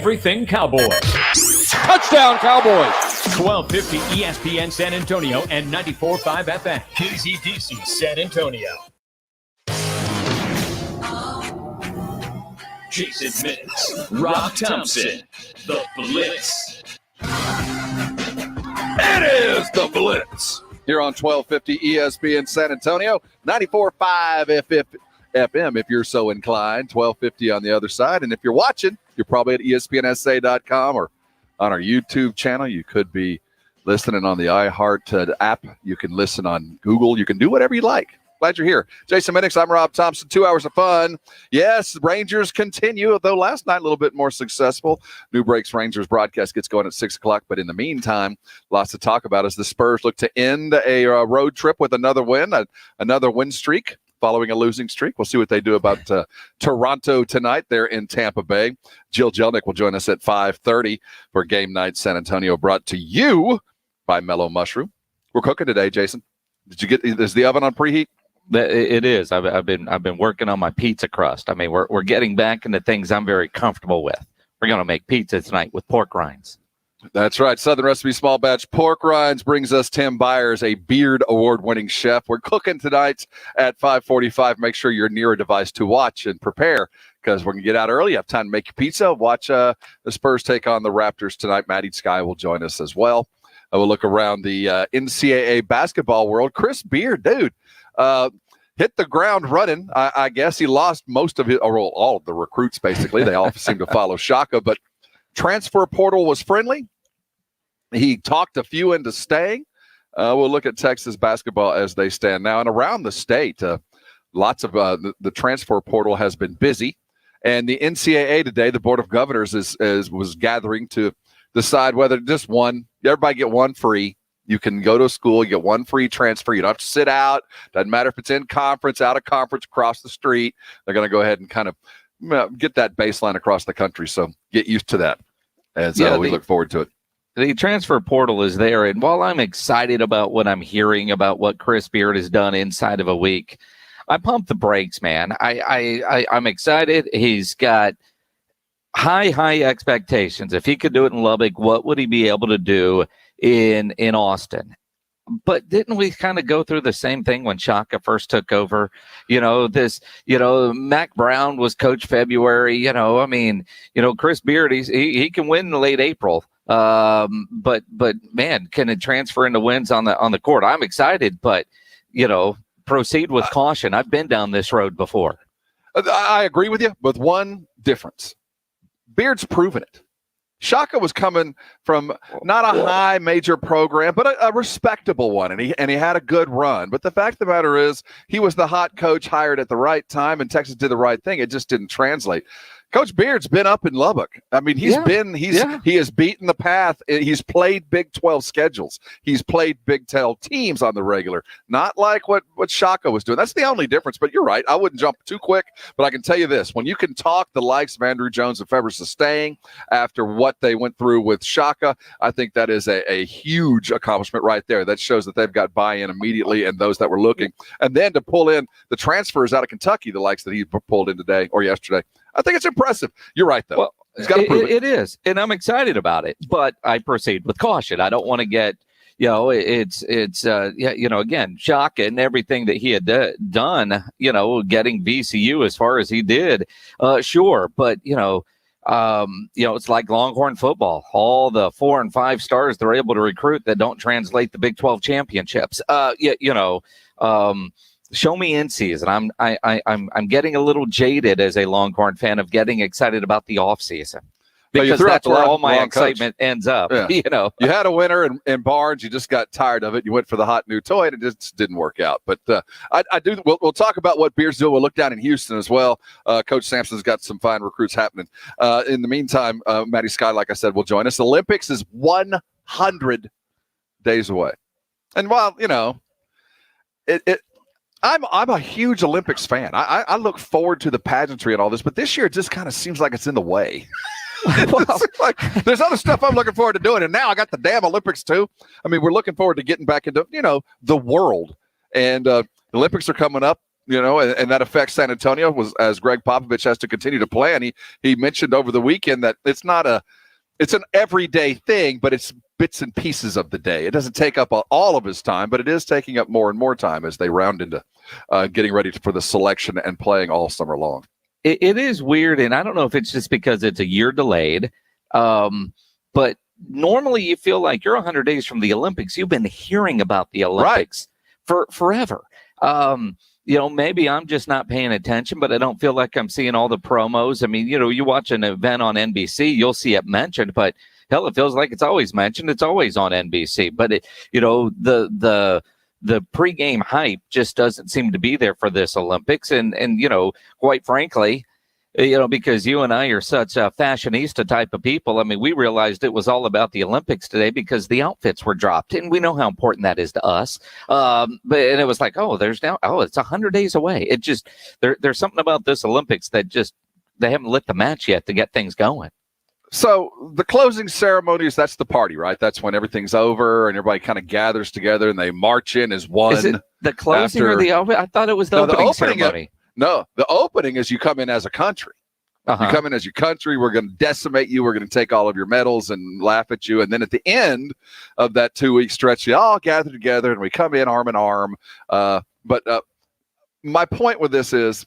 everything Cowboys. Touchdown, Cowboys! 1250 ESPN San Antonio and 94.5 FM KZDC San Antonio. Jason Minutes, Rob Thompson, the Blitz. It is the Blitz. Here on 1250 ESPN San Antonio, 94.5 FM if you're so inclined, 1250 on the other side. And if you're watching, you're probably at ESPNSA.com or on our YouTube channel. You could be listening on the iHeart app. You can listen on Google. You can do whatever you like. Glad you're here. Jason Minix, I'm Rob Thompson. 2 hours of fun. Yes, Rangers continue, though last night a little bit more successful. New Breaks Rangers broadcast gets going at 6 o'clock. But in the meantime, lots to talk about as the Spurs look to end a road trip with another win, another win streak following a losing streak. We'll see what they do about Toronto tonight. They're in Tampa Bay. Jill Jelnick will join us at 5:30 for Game Night San Antonio, brought to you by Mellow Mushroom. We're cooking today, Jason. Is the oven on preheat? It is. I've been working on my pizza crust. I mean, we're getting back into things I'm very comfortable with. We're going to make pizza tonight with pork rinds. That's right. Southern Recipe Small Batch Pork Rinds brings us Tim Byers, a Beard Award-winning chef. We're cooking tonight at 5:45. Make sure you're near a device to watch and prepare because we're going to get out early. You have time to make your pizza. Watch the Spurs take on the Raptors tonight. Maddie Sky will join us as well. We'll look around the NCAA basketball world. Chris Beard, dude. Hit the ground running. I guess he lost most of his, or all of the recruits, basically. They all seem to follow Shaka, but transfer portal was friendly. He talked a few into staying. We'll look at Texas basketball as they stand now. And around the state, lots of the transfer portal has been busy. And the NCAA today, the Board of Governors was gathering to decide whether just everybody get one free. You can go to school, you get one free transfer. You don't have to sit out. Doesn't matter if it's in conference, out of conference, across the street. They're going to go ahead and kind of get that baseline across the country. So get used to that as we look forward to it. The transfer portal is there. And while I'm excited about what I'm hearing about what Chris Beard has done inside of a week, I pump the brakes, man. I'm excited. He's got high expectations. If he could do it in Lubbock, what would he be able to do in Austin? But didn't we kind of go through the same thing when Shaka first took over? Mac Brown was coach February. Chris Beard, he can win in late April. But man, can it transfer into wins on the court? I'm excited, but proceed with caution. I've been down this road before. I agree with you, with one difference. Beard's proven it. Shaka was coming from not a high major program, but a respectable one, and he had a good run. But the fact of the matter is, he was the hot coach hired at the right time, and Texas did the right thing. It just didn't translate. Coach Beard's been up in Lubbock. I mean, he has beaten the path. He's played Big 12 schedules. He's played Big 12 teams on the regular, not like what Shaka was doing. That's the only difference. But you're right. I wouldn't jump too quick. But I can tell you this: when you can talk the likes of Andrew Jones and Fevers to staying after what they went through with Shaka, I think that is a huge accomplishment right there. That shows that they've got buy-in immediately, and those that were looking, and then to pull in the transfers out of Kentucky, the likes that he pulled in today or yesterday. I think it's impressive. You're right, though. Well, he's got to prove it. It is, and I'm excited about it. But I proceed with caution. I don't want to get, again, Shaka and everything that he had done, getting VCU as far as he did. Sure, but it's like Longhorn football. All the 4 and 5 stars they're able to recruit that don't translate the Big 12 championships. Show me in season. I'm getting a little jaded as a Longhorn fan of getting excited about the off season because that's where all my excitement ends up. Yeah. You had a winner in Barnes. You just got tired of it. You went for the hot new toy, and it just didn't work out. But I do. We'll talk about what Beard's doing. We'll look down in Houston as well. Coach Sampson's got some fine recruits happening. In the meantime, Maddie Sky, like I said, will join us. Olympics is 100 days away, and while I'm a huge Olympics fan. I look forward to the pageantry and all this, but this year it just kind of seems like it's in the way. Like there's other stuff I'm looking forward to doing, and now I got the damn Olympics too. I mean, we're looking forward to getting back into the world, and the Olympics are coming up. and that affects San Antonio as Greg Popovich has to continue to plan. He mentioned over the weekend that it's an everyday thing, but it's bits and pieces of the day. It doesn't take up all of his time, but it is taking up more and more time as they round into getting ready for the selection and playing all summer long. It is weird, and I don't know if it's just because it's a year delayed, but normally you feel like you're 100 days from the Olympics. You've been hearing about the Olympics for forever. Maybe I'm just not paying attention, but I don't feel like I'm seeing all the promos. I mean, you watch an event on NBC, you'll see it mentioned, but hell, it feels like it's always mentioned. It's always on NBC, but the pregame hype just doesn't seem to be there for this Olympics. And quite frankly, because you and I are such fashionista type of people. I mean, we realized it was all about the Olympics today because the outfits were dropped, and we know how important that is to us. And it was like, it's 100 days away. It just there's something about this Olympics that just they haven't lit the match yet to get things going. So the closing ceremonies, that's the party, right? That's when everything's over and everybody kind of gathers together and they march in as one. Is it the closing or the opening? I thought it was the opening ceremony. No, the opening is you come in as a country. You come in as your country. We're going to decimate you. We're going to take all of your medals and laugh at you. And then at the end of that 2-week stretch, you all gather together and we come in arm in arm. But my point with this is,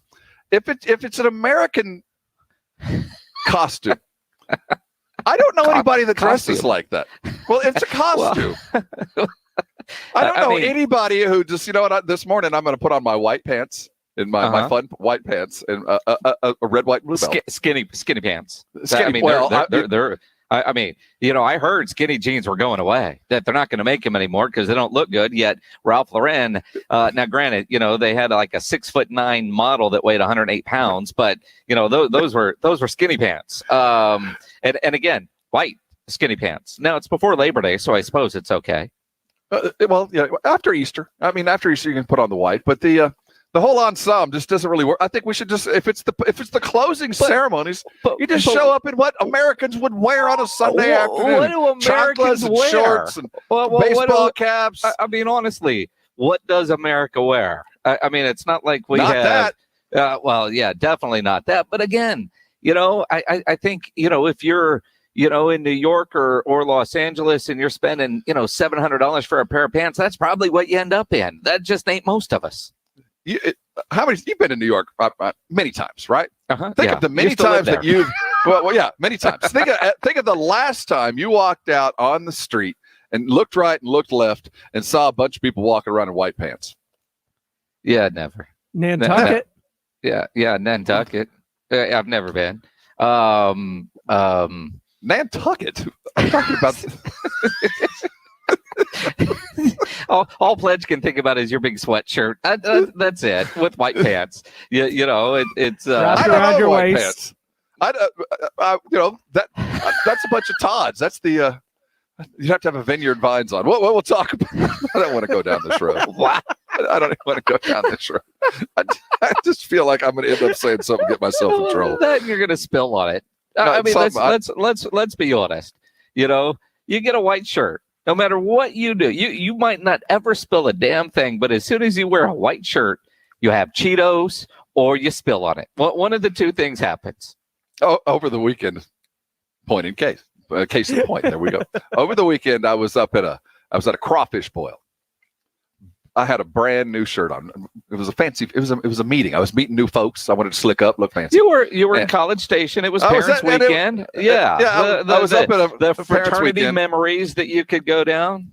if it's an American costume, I don't know anybody that dresses like that. Well, it's a costume. I don't know anybody who just, this morning I'm going to put on my white pants. In my fun white pants and a red, white, blue belt. Skinny pants. I heard skinny jeans were going away, that they're not going to make them anymore because they don't look good. Yet Ralph Lauren, now granted, they had like a 6'9" model that weighed 108 pounds, but those were skinny pants. And again, white skinny pants. Now it's before Labor Day, so I suppose it's okay. After Easter. After Easter you can put on the white, but the whole ensemble just doesn't really work. I think we should just, if it's the closing ceremonies, you just show up in what Americans would wear on a Sunday afternoon. What do Americans wear? Shorts and baseball caps. Honestly, what does America wear? It's not like we not have that. Definitely not that. But again, I think if you're in New York or Los Angeles and you're spending $700 for a pair of pants, that's probably what you end up in. That just ain't most of us. You've been in New York many times, right? Think of the many times that you've many times. Think of the last time you walked out on the street and looked right and looked left and saw a bunch of people walking around in white pants. Yeah, never. Nantucket. Yeah, Nantucket. I've never been. Nantucket. I'm talking about. all Pledge can think about is your big sweatshirt. That's it, with white pants. It's wrapped around your waist. Pants. That's a bunch of Todds. That's the you have to have a Vineyard Vines on. We'll talk about. I don't want to go down this road. Wow. I don't even want to go down this road. I just feel like I'm going to end up saying something and get myself in trouble. Then you're going to spill on it. Let's be honest. You get a white shirt. No matter what you do, you might not ever spill a damn thing, but as soon as you wear a white shirt, you have Cheetos or you spill on it. One of the two things happens. Oh, over the weekend, case in point. There we go. Over the weekend, I was at a crawfish boil. I had a brand new shirt on. It was a meeting. I was meeting new folks. I wanted to slick up, look fancy. You were in College Station. It was Parents Weekend. I was up at the fraternity memories that you could go down.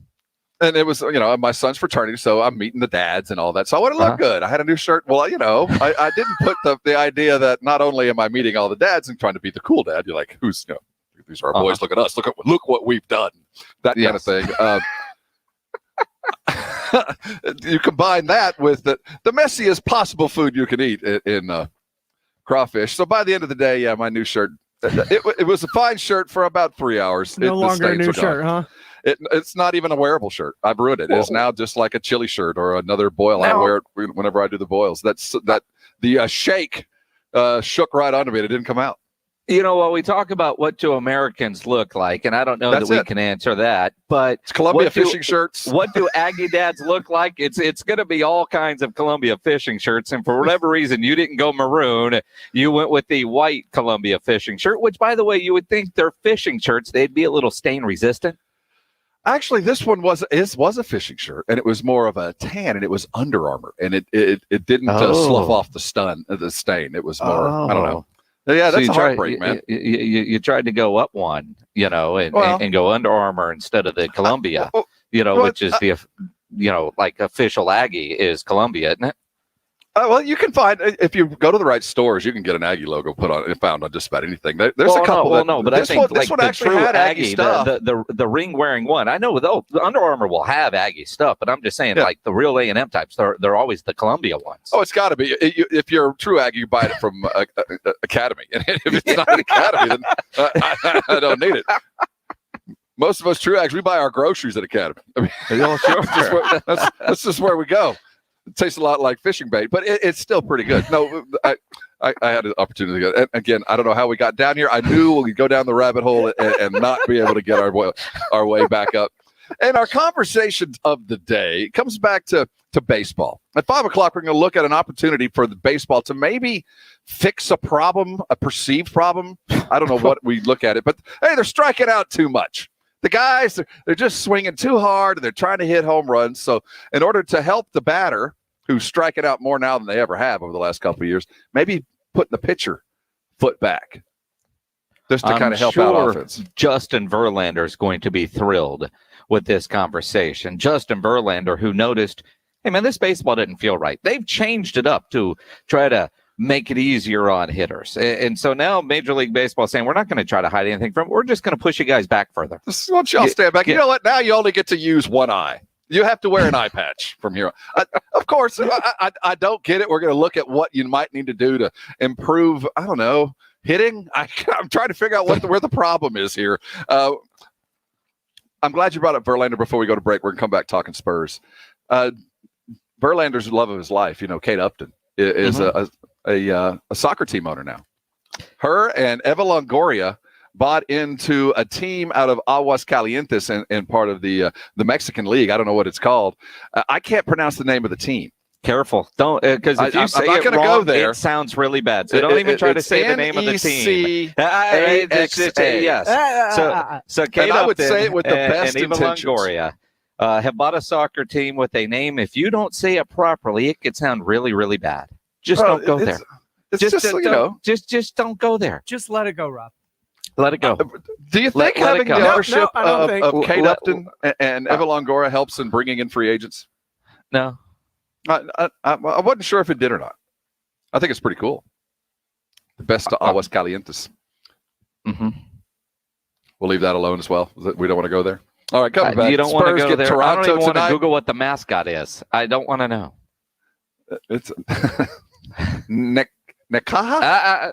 And it was, my son's fraternity, so I'm meeting the dads and all that. So I want to look good. I had a new shirt. Well, I didn't put the idea that not only am I meeting all the dads and trying to be the cool dad, you're like, these are our boys. Look at us. Look what we've done. That kind of thing. You combine that with the messiest possible food you can eat in crawfish. So by the end of the day, my new shirt, it was a fine shirt for about 3 hours. No longer a new shirt, huh? It's not even a wearable shirt. I've ruined it. It's now just like a chili shirt or another boil. I wear it whenever I do the boils. The shake shook right onto me and it didn't come out. You know, well, we talk about what do Americans look like, and I don't know that we can answer that. But it's Columbia fishing shirts. What do Aggie dads look like? It's going to be all kinds of Columbia fishing shirts, and for whatever reason, you didn't go maroon. You went with the white Columbia fishing shirt, which, by the way, you would think they're fishing shirts. They'd be a little stain resistant. Actually, this one was a fishing shirt, and it was more of a tan, and it was Under Armour, and it didn't slough off the stain. It was more, I don't know. Yeah, that's a heartbreak, man. You tried to go up one, and go Under Armour instead of the Columbia, which is like official Aggie is Columbia, isn't it? Well, you can find, if you go to the right stores, you can get an Aggie logo found on just about anything. There's a couple. But I think this one actually had Aggie stuff. The ring wearing one. I know the Under Armour will have Aggie stuff, but I'm just saying, like the real A&M types, they're always the Columbia ones. Oh, it's got to be. If you're a true Aggie, you buy it from Academy, and if it's not an Academy, then I don't need it. Most of us true Aggies, we buy our groceries at Academy. I mean, sure. That's just where we go. It tastes a lot like fishing bait, but it's still pretty good. No, I had an opportunity to go. And again, I don't know how we got down here. I knew we'd go down the rabbit hole and not be able to get our way back up. And our conversation of the day comes back to baseball. At 5 o'clock, we're going to look at an opportunity for the baseball to maybe fix a problem, a perceived problem. I don't know what we look at it, but hey, they're striking out too much. The guys, they're just swinging too hard, and they're trying to hit home runs. So in order to help the batter, who's striking out more now than they ever have over the last couple of years, maybe putting the pitcher foot back just to kind of help out offense. Justin Verlander is going to be thrilled with this conversation. Justin Verlander, who noticed, hey, man, this baseball didn't feel right. They've changed it up to try to make it easier on hitters. And so now Major League Baseball is saying, we're not going to try to hide anything from it. We're just going to push you guys back further. Once y'all stand back, you know what? Now you only get to use one eye. You have to wear an eye patch from here on. Of course, I don't get it. We're going to look at what you might need to do to improve, I don't know, hitting. I'm trying to figure out where the problem is here. I'm glad you brought up Verlander before we go to break. We're going to come back talking Spurs. Verlander's love of his life, Kate Upton, is a soccer team owner now. Her and Eva Longoria bought into a team out of Aguascalientes and part of the Mexican League. I don't know what it's called. I can't pronounce the name of the team. Careful. Don't, because if you say it wrong, go there. It sounds really bad. So don't even try to say the name of the team. Yes. So Kate Upton, I would say it with the best and Eva intentions. Longoria have bought a soccer team with a name. If you don't say it properly, it could sound really, really bad. Just don't go there. Just don't go there. Just let it go, Rob. Let it go. Do you think having the ownership of Kate Upton and Eva Longoria helps in bringing in free agents? No. I wasn't sure if it did or not. I think it's pretty cool. The best to Aguascalientes. Mm-hmm. We'll leave that alone as well. We don't want to go there. All right, coming back. You don't want to go there. Toronto I don't even want to tonight. Google what the mascot is. I don't want to know. It's Nekaha?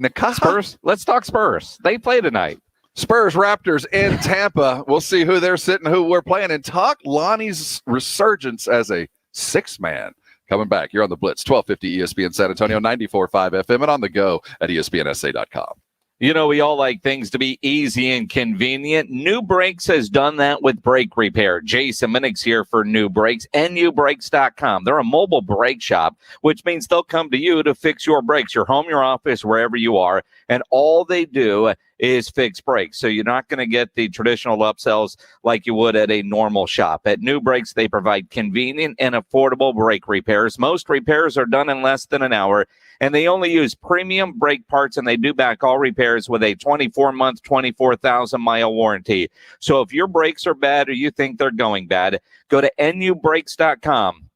Nekaha? Spurs. Let's talk Spurs. They play tonight. Spurs Raptors in Tampa. We'll see who they're sitting, who we're playing, and talk Lonnie's resurgence as a six-man. Coming back. You're on the Blitz, 1250 ESPN San Antonio, 94.5 FM, and on the go at ESPNSA.com. We all like things to be easy and convenient. New Brakes has done that with brake repair. Jason Minnick's here for New Brakes, nubrakes.com. They're a mobile brake shop, which means they'll come to you to fix your brakes, your home, your office, wherever you are, and all they do is fix brakes. So you're not going to get the traditional upsells like you would at a normal shop. At New Brakes, they provide convenient and affordable brake repairs. Most repairs are done in less than an hour, and they only use premium brake parts, and they do back all repairs with a 24-month, 24,000-mile warranty. So if your brakes are bad or you think they're going bad, go to nubrakes.com.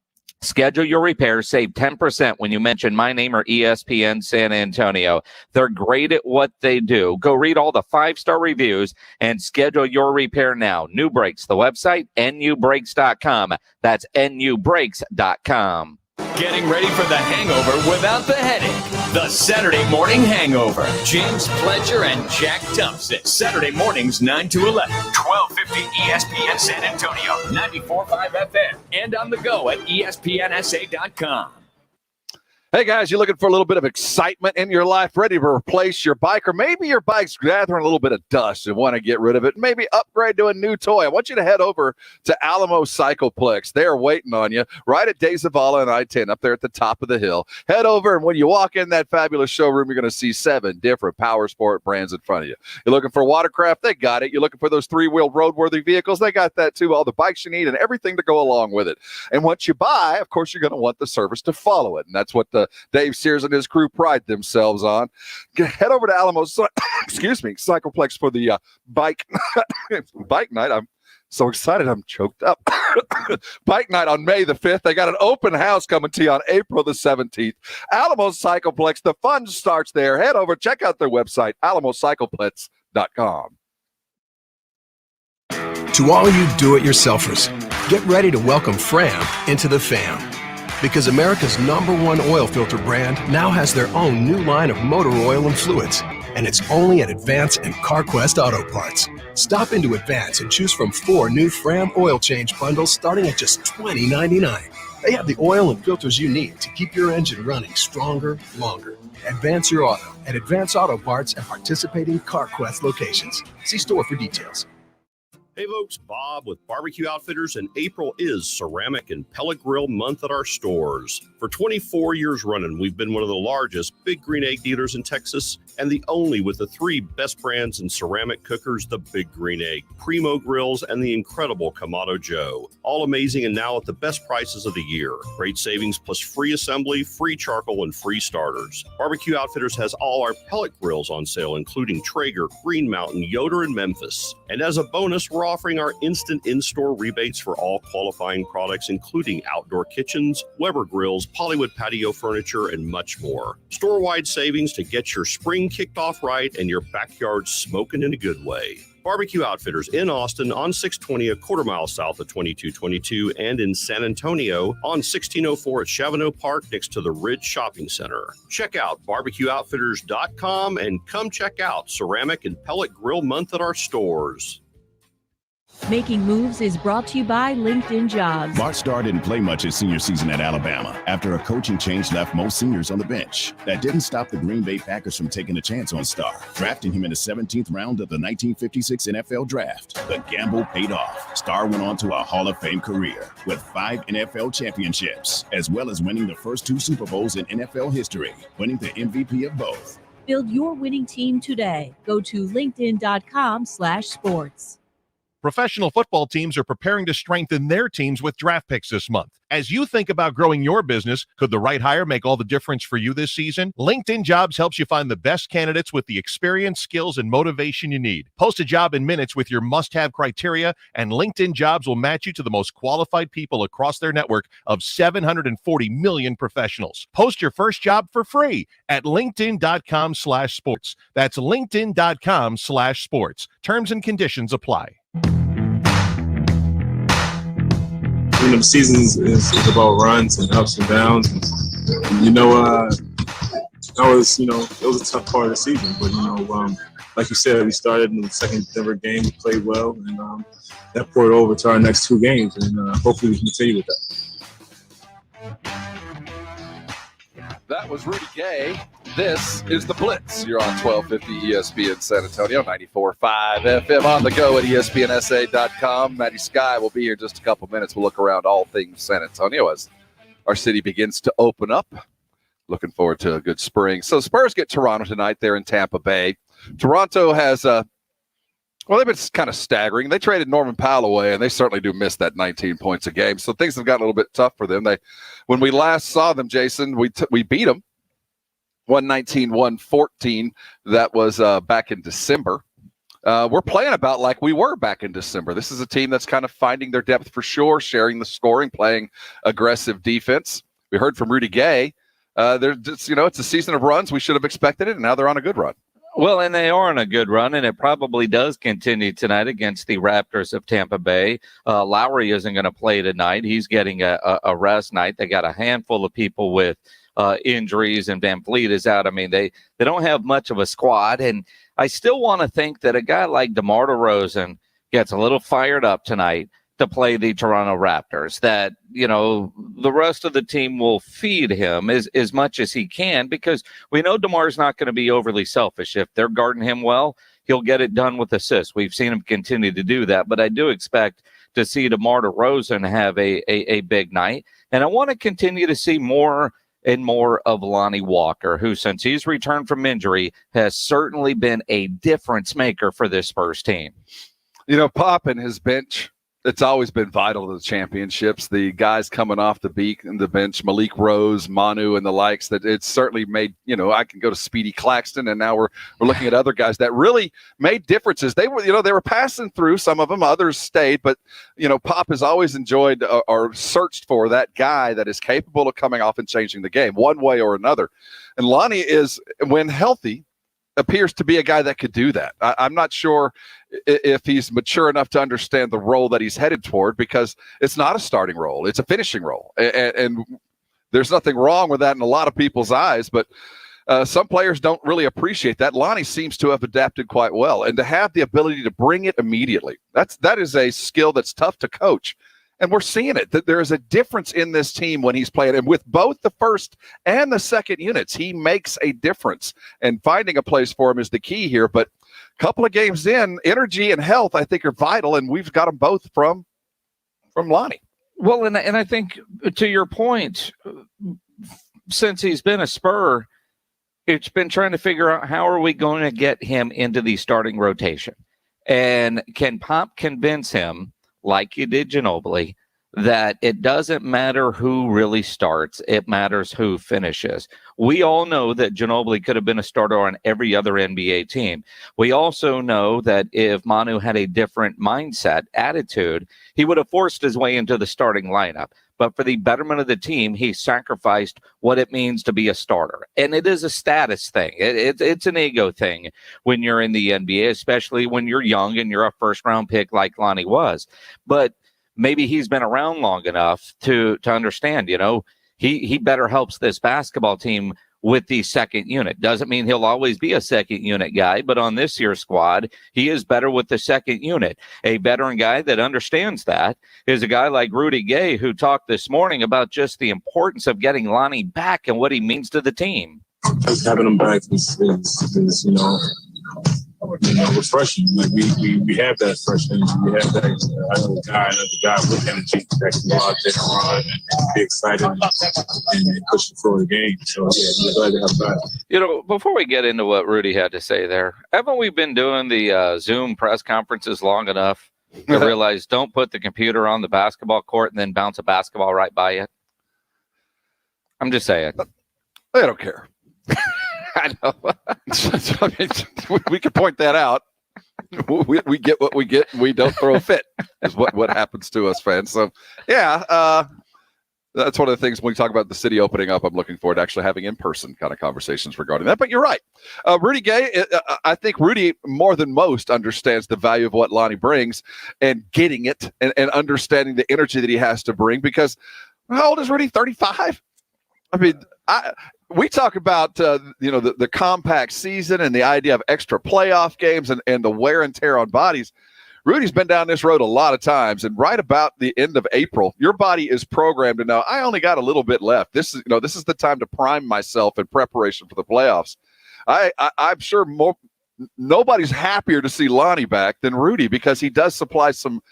Schedule your repairs. Save 10% when you mention my name or ESPN San Antonio. They're great at what they do. Go read all the 5-star reviews and schedule your repair now. New Brakes, the website, nubrakes.com. That's nubrakes.com. Getting ready for the hangover without the headache. The Saturday Morning Hangover. James Pledger and Jack Thompson. Saturday mornings 9 to 11. 1250 ESPN San Antonio. 94.5 FM. And on the go at ESPNSA.com. Hey guys, you looking for a little bit of excitement in your life, ready to replace your bike, or maybe your bike's gathering a little bit of dust and want to get rid of it, maybe upgrade to a new toy? I want you to head over to Alamo Cycleplex. They are waiting on you right at De Zavala and I-10 up there at the top of the hill. Head over, and when you walk in that fabulous showroom, you're going to see 7 different power sport brands in front of you. You're looking for watercraft? They got it. You're looking for those 3-wheel roadworthy vehicles? They got that too. All the bikes you need and everything to go along with it. And once you buy, of course, you're going to want the service to follow it, and that's what Dave Sears and his crew pride themselves on. Head over to Alamo, Cycleplex for the bike night. I'm so excited, I'm choked up. Bike night on May the 5th. They got an open house coming to you on April the 17th. Alamo Cycleplex. The fun starts there. Head over, check out their website, alamocycleplex.com. To all you do-it-yourselfers, get ready to welcome Fram into the fam. Because America's #1 oil filter brand now has their own new line of motor oil and fluids. And it's only at Advance and CarQuest Auto Parts. Stop into Advance and choose from 4 new Fram oil change bundles starting at just $20.99. They have the oil and filters you need to keep your engine running stronger, longer. Advance your auto at Advance Auto Parts and participating CarQuest locations. See store for details. Hey folks, Bob with Barbecue Outfitters, and April is Ceramic and Pellet Grill Month at our stores. For 24 years running, we've been one of the largest Big Green Egg dealers in Texas, and the only with the 3 best brands in ceramic cookers, the Big Green Egg, Primo Grills, and the incredible Kamado Joe. All amazing and now at the best prices of the year. Great savings plus free assembly, free charcoal, and free starters. Barbecue Outfitters has all our pellet grills on sale, including Traeger, Green Mountain, Yoder, and Memphis. And as a bonus, we're offering our instant in-store rebates for all qualifying products, including outdoor kitchens, Weber grills, Pollywood patio furniture, and much more. Store-wide savings to get your spring kicked off right and your backyard smoking in a good way. Barbecue Outfitters in Austin on 620, a quarter mile south of 2222, and in San Antonio on 1604 at Chavano Park next to the Ridge Shopping Center. Check out barbecueoutfitters.com and come check out Ceramic and Pellet Grill Month at our stores. Making Moves is brought to you by LinkedIn Jobs. Bart Starr didn't play much his senior season at Alabama after a coaching change left most seniors on the bench. That didn't stop the Green Bay Packers from taking a chance on Starr, drafting him in the 17th round of the 1956 NFL Draft. The gamble paid off. Starr went on to a Hall of Fame career with 5 NFL championships, as well as winning the first 2 Super Bowls in NFL history, winning the MVP of both. Build your winning team today. Go to linkedin.com/sports. Professional football teams are preparing to strengthen their teams with draft picks this month. As you think about growing your business, could the right hire make all the difference for you this season? LinkedIn Jobs helps you find the best candidates with the experience, skills, and motivation you need. Post a job in minutes with your must-have criteria, and LinkedIn Jobs will match you to the most qualified people across their network of 740 million professionals. Post your first job for free at linkedin.com/sports. That's linkedin.com/sports. Terms and conditions apply. The season is about runs and ups and downs. And, it was a tough part of the season. But, like you said, we started in the second Denver game, we played well, and that poured over to our next 2 games. And hopefully we can continue with that. That was Rudy Gay. This is the Blitz. You're on 1250 ESPN San Antonio, 94.5 FM on the go at ESPNSA.com. Matty Sky will be here in just a couple minutes. We'll look around all things San Antonio as our city begins to open up. Looking forward to a good spring. So Spurs get Toronto tonight. They're in Tampa Bay. Toronto has they've been kind of staggering. They traded Norman Powell away, and they certainly do miss that 19 points a game. So things have gotten a little bit tough for them. When we last saw them, Jason, we beat them 119-114. That was back in December. We're playing about like we were back in December. This is a team that's kind of finding their depth for sure, sharing the scoring, playing aggressive defense. We heard from Rudy Gay. It's a season of runs. We should have expected it, and now they're on a good run. Well, and they are on a good run, and it probably does continue tonight against the Raptors of Tampa Bay. Lowry isn't going to play tonight. He's getting a rest night. They got a handful of people with injuries, and Van Vliet is out. I mean, they don't have much of a squad, and I still want to think that a guy like DeMar DeRozan gets a little fired up tonight, to play the Toronto Raptors, that, the rest of the team will feed him as much as he can, because we know DeMar's not going to be overly selfish. If they're guarding him well, he'll get it done with assists. We've seen him continue to do that, but I do expect to see DeMar DeRozan have a big night. And I want to continue to see more and more of Lonnie Walker, who, since he's returned from injury, has certainly been a difference maker for this Spurs team. Pop and his bench, it's always been vital to the championships. The guys coming off the bench, Malik Rose, Manu, and the likes, that it's certainly made, I can go to Speedy Claxton, and now we're looking at other guys that really made differences. They were passing through, some of them, others stayed, but, Pop has always enjoyed or searched for that guy that is capable of coming off and changing the game one way or another. And Lonnie is, when healthy, appears to be a guy that could do that. I'm not sure if he's mature enough to understand the role that he's headed toward, because it's not a starting role. It's a finishing role. And there's nothing wrong with that in a lot of people's eyes, but some players don't really appreciate that. Lonnie seems to have adapted quite well, and to have the ability to bring it immediately. That is a skill that's tough to coach. And we're seeing it, that there is a difference in this team when he's playing. And with both the first and the second units, he makes a difference. And finding a place for him is the key here. But a couple of games in, energy and health, I think, are vital. And we've got them both from Lonnie. Well, and I think, to your point, since he's been a Spur, it's been trying to figure out how are we going to get him into the starting rotation. And can Pop convince him, like you did Ginobili, that it doesn't matter who really starts, it matters who finishes. We all know that Ginobili could have been a starter on every other NBA team. We also know that if Manu had a different mindset, attitude, he would have forced his way into the starting lineup. But for the betterment of the team, he sacrificed what it means to be a starter. And it is a status thing. It's an ego thing when you're in the NBA, especially when you're young and you're a first-round pick like Lonnie was. But maybe he's been around long enough to understand, he better helps this basketball team with the second unit. Doesn't mean he'll always be a second unit guy, but on this year's squad, he is better with the second unit. A veteran guy that understands that is a guy like Rudy Gay, who talked this morning about just the importance of getting Lonnie back and what he means to the team. Just having him back is refreshing. Like we have that fresh energy. We have that another guy with energy that can go out there and run and be excited and push for the game. So yeah, we're glad to have that. Before we get into what Rudy had to say there, haven't we been doing the Zoom press conferences long enough to realize don't put the computer on the basketball court and then bounce a basketball right by you? I'm just saying. They don't care. I know. I mean, we can point that out. We get what we get. And we don't throw a fit. Is what happens to us fans. So, yeah, that's one of the things when we talk about the city opening up. I'm looking forward to actually having in-person kind of conversations regarding that. But you're right. Rudy Gay, I think Rudy, more than most, understands the value of what Lonnie brings and getting it and understanding the energy that he has to bring. Because how old is Rudy? 35? I mean, we talk about, the compact season and the idea of extra playoff games and the wear and tear on bodies. Rudy's been down this road a lot of times, and right about the end of April, your body is programmed to know, I only got a little bit left. This is the time to prime myself in preparation for the playoffs. I'm sure nobody's happier to see Lonnie back than Rudy, because he does supply some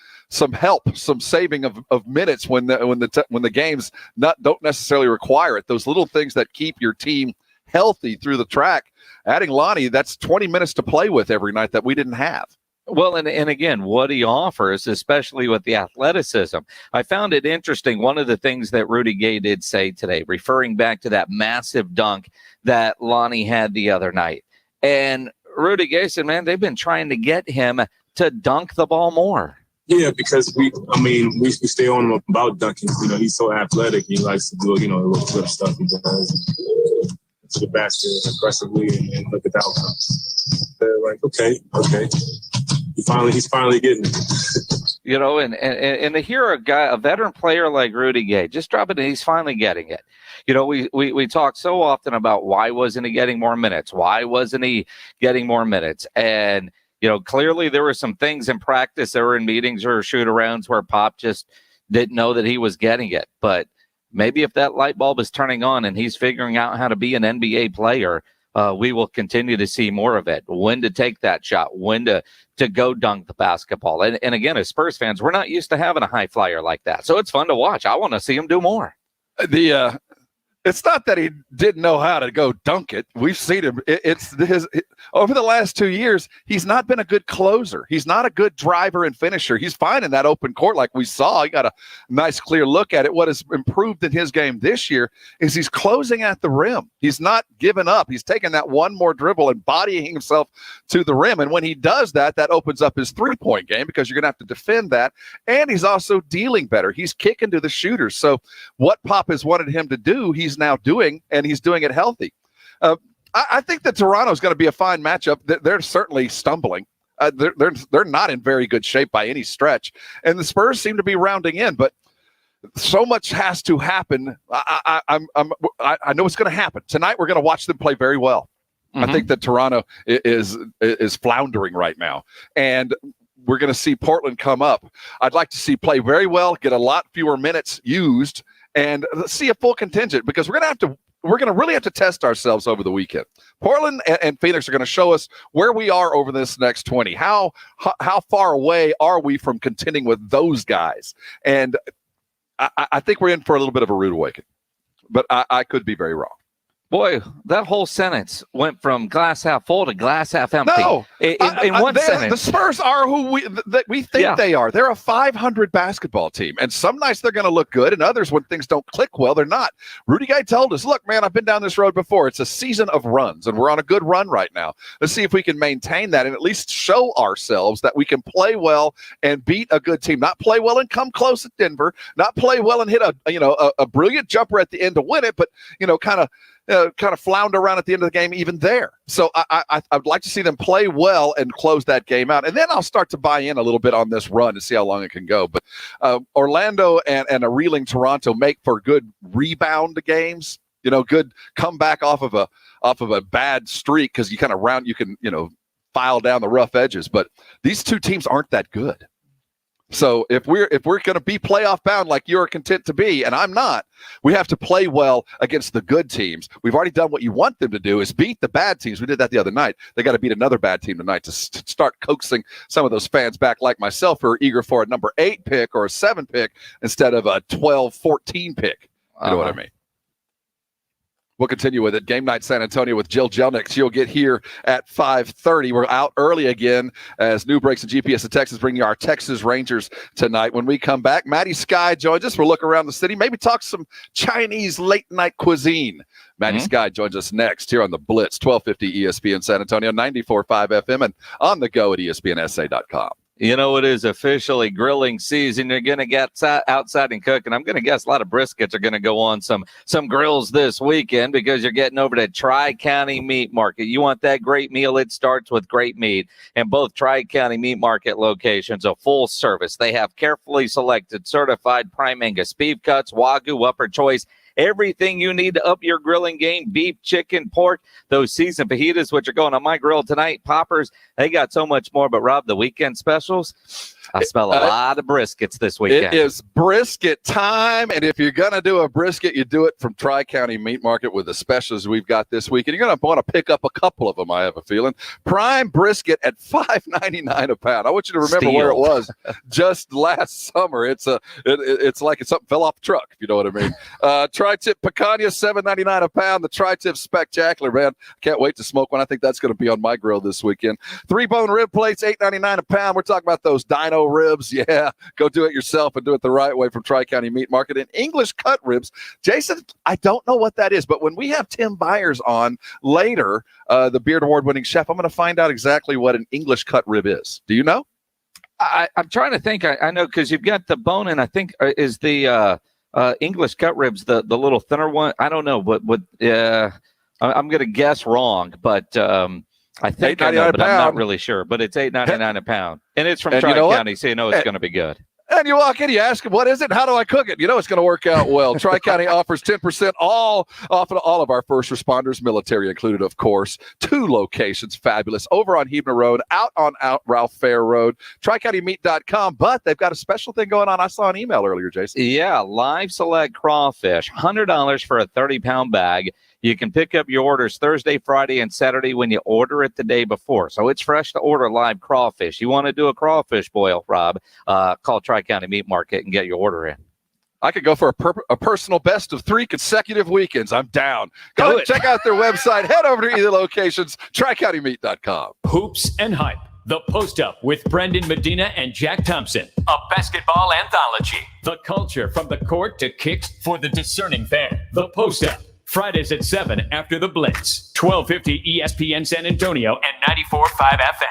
help, some saving of minutes when the games don't necessarily require it. Those little things that keep your team healthy through the track. Adding Lonnie, that's 20 minutes to play with every night that we didn't have. Well, and again, what he offers, especially with the athleticism, I found it interesting. One of the things that Rudy Gay did say today, referring back to that massive dunk that Lonnie had the other night. And Rudy Gay said, man, they've been trying to get him to dunk the ball more. Yeah, because we stay on him about dunking. He's so athletic. He likes to do, the little flip stuff he does to the basket aggressively and look at the outcomes. They're like, okay. He's finally getting it. And to hear a veteran player like Rudy Gay just drop it, and he's finally getting it. We talk so often about why wasn't he getting more minutes? Why wasn't he getting more minutes? And clearly there were some things in practice, there were in meetings or shoot-arounds where Pop just didn't know that he was getting it. But maybe if that light bulb is turning on and he's figuring out how to be an NBA player, we will continue to see more of it. When to take that shot, when to go dunk the basketball. And again, as Spurs fans, we're not used to having a high flyer like that. So it's fun to watch. I want to see him do more. It's not that he didn't know how to go dunk it. We've seen him. Over the last 2 years, he's not been a good closer. He's not a good driver and finisher. He's fine in that open court like we saw. He got a nice, clear look at it. What has improved in his game this year is he's closing at the rim. He's not giving up. He's taking that one more dribble and bodying himself to the rim. And when he does that, that opens up his three-point game because you're going to have to defend that. And he's also dealing better. He's kicking to the shooters. So what Pop has wanted him to do, he's now doing, and he's doing it healthy. I think that Toronto is going to be a fine matchup. They're certainly stumbling. They're not in very good shape by any stretch, and the Spurs seem to be rounding in. But so much has to happen. I know it's going to happen tonight. We're going to watch them play very well. I think that Toronto is floundering right now, and we're going to see Portland come up. I'd like to see play very well, get a lot fewer minutes used, and see a full contingent, because we're going to really have to test ourselves over the weekend. Portland and Phoenix are going to show us where we are over this next 20. How far away are we from contending with those guys? And I think we're in for a little bit of a rude awakening, but I could be very wrong. Boy, that whole sentence went from glass half full to glass half empty. No, in one sentence. The Spurs are who we think they are. They're a 500 basketball team, and some nights they're going to look good, and others, when things don't click well, they're not. Rudy Guy told us, look, man, I've been down this road before. It's a season of runs, and we're on a good run right now. Let's see if we can maintain that and at least show ourselves that we can play well and beat a good team. Not play well and come close at Denver, not play well and hit a brilliant jumper at the end to win it, but kind of flounder around at the end of the game even there. So I'd like to see them play well and close that game out. And then I'll start to buy in a little bit on this run to see how long it can go. But Orlando and a reeling Toronto make for good rebound games, good comeback off of a bad streak, because you can file down the rough edges. But these two teams aren't that good. So if we're going to be playoff bound like you're content to be, and I'm not, we have to play well against the good teams. We've already done what you want them to do, is beat the bad teams. We did that the other night. They got to beat another bad team tonight to start coaxing some of those fans back like myself who are eager for a number 8 pick or a 7 pick instead of a 12-14 pick. You know what I mean? We'll continue with it. Game night San Antonio with Jill Jelnick. She'll get here at 5:30. We're out early again as New Breaks and GPS of Texas bring you our Texas Rangers tonight. When we come back, Maddie Sky joins us. We'll look around the city, maybe talk some Chinese late-night cuisine. Maddie Sky joins us next here on the Blitz, 1250 ESPN San Antonio, 94.5 FM, and on the go at ESPNSA.com. It is officially grilling season. You're going to get outside and cook, and I'm going to guess a lot of briskets are going to go on some grills this weekend, because you're getting over to Tri-County Meat Market. You want that great meal? It starts with great meat, and both Tri-County Meat Market locations are full service. They have carefully selected certified prime Angus beef cuts, Wagyu, upper choice, everything you need to up your grilling game: beef, chicken, pork, those seasoned fajitas, which are going on my grill tonight, poppers. They got so much more. But Rob, the weekend specials, I smell a lot of briskets this weekend. It is brisket time, and if you're going to do a brisket, you do it from Tri-County Meat Market with the specials we've got this week. And you're going to want to pick up a couple of them, I have a feeling. Prime brisket at $5.99 a pound. I want you to remember where it was just last summer. It's like something fell off the truck, if you know what I mean. Tri-Tip picanha, $7.99 a pound. The Tri-Tip Spectacular, man. Can't wait to smoke one. I think that's going to be on my grill this weekend. 3-bone rib plates, $8.99 a pound. We're talking about those dino ribs. Yeah, go do it yourself and do it the right way from Tri-County Meat Market. And English cut ribs. Jason, I don't know what that is, but when we have Tim Byers on later, the Beard Award-winning chef, I'm going to find out exactly what an English cut rib is. Do you know? I'm trying to think. I know, because you've got the bone, and I think is the English cut ribs, the little thinner one. I don't know, but I'm going to guess wrong, but I think I know, but I'm not really sure. But it's $8.99 a pound, and it's from Tri-County, so it's going to be good. And you walk in, you ask them, what is it? How do I cook it? You know it's going to work out well. Tri-County offers 10% off of all of our first responders, military included, of course. 2 locations, fabulous. Over on Huebner Road, out Ralph Fair Road, TriCountyMeat.com. But they've got a special thing going on. I saw an email earlier, Jason. Yeah, live select crawfish, $100 for a 30-pound bag. You can pick up your orders Thursday, Friday, and Saturday when you order it the day before. So it's fresh to order live crawfish. You want to do a crawfish boil, Rob, call Tri-County Meat Market and get your order in. I could go for a personal best of 3 consecutive weekends. I'm down. Go check out their website. Head over to either locations, TriCountyMeat.com. Hoops and Hype, the post-up with Brendan Medina and Jack Thompson. A basketball anthology. The culture from the court to kicks for the discerning fan. The post-up. Fridays at 7 after the Blitz. 1250 ESPN San Antonio and 94.5 FM.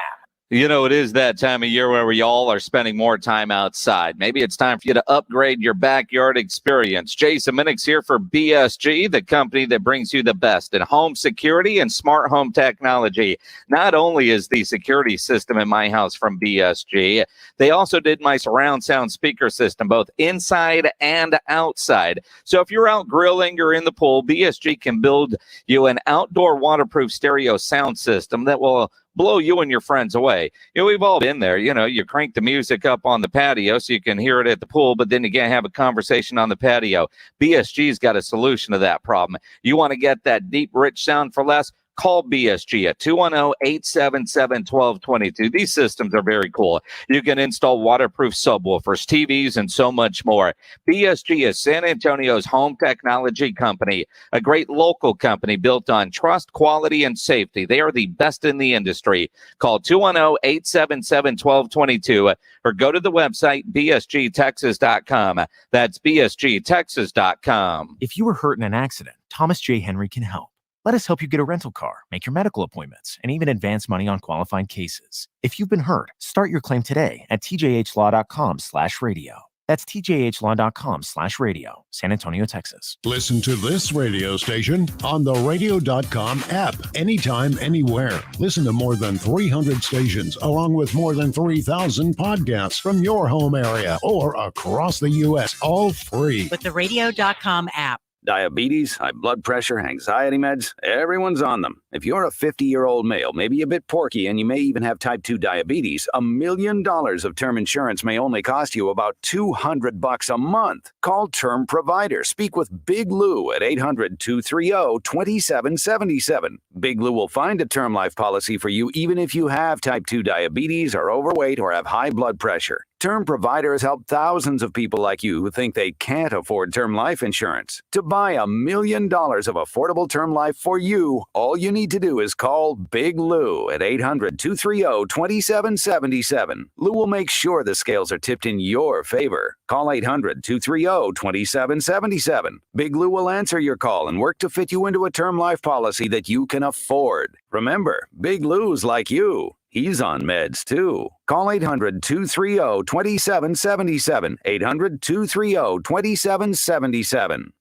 You know, it is that time of year where we all are spending more time outside. Maybe it's time for you to upgrade your backyard experience. Jason Minnick's here for BSG, the company that brings you the best in home security and smart home technology. Not only is the security system in my house from BSG, they also did my surround sound speaker system, both inside and outside. So if you're out grilling or in the pool, BSG can build you an outdoor waterproof stereo sound system that will blow you and your friends away. You know, we've all been there. You know, you crank the music up on the patio so you can hear it at the pool, but then you can't have a conversation on the patio. BSG's got a solution to that problem. You want to get that deep, rich sound for less? Call BSG at 210-877-1222. These systems are very cool. You can install waterproof subwoofers, TVs, and so much more. BSG is San Antonio's home technology company, a great local company built on trust, quality, and safety. They are the best in the industry. Call 210-877-1222 or go to the website bsgtexas.com. That's bsgtexas.com. If you were hurt in an accident, Thomas J. Henry can help. Let us help you get a rental car, make your medical appointments, and even advance money on qualifying cases. If you've been hurt, start your claim today at tjhlaw.com/radio. That's tjhlaw.com/radio, San Antonio, Texas. Listen to this radio station on the radio.com app anytime, anywhere. Listen to more than 300 stations along with more than 3,000 podcasts from your home area or across the U.S., all free. With the radio.com app. Diabetes, high blood pressure, anxiety meds, everyone's on them. If you're a 50-year-old male, maybe a bit porky, and you may even have type 2 diabetes, $1 million of term insurance may only cost you about $200 a month. Call Term Provider. Speak with Big Lou at 800-230-2777. Big Lou will find a term life policy for you even if you have type 2 diabetes, are overweight, or have high blood pressure. Term Provider has helped thousands of people like you who think they can't afford term life insurance. To buy $1 million of affordable term life for you, all you need to do is call Big Lou at 800-230-2777. Lou will make sure the scales are tipped in your favor. Call 800-230-2777. Big Lou will answer your call and work to fit you into a term life policy that you can afford. Remember, Big Lou's like you. He's on meds, too. Call 800-230-2777. 800-230-2777.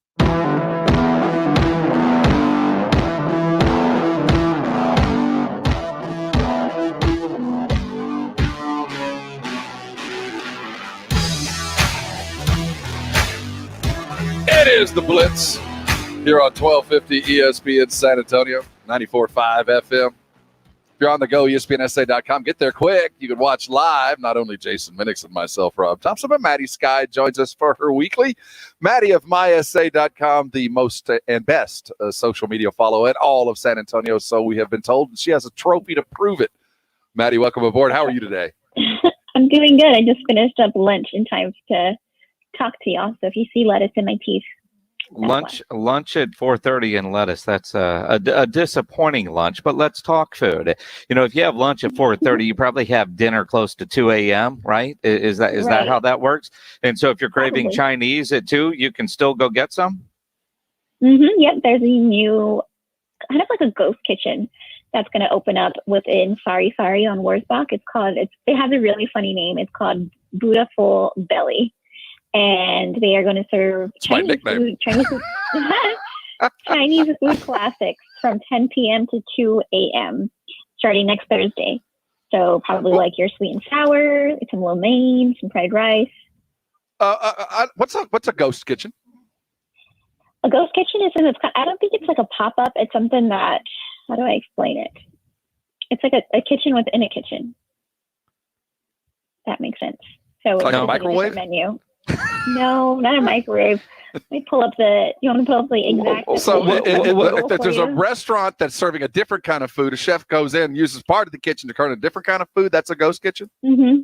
It is the Blitz here on 1250 ESPN San Antonio, 94.5 FM. If you're on the go, ESPNSA.com. Get there quick. You can watch live, not only Jason Minnick and myself, Rob Thompson, but Maddie Sky joins us for her weekly. Maddie of MySA.com, the most and best social media follow in all of San Antonio, so we have been told. She has a trophy to prove it. Maddie, welcome aboard. How are you today? I'm doing good. I just finished up lunch in time to talk to y'all, so if you see lettuce in my teeth. Lunch at 4:30 and lettuce. That's a disappointing lunch, but let's talk food. You know, if you have lunch at 4:30, you probably have dinner close to 2 a.m., right? Is that how that works? And so if you're craving Chinese at 2, you can still go get some? Yep, there's a new, kind of like a ghost kitchen that's going to open up within Sari Sari on Wurzbach. It has a really funny name. It's called Buddha Full Belly. And they are going to serve Chinese food classics from 10 p.m. to 2 a.m. starting next Thursday. So probably like your sweet and sour, some lo mein, some fried rice. What's a ghost kitchen? A ghost kitchen is I don't think it's like a pop-up. It's something that, how do I explain it? It's like a kitchen within a kitchen. That makes sense. So like it's a microwave menu. No, not a microwave. Let me pull up you want to pull up the exact. So if there's a restaurant that's serving a different kind of food, a chef goes in and uses part of the kitchen to turn a different kind of food, that's a ghost kitchen? Mm-hmm.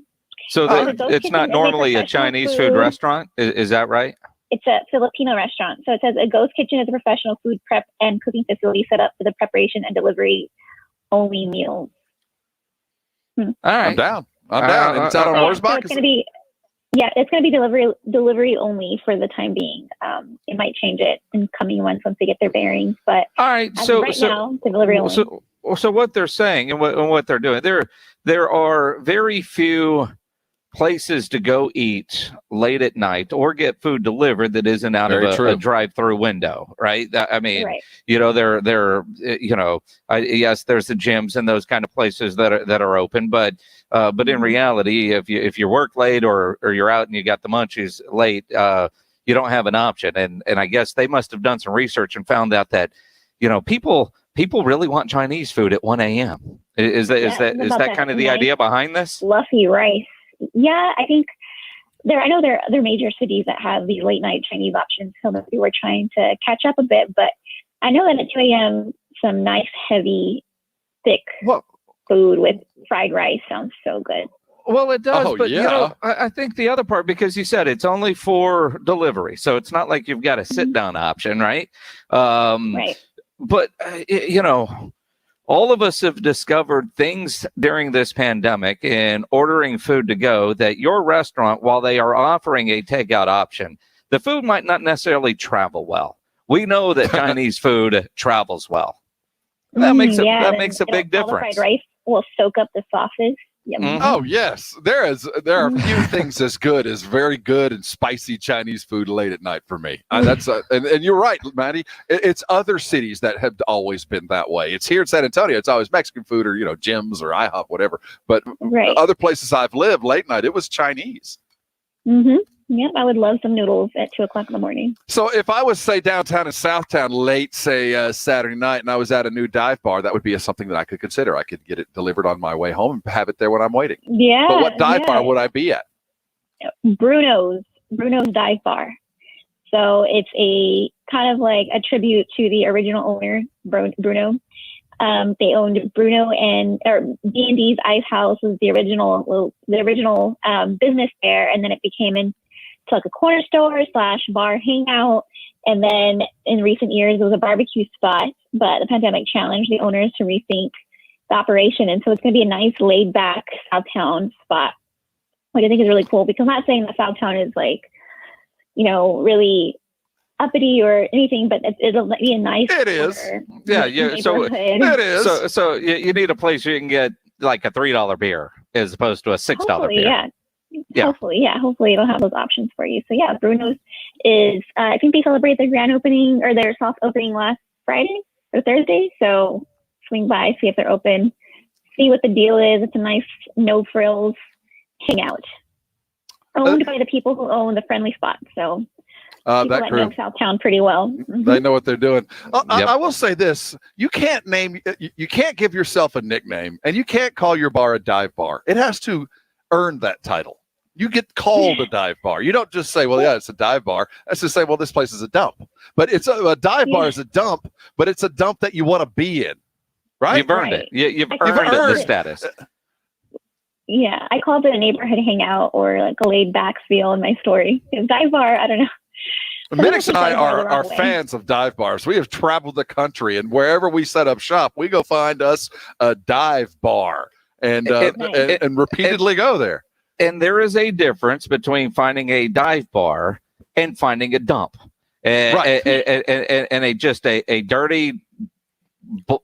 So it's not normally a Chinese food restaurant? Is that right? It's a Filipino restaurant. So it says a ghost kitchen is a professional food prep and cooking facility set up for the preparation and delivery only meals. All right. I'm down. And it's out on Horsbach? So it's going to be, it's going to be delivery only for the time being. It might change it in coming months once they get their bearings. But all right. Now, delivery only. So what they're saying and what they're doing, there are very few places to go eat late at night or get food delivered that isn't out of a drive-through window, right? I mean, right. Yes, there's the gyms and those kind of places that are open, but in reality, if you work late or you're out and you got the munchies late, you don't have an option. And I guess they must have done some research and found out that people really want Chinese food at 1 a.m. Is that kind of the idea behind this? Fluffy rice. Yeah, I think I know there are major cities that have these late night Chinese options. So maybe we're trying to catch up a bit, but I know that at 2 a.m. some nice, heavy, thick food with fried rice sounds so good. Well, it does, but I think the other part, because you said it's only for delivery, so it's not like you've got a sit down option, right? Right. But all of us have discovered things during this pandemic in ordering food to go that your restaurant, while they are offering a takeout option, the food might not necessarily travel well. We know that Chinese food travels well. That makes a big difference. All the fried rice will soak up the sauces. Mm-hmm. Oh yes, there are few things as good as very good and spicy Chinese food late at night for me. And you're right, Maddie. It's other cities that have always been that way. It's here in San Antonio. It's always Mexican food or Jim's or IHOP, whatever. But other places I've lived late night, it was Chinese. Mm-hmm. Yep, I would love some noodles at 2:00 in the morning. So if I was, say, downtown in Southtown late, say, Saturday night, and I was at a new dive bar, that would be something that I could consider. I could get it delivered on my way home and have it there when I'm waiting. Yeah. But what dive bar would I be at? Bruno's Dive Bar. So it's a kind of like a tribute to the original owner, Bruno. They owned Bruno and B&D's Ice House was the original business there, and then it became into like a corner store / bar hangout. And then in recent years, it was a barbecue spot, but the pandemic challenged the owners to rethink the operation. And so it's going to be a nice laid back Southtown spot, which I think is really cool, because I'm not saying that Southtown is like, really uppity or anything, but it'll be a nice. It is. Yeah. So it is. So you need a place where you can get like a $3 beer as opposed to a $6 beer. Hopefully it'll have those options for you. So yeah, Bruno's is, I think they celebrated their grand opening or their soft opening last Friday or Thursday. So swing by, see if they're open, see what the deal is. It's a nice, no frills hangout. Owned by the people who own the friendly spot. So people that know Southtown pretty well. Mm-hmm. They know what they're doing. I will say this: you can't give yourself a nickname, and you can't call your bar a dive bar. It has to earn that title. You get called a dive bar. You don't just say, well, yeah, it's a dive bar. That's just say, well, this place is a dump. But it's a dive bar is a dump, but it's a dump that you want to be in, right? You've earned it. You've earned the status. Yeah, I called it a neighborhood hangout or like a laid back feel in my story. Dive bar, I don't know. Minix and I are fans of dive bars. We have traveled the country, and wherever we set up shop, we go find us a dive bar and repeatedly go there. And there is a difference between finding a dive bar and finding a dump, and just a dirty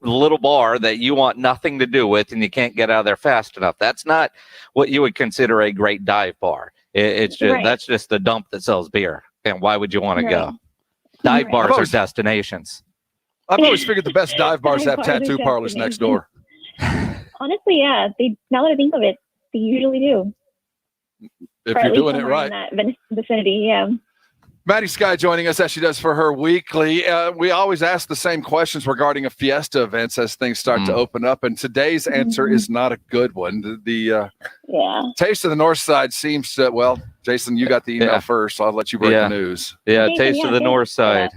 little bar that you want nothing to do with and you can't get out of there fast enough. That's not what you would consider a great dive bar. It's just that's just the dump that sells beer. And why would you want to go? Dive bars are destinations. I've always figured the best dive bars have tattoo parlors next door. Honestly, yeah. Now that I think of it, they usually do. If or you're at least doing it somewhere right. in that vicinity. Yeah. Maddie Sky joining us as she does for her weekly. We always ask the same questions regarding a fiesta events as things start to open up, and today's answer is not a good one. The Taste of the North Side seems to, well, Jason, you got the email first, so I'll let you break the news. Yeah, Taste of the North Side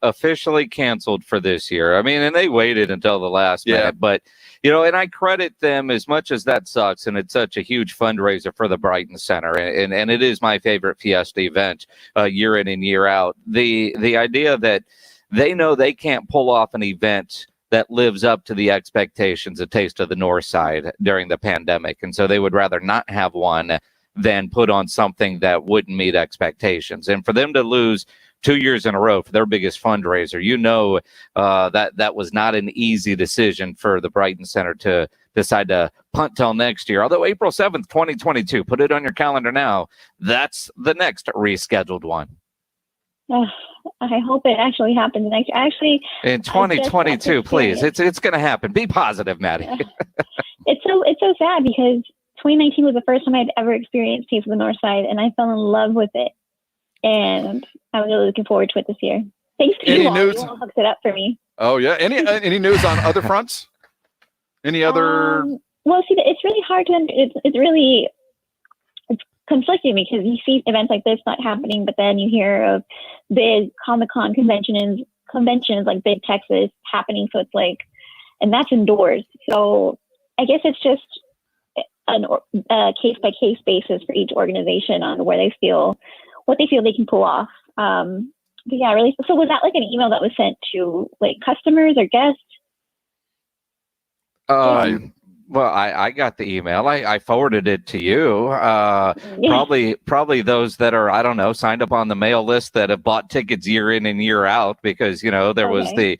officially canceled for this year. I mean, and they waited until the last minute, but and I credit them as much as that sucks, and it's such a huge fundraiser for the Brighton Center, and it is my favorite fiesta event year in and year out. The idea that they know they can't pull off an event that lives up to the expectations of Taste of the North Side during the pandemic, and so they would rather not have one than put on something that wouldn't meet expectations. And for them to lose 2 years in a row for their biggest fundraiser, that was not an easy decision for the Brighton Center to decide to punt till next year. Although April 7th, 2022, put it on your calendar now. That's the next rescheduled one. I hope it actually happens next year. Actually, in 2022, please. It's going to happen. Be positive, Maddie. It's so sad because 2019 was the first time I'd ever experienced Taste of the North Side, and I fell in love with it. And I'm really looking forward to it this year. Thanks to you all. You all hooked it up for me. Oh yeah. Any news on other fronts? Any other? Well, see, it's really hard to. It's conflicting because you see events like this not happening, but then you hear of big Comic-Con conventions like Big Texas happening. So it's like, and that's indoors. So I guess it's just a case-by-case basis for each organization on what they feel they can pull off. But yeah, really. So was that like an email that was sent to like customers or guests? Well, I got the email. I forwarded it to you. Probably those that are, I don't know, signed up on the mail list that have bought tickets year in and year out because, there was the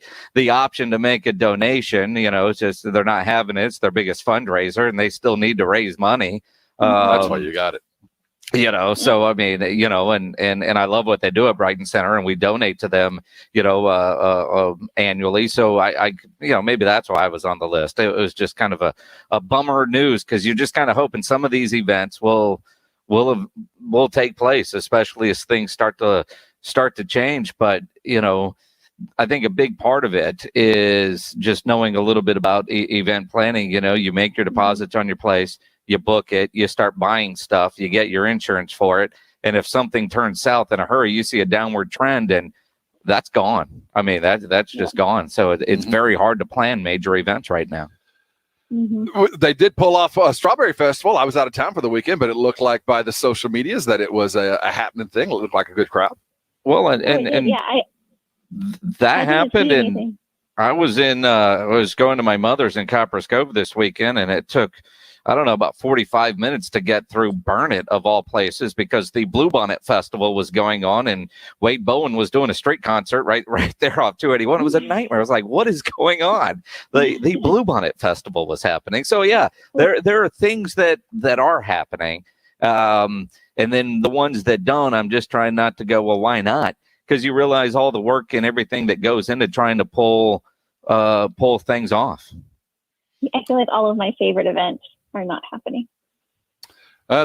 option to make a donation. It's just they're not having it. It's their biggest fundraiser and they still need to raise money. That's why you got it. So I mean, and I love what they do at Brighton Center, and we donate to them, annually. So I maybe that's why I was on the list. It was just kind of a bummer news because you're just kind of hoping some of these events will take place, especially as things start to change. But I think a big part of it is just knowing a little bit about event planning. You make your deposits on your place. You book it, you start buying stuff, you get your insurance for it. And if something turns south in a hurry, you see a downward trend and that's gone. I mean, that's just gone. So it's very hard to plan major events right now. Mm-hmm. They did pull off a Strawberry Festival. I was out of town for the weekend, but it looked like by the social medias that it was a happening thing. It looked like a good crowd. Well, that happened. And I was going to my mother's in Copper's Cove this weekend, and it took, I don't know, about 45 minutes to get through Burnett of all places because the Bluebonnet Festival was going on and Wade Bowen was doing a street concert right there off 281. It was a nightmare. I was like, what is going on? The Bluebonnet Festival was happening. So yeah, there are things that are happening. And then the ones that don't, I'm just trying not to go, well, why not? Because you realize all the work and everything that goes into trying to pull things off. I feel like all of my favorite events are not happening.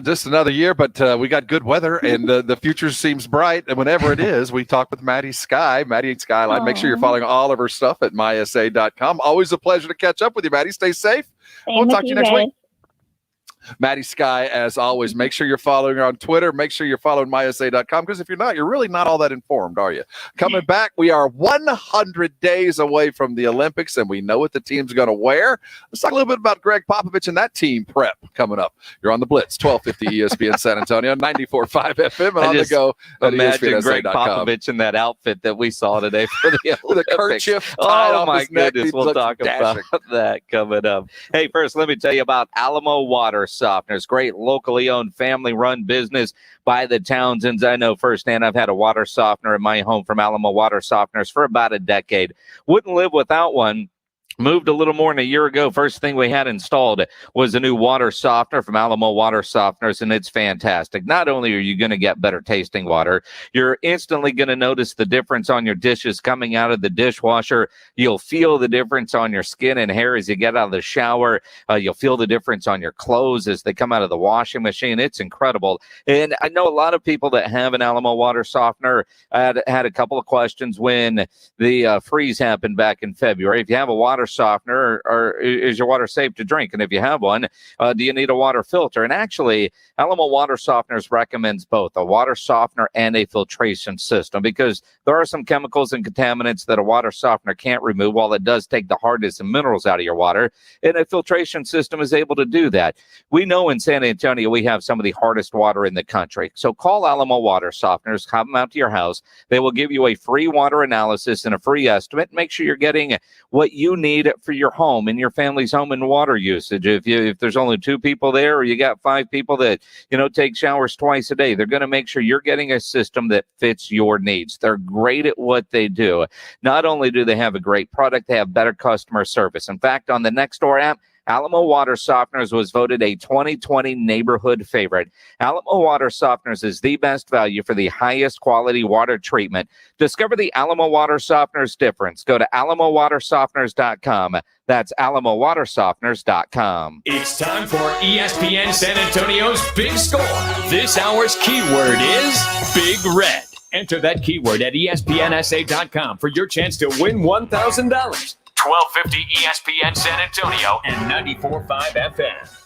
Just another year, but we got good weather and the future seems bright. And whenever it is, we talk with Maddie Skyline. Make sure you're following all of her stuff at mysa.com. Always a pleasure to catch up with you, Maddie. Stay safe. We'll talk to you next week. Maddie Sky, as always, make sure you're following her on Twitter. Make sure you're following mysa.com because if you're not, you're really not all that informed, are you? Coming back, we are 100 days away from the Olympics, and we know what the team's going to wear. Let's talk a little bit about Greg Popovich and that team prep coming up. You're on the Blitz, 1250 ESPN San Antonio, 94.5 FM, and on the go at imagine Greg Popovich in that outfit that we saw today for the Olympics. The kerchief. Oh, my goodness. We'll talk about that coming up. Hey, first, let me tell you about Alamo Water Softeners, great locally owned, family-run business by the Townsends. I know firsthand. I've had a water softener in my home from Alamo Water Softeners for about a decade. Wouldn't live without one. Moved a little more than a year ago. First thing we had installed was a new water softener from Alamo Water Softeners, and it's fantastic. Not only are you going to get better tasting water, you're instantly going to notice the difference on your dishes coming out of the dishwasher. You'll feel the difference on your skin and hair as you get out of the shower. You'll feel the difference on your clothes as they come out of the washing machine. It's incredible. And I know a lot of people that have an Alamo Water Softener had a couple of questions when the freeze happened back in February. If you have a water softener, or is your water safe to drink? And if you have one, do you need a water filter? And actually, Alamo Water Softeners recommends both a water softener and a filtration system, because there are some chemicals and contaminants that a water softener can't remove, while it does take the hardness and minerals out of your water. And a filtration system is able to do that. We know in San Antonio we have some of the hardest water in the country. So call Alamo Water Softeners, have them out to your house. They will give you a free water analysis and a free estimate. Make sure you're getting what you need for your home and your family's home and water usage. If there's only 2 people there, or you got 5 people that take showers twice a day, they're going to make sure you're getting a system that fits your needs. They're great at what they do. Not only do they have a great product, they have better customer service. In fact, on the Nextdoor app, Alamo Water Softeners was voted a 2020 neighborhood favorite. Alamo Water Softeners is the best value for the highest quality water treatment. Discover the Alamo Water Softeners difference. Go to alamowatersofteners.com. That's alamowatersofteners.com. It's time for ESPN San Antonio's Big Score. This hour's keyword is Big Red. Enter that keyword at espnsa.com for your chance to win $1,000. 1250 ESPN San Antonio and 94.5 FM.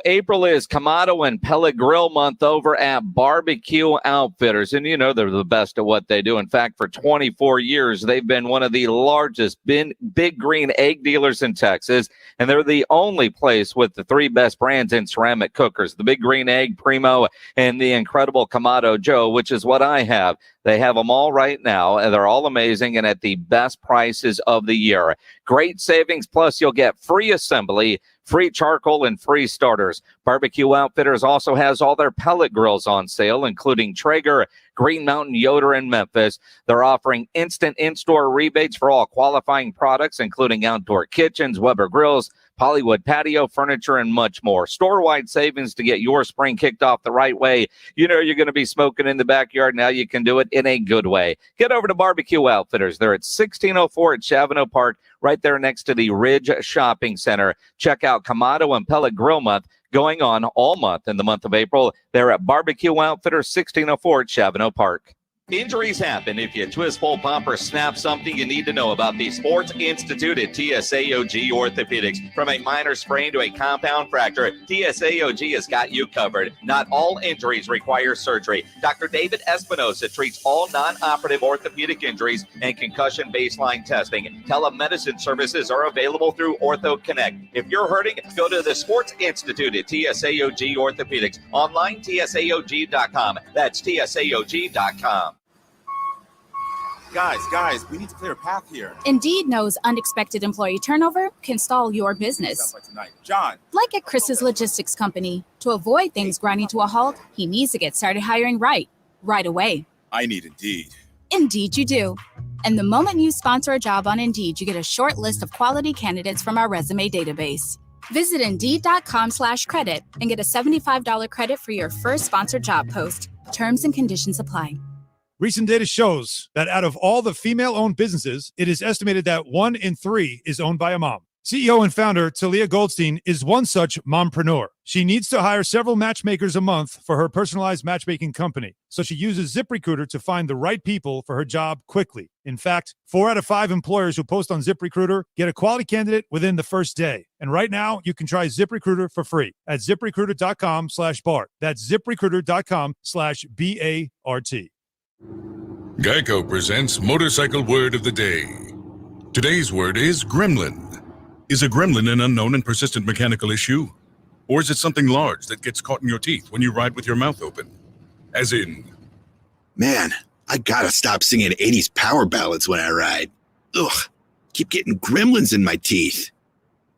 April is Kamado and Pellet Grill month over at Barbecue Outfitters. And they're the best at what they do. In fact, for 24 years, they've been one of the largest big green egg dealers in Texas. And they're the only place with the 3 best brands in ceramic cookers, the Big Green Egg, Primo, and the incredible Kamado Joe, which is what I have. They have them all right now, and they're all amazing and at the best prices of the year. Great savings, plus you'll get free assembly, free charcoal, and free starters. Barbecue Outfitters also has all their pellet grills on sale, including Traeger, Green Mountain, Yoder, and Memphis. They're offering instant in-store rebates for all qualifying products, including outdoor kitchens, Weber grills, Hollywood patio furniture, and much more. Store-wide savings to get your spring kicked off the right way. You're going to be smoking in the backyard. Now you can do it in a good way. Get over to Barbecue Outfitters. They're at 1604 at Chavano Park, right there next to the Ridge Shopping Center. Check out Kamado and Pellet Grill Month, going on all month in the month of April. They're at Barbecue Outfitters, 1604 at Chavano Park. Injuries happen. If you twist, pull, pop, or snap something, you need to know about the Sports Institute at TSAOG Orthopedics. From a minor sprain to a compound fracture, TSAOG has got you covered. Not all injuries require surgery. Dr. David Espinosa treats all non-operative orthopedic injuries and concussion baseline testing. Telemedicine services are available through Ortho Connect. If you're hurting, go to the Sports Institute at TSAOG Orthopedics. Online, TSAOG.com. That's TSAOG.com. Guys, we need to clear a path here. Indeed knows unexpected employee turnover can stall your business. John. Like at Chris's Logistics Company. To avoid things grinding to a halt, he needs to get started hiring right away. I need Indeed. Indeed you do. And the moment you sponsor a job on Indeed, you get a short list of quality candidates from our resume database. Visit Indeed.com/credit and get a $75 credit for your first sponsored job post. Terms and conditions apply. Recent data shows that out of all the female-owned businesses, it is estimated that 1 in 3 is owned by a mom. CEO and founder Talia Goldstein is one such mompreneur. She needs to hire several matchmakers a month for her personalized matchmaking company, so she uses ZipRecruiter to find the right people for her job quickly. In fact, 4 out of 5 employers who post on ZipRecruiter get a quality candidate within the first day. And right now, you can try ZipRecruiter for free at ZipRecruiter.com/BART. That's ZipRecruiter.com/BART. Geico presents Motorcycle Word of the Day. Today's word is gremlin. Is a gremlin an unknown and persistent mechanical issue? Or is it something large that gets caught in your teeth when you ride with your mouth open? As in, man, I gotta stop singing 80s power ballads when I ride. Ugh, keep getting gremlins in my teeth.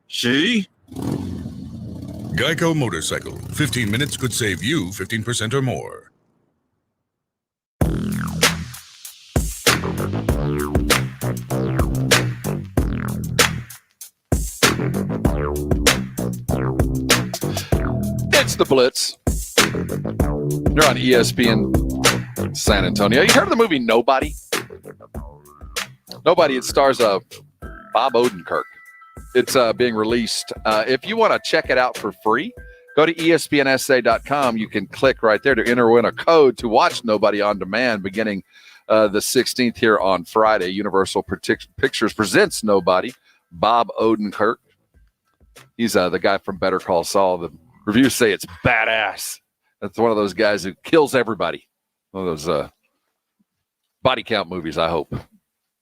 See? Geico Motorcycle. 15 minutes could save you 15% or more. It's the Blitz. You're on ESPN San Antonio. You heard of the movie Nobody? Nobody. It stars Bob Odenkirk. It's being released. If you want to check it out for free, go to ESPNSA.com. You can click right there to enter in a code to watch Nobody on demand beginning the 16th here on Friday. Universal Pictures presents Nobody. Bob Odenkirk. He's the guy from Better Call Saul. The reviews say it's badass. That's one of those guys who kills everybody. One of those body count movies, I hope.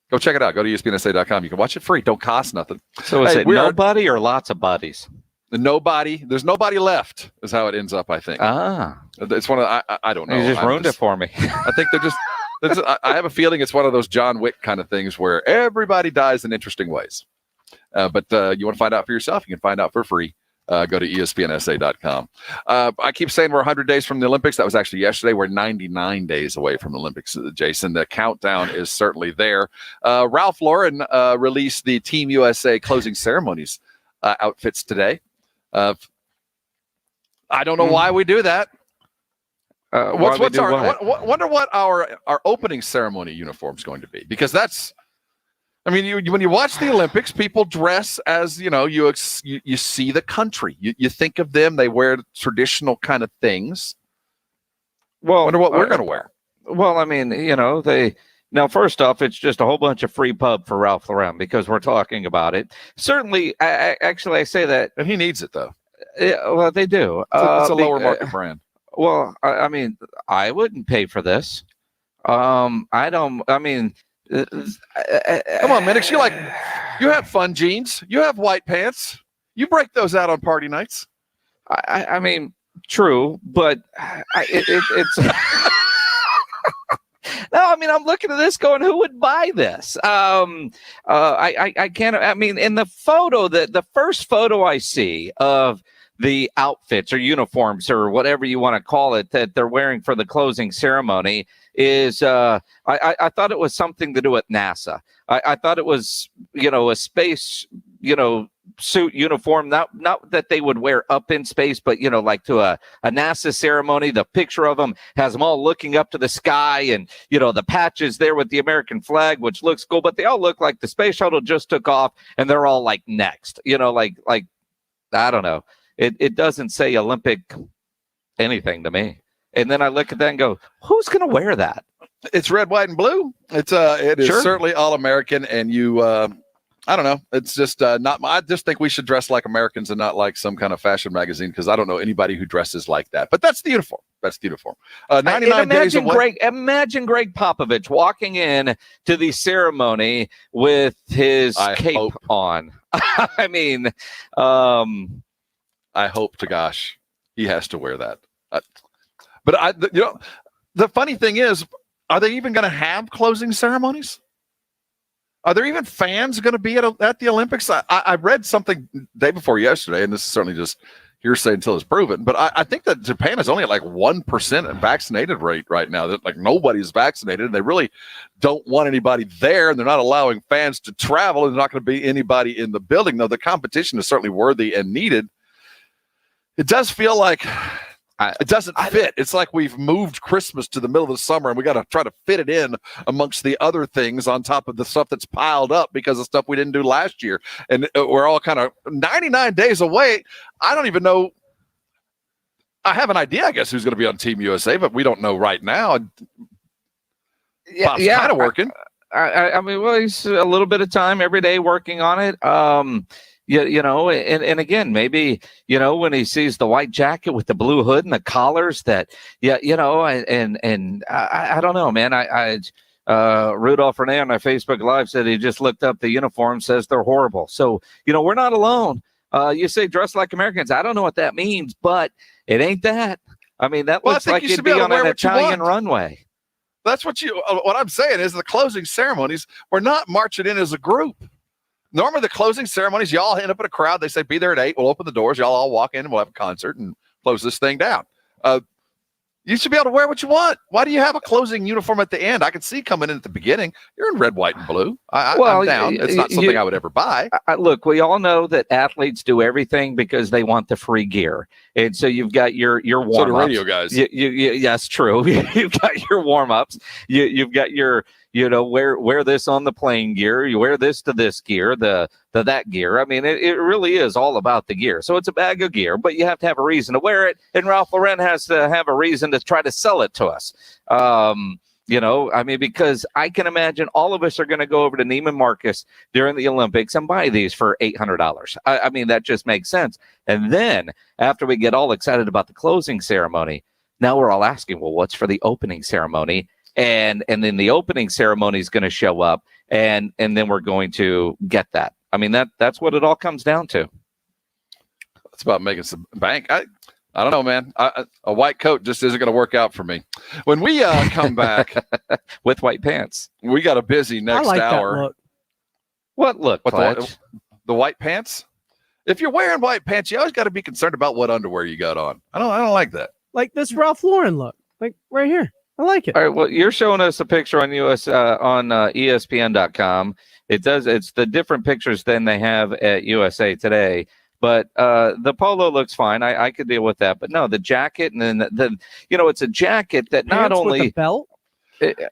Go check it out. Go to ESPNSA.com. You can watch it free. Don't cost nothing. So is it nobody or lots of bodies? Nobody. There's nobody left is how it ends up, I think. It's one of I don't know. You just ruined it for me. I think they're just I have a feeling it's one of those John Wick kind of things where everybody dies in interesting ways. But you want to find out for yourself, you can find out for free. Go to ESPNSA.com. I keep saying we're 100 days from the Olympics. That was actually yesterday. We're 99 days away from the Olympics, Jason. The countdown is certainly there. Ralph Lauren released the Team USA closing ceremonies outfits today. I don't know why we do that. Wonder what our opening ceremony uniform is going to be, because that's. I mean, when you watch the Olympics, people dress as, you see the country. You think of them. They wear traditional kind of things. Well, I wonder what we're going to wear. Well, I mean, now, first off, it's just a whole bunch of free pub for Ralph Lauren because we're talking about it. Certainly, I say that. And he needs it, though. Well, they do. It's a lower market brand. Well, I mean, I wouldn't pay for this. Come on, Minix, you have fun jeans, you have white pants, you break those out on party nights. I mean, true, but it's no. I mean, I'm looking at this, going, who would buy this? I can't. I mean, in the photo, the first photo I see of the outfits or uniforms or whatever you want to call it that they're wearing for the closing ceremony is I thought it was something to do with NASA. I thought it was, a space, suit uniform, not that they would wear up in space, but, like to a NASA ceremony. The picture of them has them all looking up to the sky and, the patches there with the American flag, which looks cool, but they all look like the space shuttle just took off and they're all like next, like I don't know. It doesn't say Olympic anything to me. And then I look at that and go, who's going to wear that? It's red, white, and blue. It is certainly all American. And you, I don't know. It's just not. I just think we should dress like Americans and not like some kind of fashion magazine, because I don't know anybody who dresses like that. But that's the uniform. 99 days away. Imagine Greg Popovich walking in to the ceremony with his cape on. I mean, I hope to gosh he has to wear that. But the funny thing is, are they even going to have closing ceremonies? Are there even fans going to be at the Olympics? I read something day before yesterday, and this is certainly just hearsay until it's proven, but I think that Japan is only at like 1% vaccinated rate right now. That like nobody's vaccinated, and they really don't want anybody there, and they're not allowing fans to travel, and there's not going to be anybody in the building. Though the competition is certainly worthy and needed. It does feel like it doesn't fit. It's like we've moved Christmas to the middle of the summer, and we got to try to fit it in amongst the other things on top of the stuff that's piled up because of stuff we didn't do last year. And we're all kind of 99 days away. I don't even know. I have an idea, I guess, who's going to be on Team USA, but we don't know right now. Bob's kind of working. I mean, well, he's a little bit of time every day working on it. And again, maybe, when he sees the white jacket with the blue hood and the collars that, and I don't know, man. Rudolph Renee on my Facebook Live said he just looked up the uniform, says they're horrible. So, we're not alone. You say dress like Americans. I don't know what that means, but it ain't that. I mean, that looks like it'd be on an Italian runway. That's what I'm saying is the closing ceremonies, we're not marching in as a group. Normally, the closing ceremonies, y'all end up in a crowd. They say, be there at 8. We'll open the doors. Y'all all walk in and we'll have a concert and close this thing down. You should be able to wear what you want. Why do you have a closing uniform at the end? I can see coming in at the beginning. You're in red, white, and blue. I'm down. It's not something I would ever buy. Look, we all know that athletes do everything because they want the free gear. And so you've got your warm-ups. So do radio guys. Yes, true. You've got your warm-ups. You've got your, wear this on the plane gear. You wear this to this gear, the that gear. I mean, it really is all about the gear. So it's a bag of gear, but you have to have a reason to wear it. And Ralph Lauren has to have a reason to try to sell it to us. Because I can imagine all of us are going to go over to Neiman Marcus during the Olympics and buy these for $800. I mean, that just makes sense. And then after we get all excited about the closing ceremony, now we're all asking, well, what's for the opening ceremony? And then the opening ceremony is going to show up, and then we're going to get that. I mean, that's what it all comes down to. It's about making some bank. I don't know, man. A white coat just isn't going to work out for me. When we come back with white pants, we got a busy next hour. That look. What look? The white pants? If you're wearing white pants, you always got to be concerned about what underwear you got on. I don't like that. Like this Ralph Lauren look, like right here. I like it. All right. Well, you're showing us a picture on ESPN.com. It's the different pictures than they have at USA Today. But the polo looks fine. I could deal with that. But no, the jacket, and then it's a jacket that not only with a belt.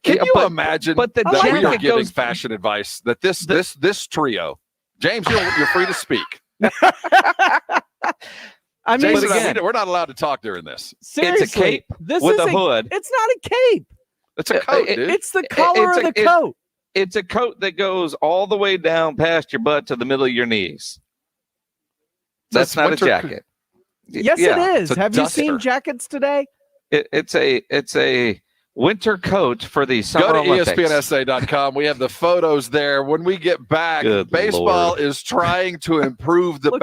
Can you imagine? But that we are giving fashion advice. That this trio, James, you're free to speak. I mean, Jason, we're not allowed to talk during this. Seriously, it's a cape with a hood. It's not a cape. It's a coat, dude. It's the collar of the coat. It's a coat that goes all the way down past your butt to the middle of your knees. That's not a jacket. Yes, it is. Have you seen jackets today? It's a winter coat for the Summer Go to Olympics. ESPNSA.com. We have the photos there. When we get back, baseball is trying to improve the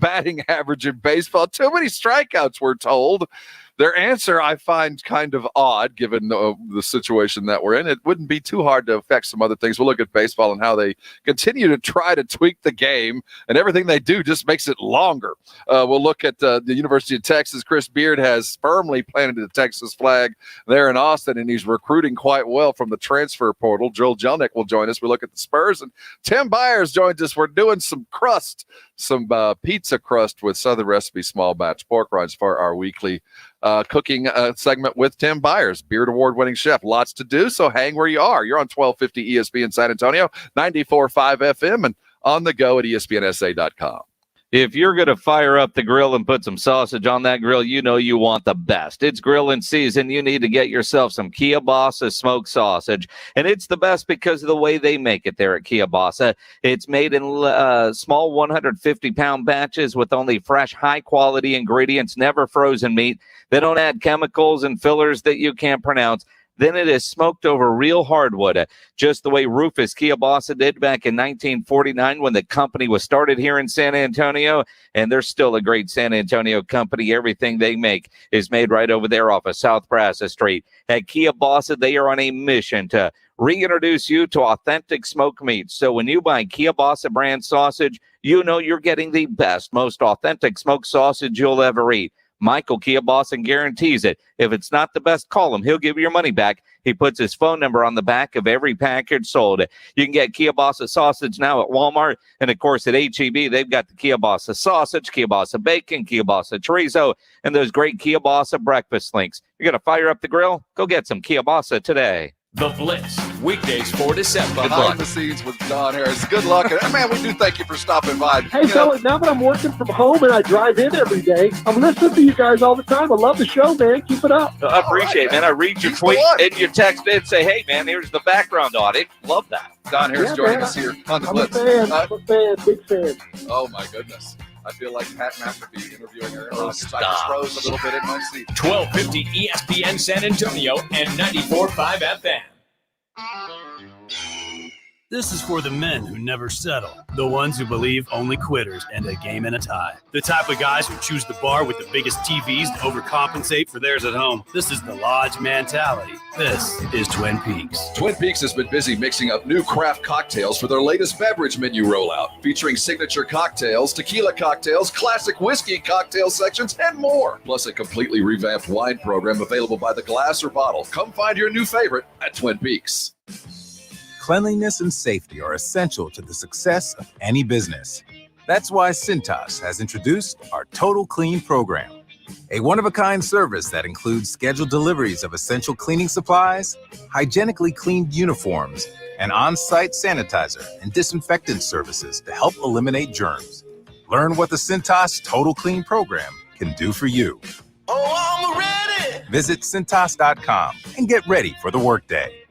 batting average in baseball. Too many strikeouts, we're told. Their answer I find kind of odd, given the situation that we're in. It wouldn't be too hard to affect some other things. We'll look at baseball and how they continue to try to tweak the game, and everything they do just makes it longer. We'll look at the University of Texas. Chris Beard has firmly planted the Texas flag there in Austin, and he's recruiting quite well from the transfer portal. Joel Jelnick will join us. We look at the Spurs, and Tim Byers joins us. We're doing some pizza crust with Southern Recipe small batch pork rinds for our weekly cooking segment with Tim Byers, Beard Award-winning chef. Lots to do, so hang where you are. You're on 1250 ESPN San Antonio, 94.5 FM, and on the go at ESPNSA.com. If you're going to fire up the grill and put some sausage on that grill, you know you want the best. It's grilling season. You need to get yourself some Kielbasa smoked sausage. And it's the best because of the way they make it there at Kielbasa. It's made in small 150-pound batches with only fresh, high-quality ingredients, never frozen meat. They don't add chemicals and fillers that you can't pronounce. Then it is smoked over real hardwood, just the way Rufus Kielbasa did back in 1949 when the company was started here in San Antonio. And they're still a great San Antonio company. Everything they make is made right over there off of South Brazos Street. At Kielbasa, they are on a mission to reintroduce you to authentic smoked meats. So when you buy Kielbasa brand sausage, you know you're getting the best, most authentic smoked sausage you'll ever eat. Michael Kielbasa guarantees it. If it's not the best, call him. He'll give you your money back. He puts his phone number on the back of every package sold. You can get Kielbasa sausage now at Walmart. And, of course, at H-E-B, they've got the Kielbasa sausage, Kielbasa bacon, Kielbasa chorizo, and those great Kielbasa breakfast links. You're going to fire up the grill? Go get some Kielbasa today. The Blitz, weekdays 4 to 7. Behind the scenes with Don Harris. Good luck. And, man, we do thank you for stopping by. Hey, fellas, now that I'm working from home and I drive in every day, I'm listening to you guys all the time. I love the show, man. Keep it up. I appreciate it, man. I read your tweet and your text and say, hey, man, here's the background audit. Love that. Don Harris joining us here on the Blitz. I'm a fan, big fan. Oh, my goodness. I feel like Pat McAfee interviewing her. I just froze a little bit in my seat. 1250 ESPN San Antonio and 94.5 FM. This is for the men who never settle, the ones who believe only quitters end a game in a tie, the type of guys who choose the bar with the biggest TVs to overcompensate for theirs at home. This is the Lodge mentality. This is Twin Peaks. Twin Peaks has been busy mixing up new craft cocktails for their latest beverage menu rollout, featuring signature cocktails, tequila cocktails, classic whiskey cocktail sections, and more. Plus a completely revamped wine program available by the glass or bottle. Come find your new favorite at Twin Peaks. Cleanliness and safety are essential to the success of any business. That's why Cintas has introduced our Total Clean program, a one-of-a-kind service that includes scheduled deliveries of essential cleaning supplies, hygienically cleaned uniforms, and on-site sanitizer and disinfectant services to help eliminate germs. Learn what the Cintas Total Clean program can do for you. Oh, I'm ready! Visit Cintas.com and get ready for the workday.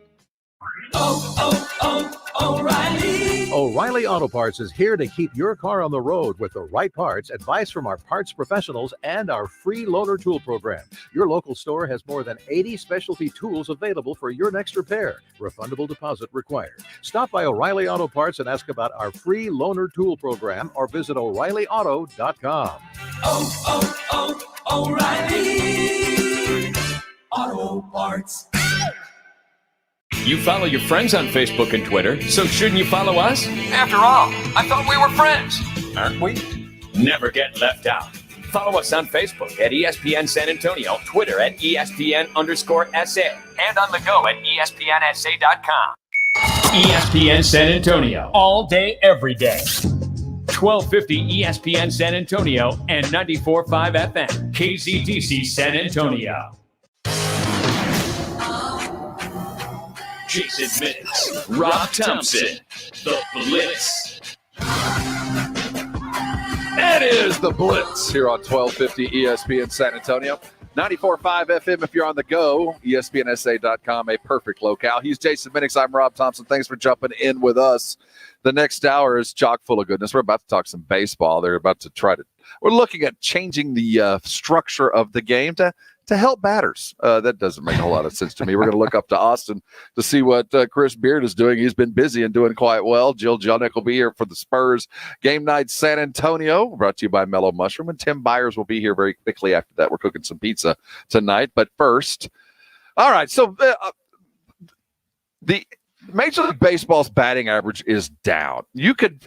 O'Reilly Auto Parts is here to keep your car on the road with the right parts, advice from our parts professionals, and our free loaner tool program. Your local store has more than 80 specialty tools available for your next repair. Refundable deposit required. Stop by O'Reilly Auto Parts and ask about our free loaner tool program or visit O'ReillyAuto.com. O'Reilly Auto Parts. You follow your friends on Facebook and Twitter, so shouldn't you follow us? After all, I thought we were friends. Aren't we? Never get left out. Follow us on Facebook at ESPN San Antonio, Twitter at ESPN_SA, and on the go at ESPNSA.com. ESPN San Antonio, all day, every day. 1250 ESPN San Antonio and 94.5 FM, KZDC San Antonio. Jason Minix, Rob Thompson, the Blitz. That is the Blitz here on 1250 ESPN San Antonio. 94.5 FM if you're on the go. ESPNSA.com, a perfect locale. He's Jason Minix. I'm Rob Thompson. Thanks for jumping in with us. The next hour is chock full of goodness. We're about to talk some baseball. We're looking at changing the structure of the game to help batters. That doesn't make a whole lot of sense to me. We're going to look up to Austin to see what Chris Beard is doing. He's been busy and doing quite well. Jill Jelnick will be here for the Spurs game night San Antonio, brought to you by Mellow Mushroom. And Tim Byers will be here very quickly after that. We're cooking some pizza tonight. But first, all right, so the Major League Baseball's batting average is down. You could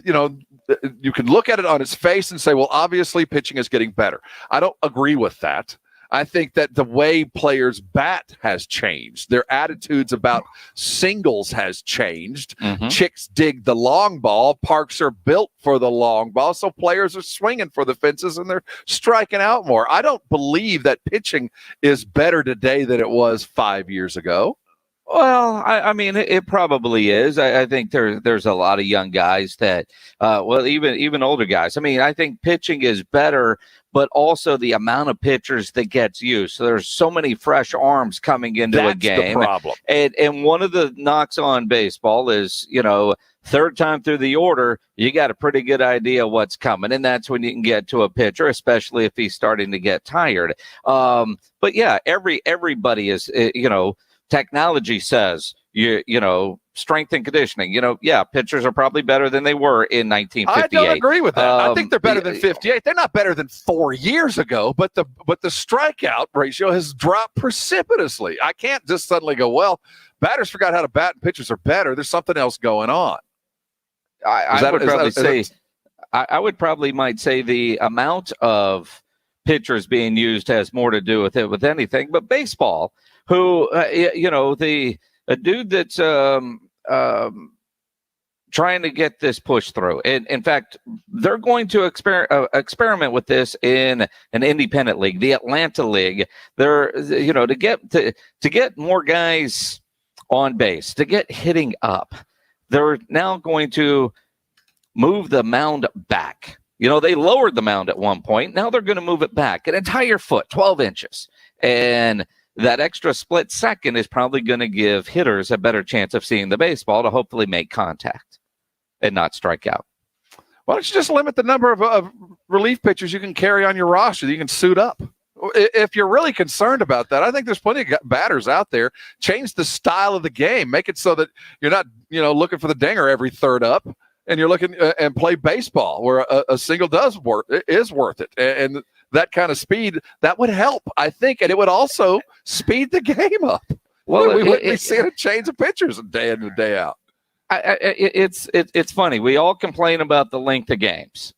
look at it on its face and say, well, obviously pitching is getting better. I don't agree with that. I think that the way players bat has changed. Their attitudes about singles has changed. Mm-hmm. Chicks dig the long ball. Parks are built for the long ball. So players are swinging for the fences and they're striking out more. I don't believe that pitching is better today than it was 5 years ago. Well, I mean, it probably is. I think there's a lot of young guys that, even older guys. I mean, I think pitching is better, but also the amount of pitchers that gets used. So there's so many fresh arms coming into a game. That's the problem. And one of the knocks on baseball is, third time through the order, you got a pretty good idea what's coming. And that's when you can get to a pitcher, especially if he's starting to get tired. But yeah, everybody is, technology says, strength and conditioning, pitchers are probably better than they were in 1958. I don't agree with that. I think they're better than 58. They're not better than 4 years ago, but the strikeout ratio has dropped precipitously. I can't just suddenly go, well, batters forgot how to bat and pitchers are better. There's something else going on. I would probably might say the amount of pitchers being used has more to do with it with anything, but baseball, who, a dude that's trying to get this pushed through. And in fact, they're going to experiment with this in an independent league, the Atlanta League. They're, to get more guys on base, to get hitting up, they're now going to move the mound back. They lowered the mound at one point. Now they're going to move it back an entire foot, 12 inches. And that extra split second is probably going to give hitters a better chance of seeing the baseball to hopefully make contact and not strike out. Why don't you just limit the number of relief pitchers you can carry on your roster that you can suit up? If you're really concerned about that, I think there's plenty of batters out there. Change the style of the game. Make it so that you're not, looking for the dinger every third up, and you're looking and play baseball where a single is worth it. And that kind of speed, that would help, I think, and it would also speed the game up. Well, we wouldn't be seeing a change of pitchers day in and day out. It's funny. We all complain about the length of games,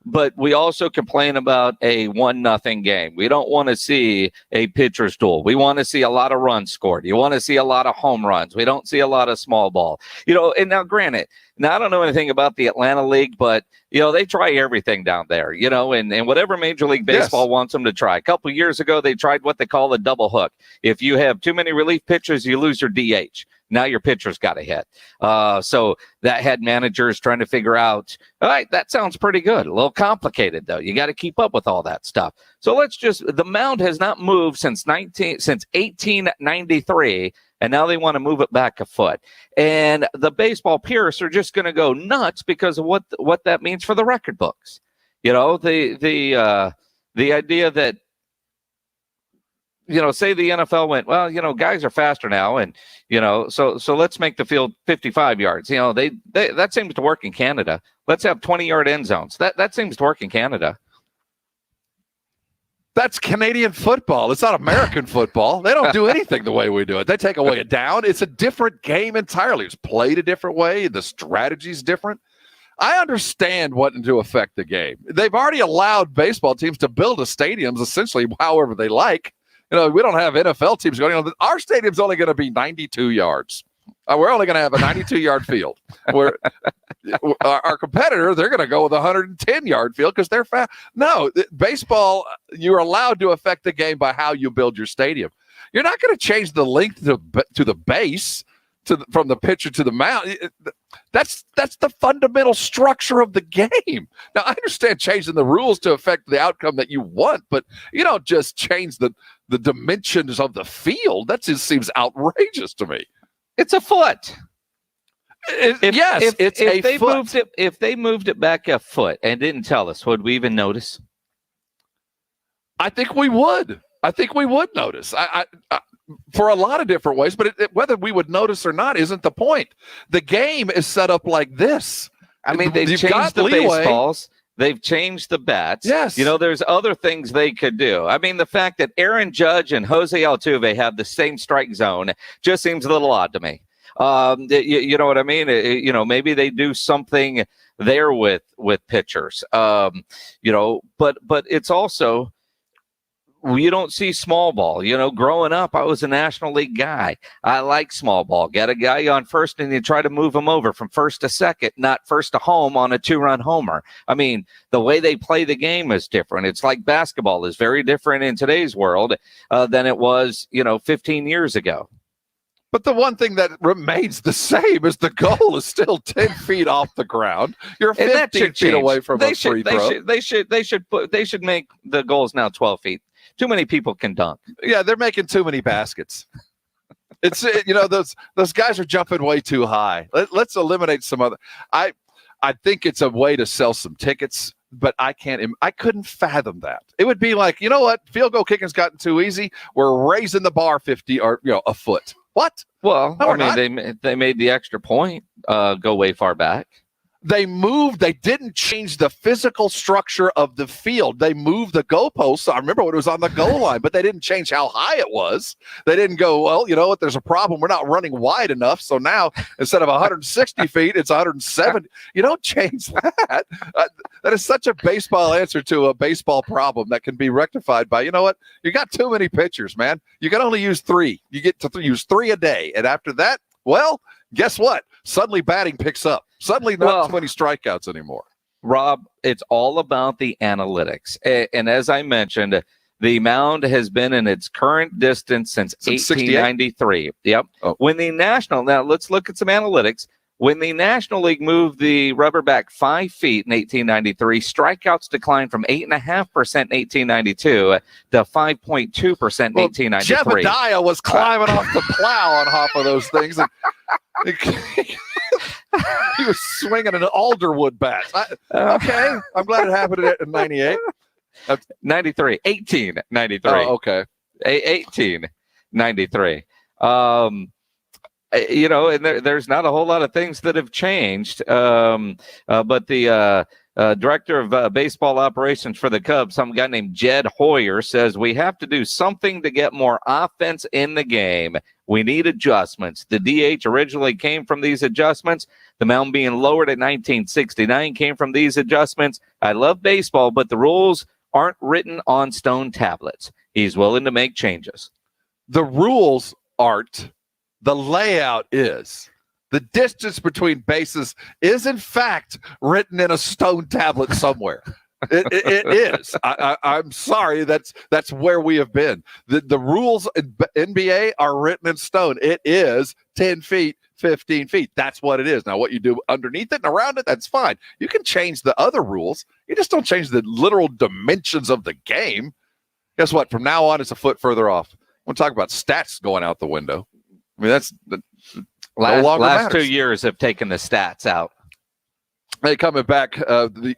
but we also complain about a 1-0 game. We don't want to see a pitcher's duel. We want to see a lot of runs scored. You want to see a lot of home runs. We don't see a lot of small ball. And now granted, I don't know anything about the Atlanta League, but they try everything down there, and whatever Major League Baseball wants them to try. A couple of years ago, they tried what they call a double hook. If you have too many relief pitchers, you lose your DH. Now your pitcher's got a hit. So that had managers trying to figure out, all right, that sounds pretty good. A little complicated, though. You got to keep up with all that stuff. So the mound has not moved since 1893, and now they want to move it back a foot. And the baseball purists are just going to go nuts because of what that means for the record books. The idea that, say the NFL went, well, guys are faster now, and so let's make the field 55 yards. They that seems to work in Canada. Let's have 20-yard end zones. That seems to work in Canada. That's Canadian football. It's not American football. They don't do anything the way we do it. They take away a down. It's a different game entirely. It's played a different way. The strategy's different. I understand wanting to affect the game. They've already allowed baseball teams to build stadiums essentially however they like. We don't have NFL teams going on. Our stadium's only going to be 92 yards. We're only going to have a 92-yard field. Where our competitor, they're going to go with a 110-yard field because they're fast. No, baseball, you're allowed to affect the game by how you build your stadium. You're not going to change the length to the base from the pitcher to the mound. That's the fundamental structure of the game. Now, I understand changing the rules to affect the outcome that you want, but you don't just change the dimensions of the field. That just seems outrageous to me. It's a foot. If they moved it back a foot and didn't tell us, would we even notice? I think we would. Notice. I for a lot of different ways, but whether we would notice or not isn't the point. The game is set up like this. I mean, they've changed the baseballs. They've changed the bats. Yes. There's other things they could do. I mean, the fact that Aaron Judge and Jose Altuve have the same strike zone just seems a little odd to me. You know what I mean? Maybe they do something there with pitchers. But it's also, you don't see small ball. Growing up, I was a National League guy. I like small ball. Get a guy on first and you try to move him over from first to second, not first to home on a 2-run homer. I mean, the way they play the game is different. It's like basketball is very different in today's world than it was, 15 years ago. But the one thing that remains the same is the goal is still 10 feet off the ground. You're 15 feet away from a free throw. They should make the goals now 12 feet. Too many people can dunk. Yeah, they're making too many baskets. It's those guys are jumping way too high. Let's eliminate some other. I think it's a way to sell some tickets, but I couldn't fathom that. It would be like, you know what? Field goal kicking's gotten too easy. We're raising the bar 50 or a foot. What? Well, they made the extra point go way far back. They didn't change the physical structure of the field. They moved the goalposts. I remember when it was on the goal line, but they didn't change how high it was. They didn't go, well, you know what, there's a problem. We're not running wide enough. So now instead of 160 feet, it's 170. You don't change that. That is such a baseball answer to a baseball problem that can be rectified by, you know what, you got too many pitchers, man. You can only use 3. You get to use 3 a day. And after that, well, guess what? Suddenly batting picks up. Suddenly not too many strikeouts anymore. Rob, it's all about the analytics. And as I mentioned, the mound has been in its current distance since 1893. Yep. Oh. Now let's look at some analytics. When the National League moved the rubber back 5 feet in 1893, strikeouts declined from 8.5% in 1892 to 5.2% in 1893. Jebediah was climbing off the plow on half of those things. And he was swinging an alderwood bat. Okay, I'm glad it happened in 98. 93, 1893. Oh, okay. 1893. And there's not a whole lot of things that have changed. But the director of baseball operations for the Cubs, some guy named Jed Hoyer, says we have to do something to get more offense in the game. We need adjustments. The DH originally came from these adjustments. The mound being lowered at 1969 came from these adjustments. I love baseball, but the rules aren't written on stone tablets. He's willing to make changes. The rules aren't. The layout is. The distance between bases is, in fact, written in a stone tablet somewhere. It is. I'm sorry. That's where we have been. The rules in NBA are written in stone. It is 10 feet, 15 feet. That's what it is. Now, what you do underneath it and around it, that's fine. You can change the other rules. You just don't change the literal dimensions of the game. Guess what? From now on, it's a foot further off. We'll talk about stats going out the window. I mean, that's last 2 years have taken the stats out. Hey, coming back,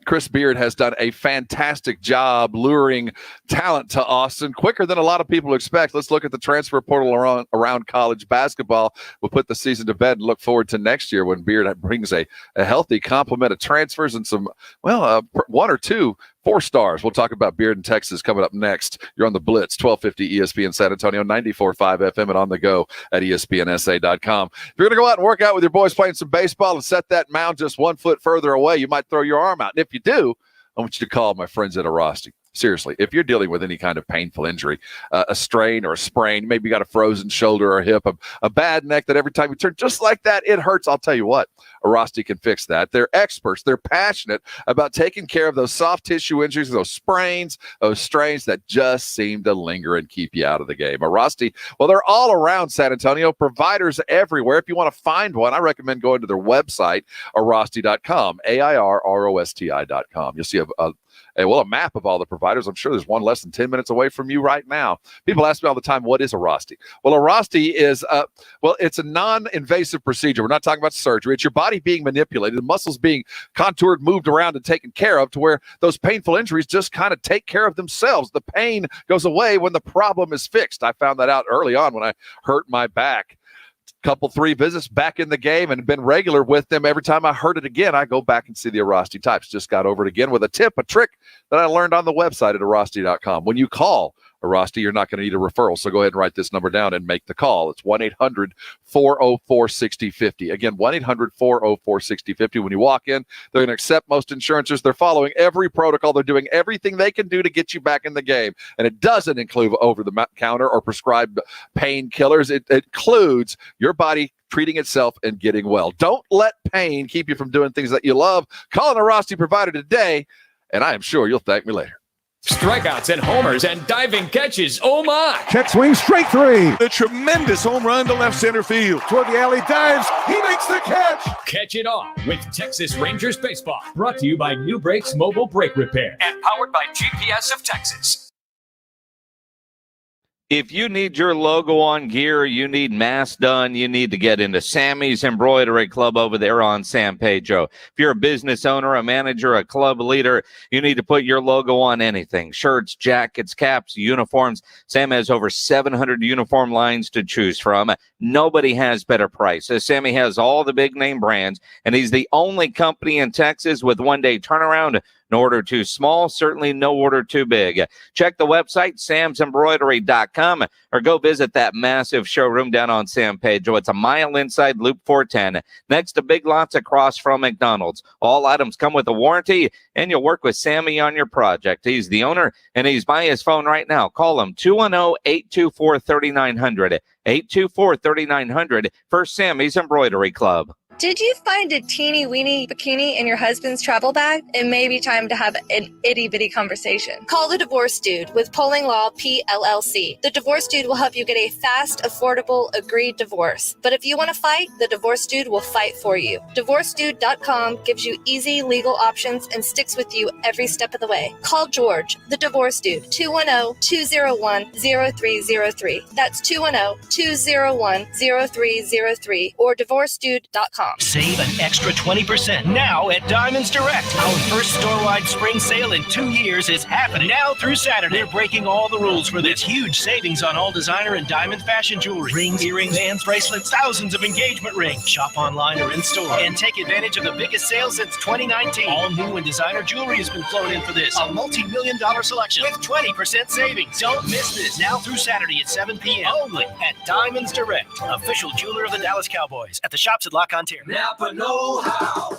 Chris Beard has done a fantastic job luring talent to Austin quicker than a lot of people expect. Let's look at the transfer portal around college basketball. We'll put the season to bed and look forward to next year when Beard brings a healthy complement of transfers and some, one or two 4 stars. We'll talk about Beard in Texas coming up next. You're on the Blitz, 1250 ESPN San Antonio, 94.5 FM, and on the go at ESPNSA.com. If you're going to go out and work out with your boys playing some baseball and set that mound just 1 foot further away, you might throw your arm out. And if you do, I want you to call my friends at Arasti. Seriously, if you're dealing with any kind of painful injury, a strain or a sprain, maybe you got a frozen shoulder or a hip, a bad neck that every time you turn just like that, it hurts. I'll tell you what, Arasti can fix that. They're experts. They're passionate about taking care of those soft tissue injuries, those sprains, those strains that just seem to linger and keep you out of the game. Arasti, well, they're all around San Antonio, providers everywhere. If you want to find one, I recommend going to their website, Arasti.com, AIRROSTI.com. You'll see a map of all the providers. I'm sure there's one less than 10 minutes away from you right now. People ask me all the time, what is Arasti? Well, Arasti is, it's a non-invasive procedure. We're not talking about surgery. It's your body being manipulated, the muscles being contoured, moved around, and taken care of to where those painful injuries just kind of take care of themselves. The pain goes away when the problem is fixed. I found that out early on when I hurt my back. Couple 3 visits back in the game and been regular with them. Every time I heard it again, I go back and see the Arasti types. Just got over it again with a trick that I learned on the website at Arasti.com. When you call Arasti, you're not going to need a referral. So go ahead and write this number down and make the call. It's 1-800-404-6050. Again, 1-800-404-6050. When you walk in, they're going to accept most insurances. They're following every protocol. They're doing everything they can do to get you back in the game. And it doesn't include over-the-counter or prescribed painkillers. It includes your body treating itself and getting well. Don't let pain keep you from doing things that you love. Call an Arasti provider today, and I am sure you'll thank me later. Strikeouts and homers and diving catches. Oh, my. Check swing, strike 3. The tremendous home run to left center field. Toward the alley, dives. He makes the catch. Catch it all with Texas Rangers Baseball. Brought to you by New Brakes Mobile Brake Repair and powered by GPS of Texas. If you need your logo on gear, you need masks done, you need to get into Sammy's Embroidery Club over there on San Pedro. If you're a business owner, a manager, a club leader, you need to put your logo on anything. Shirts, jackets, caps, uniforms. Sam has over 700 uniform lines to choose from. Nobody has better prices. Sammy has all the big name brands, and he's the only company in Texas with one-day turnaround. No order too small, certainly no order too big. Check the website, samsembroidery.com, or go visit that massive showroom down on San Pedro. It's a mile inside Loop 410, next to Big Lots across from McDonald's. All items come with a warranty, and you'll work with Sammy on your project. He's the owner, and he's by his phone right now. Call him 210-824-3900, 824-3900 for Sammy's Embroidery Club. Did you find a teeny weeny bikini in your husband's travel bag? It may be time to have an itty bitty conversation. Call the Divorce Dude with Polling Law PLLC. The Divorce Dude will help you get a fast, affordable, agreed divorce. But if you want to fight, the Divorce Dude will fight for you. DivorceDude.com gives you easy legal options and sticks with you every step of the way. Call George, the Divorce Dude, 210-201-0303. That's 210-201-0303 or DivorceDude.com. DiamondsDirect.com. Save an extra 20% now at Diamonds Direct. Our first store-wide spring sale in 2 years is happening now through Saturday. They're breaking all the rules for this. Huge savings on all designer and diamond fashion jewelry. Rings, earrings, bands, bracelets, thousands of engagement rings. Shop online or in store and take advantage of the biggest sale since 2019. All new and designer jewelry has been flown in for this. A multi-million-dollar selection with 20% savings. Don't miss this. Now through Saturday at 7 p.m. only at Diamonds Direct, official jeweler of the Dallas Cowboys. At the shops at Lock Ontario. Napa know-how.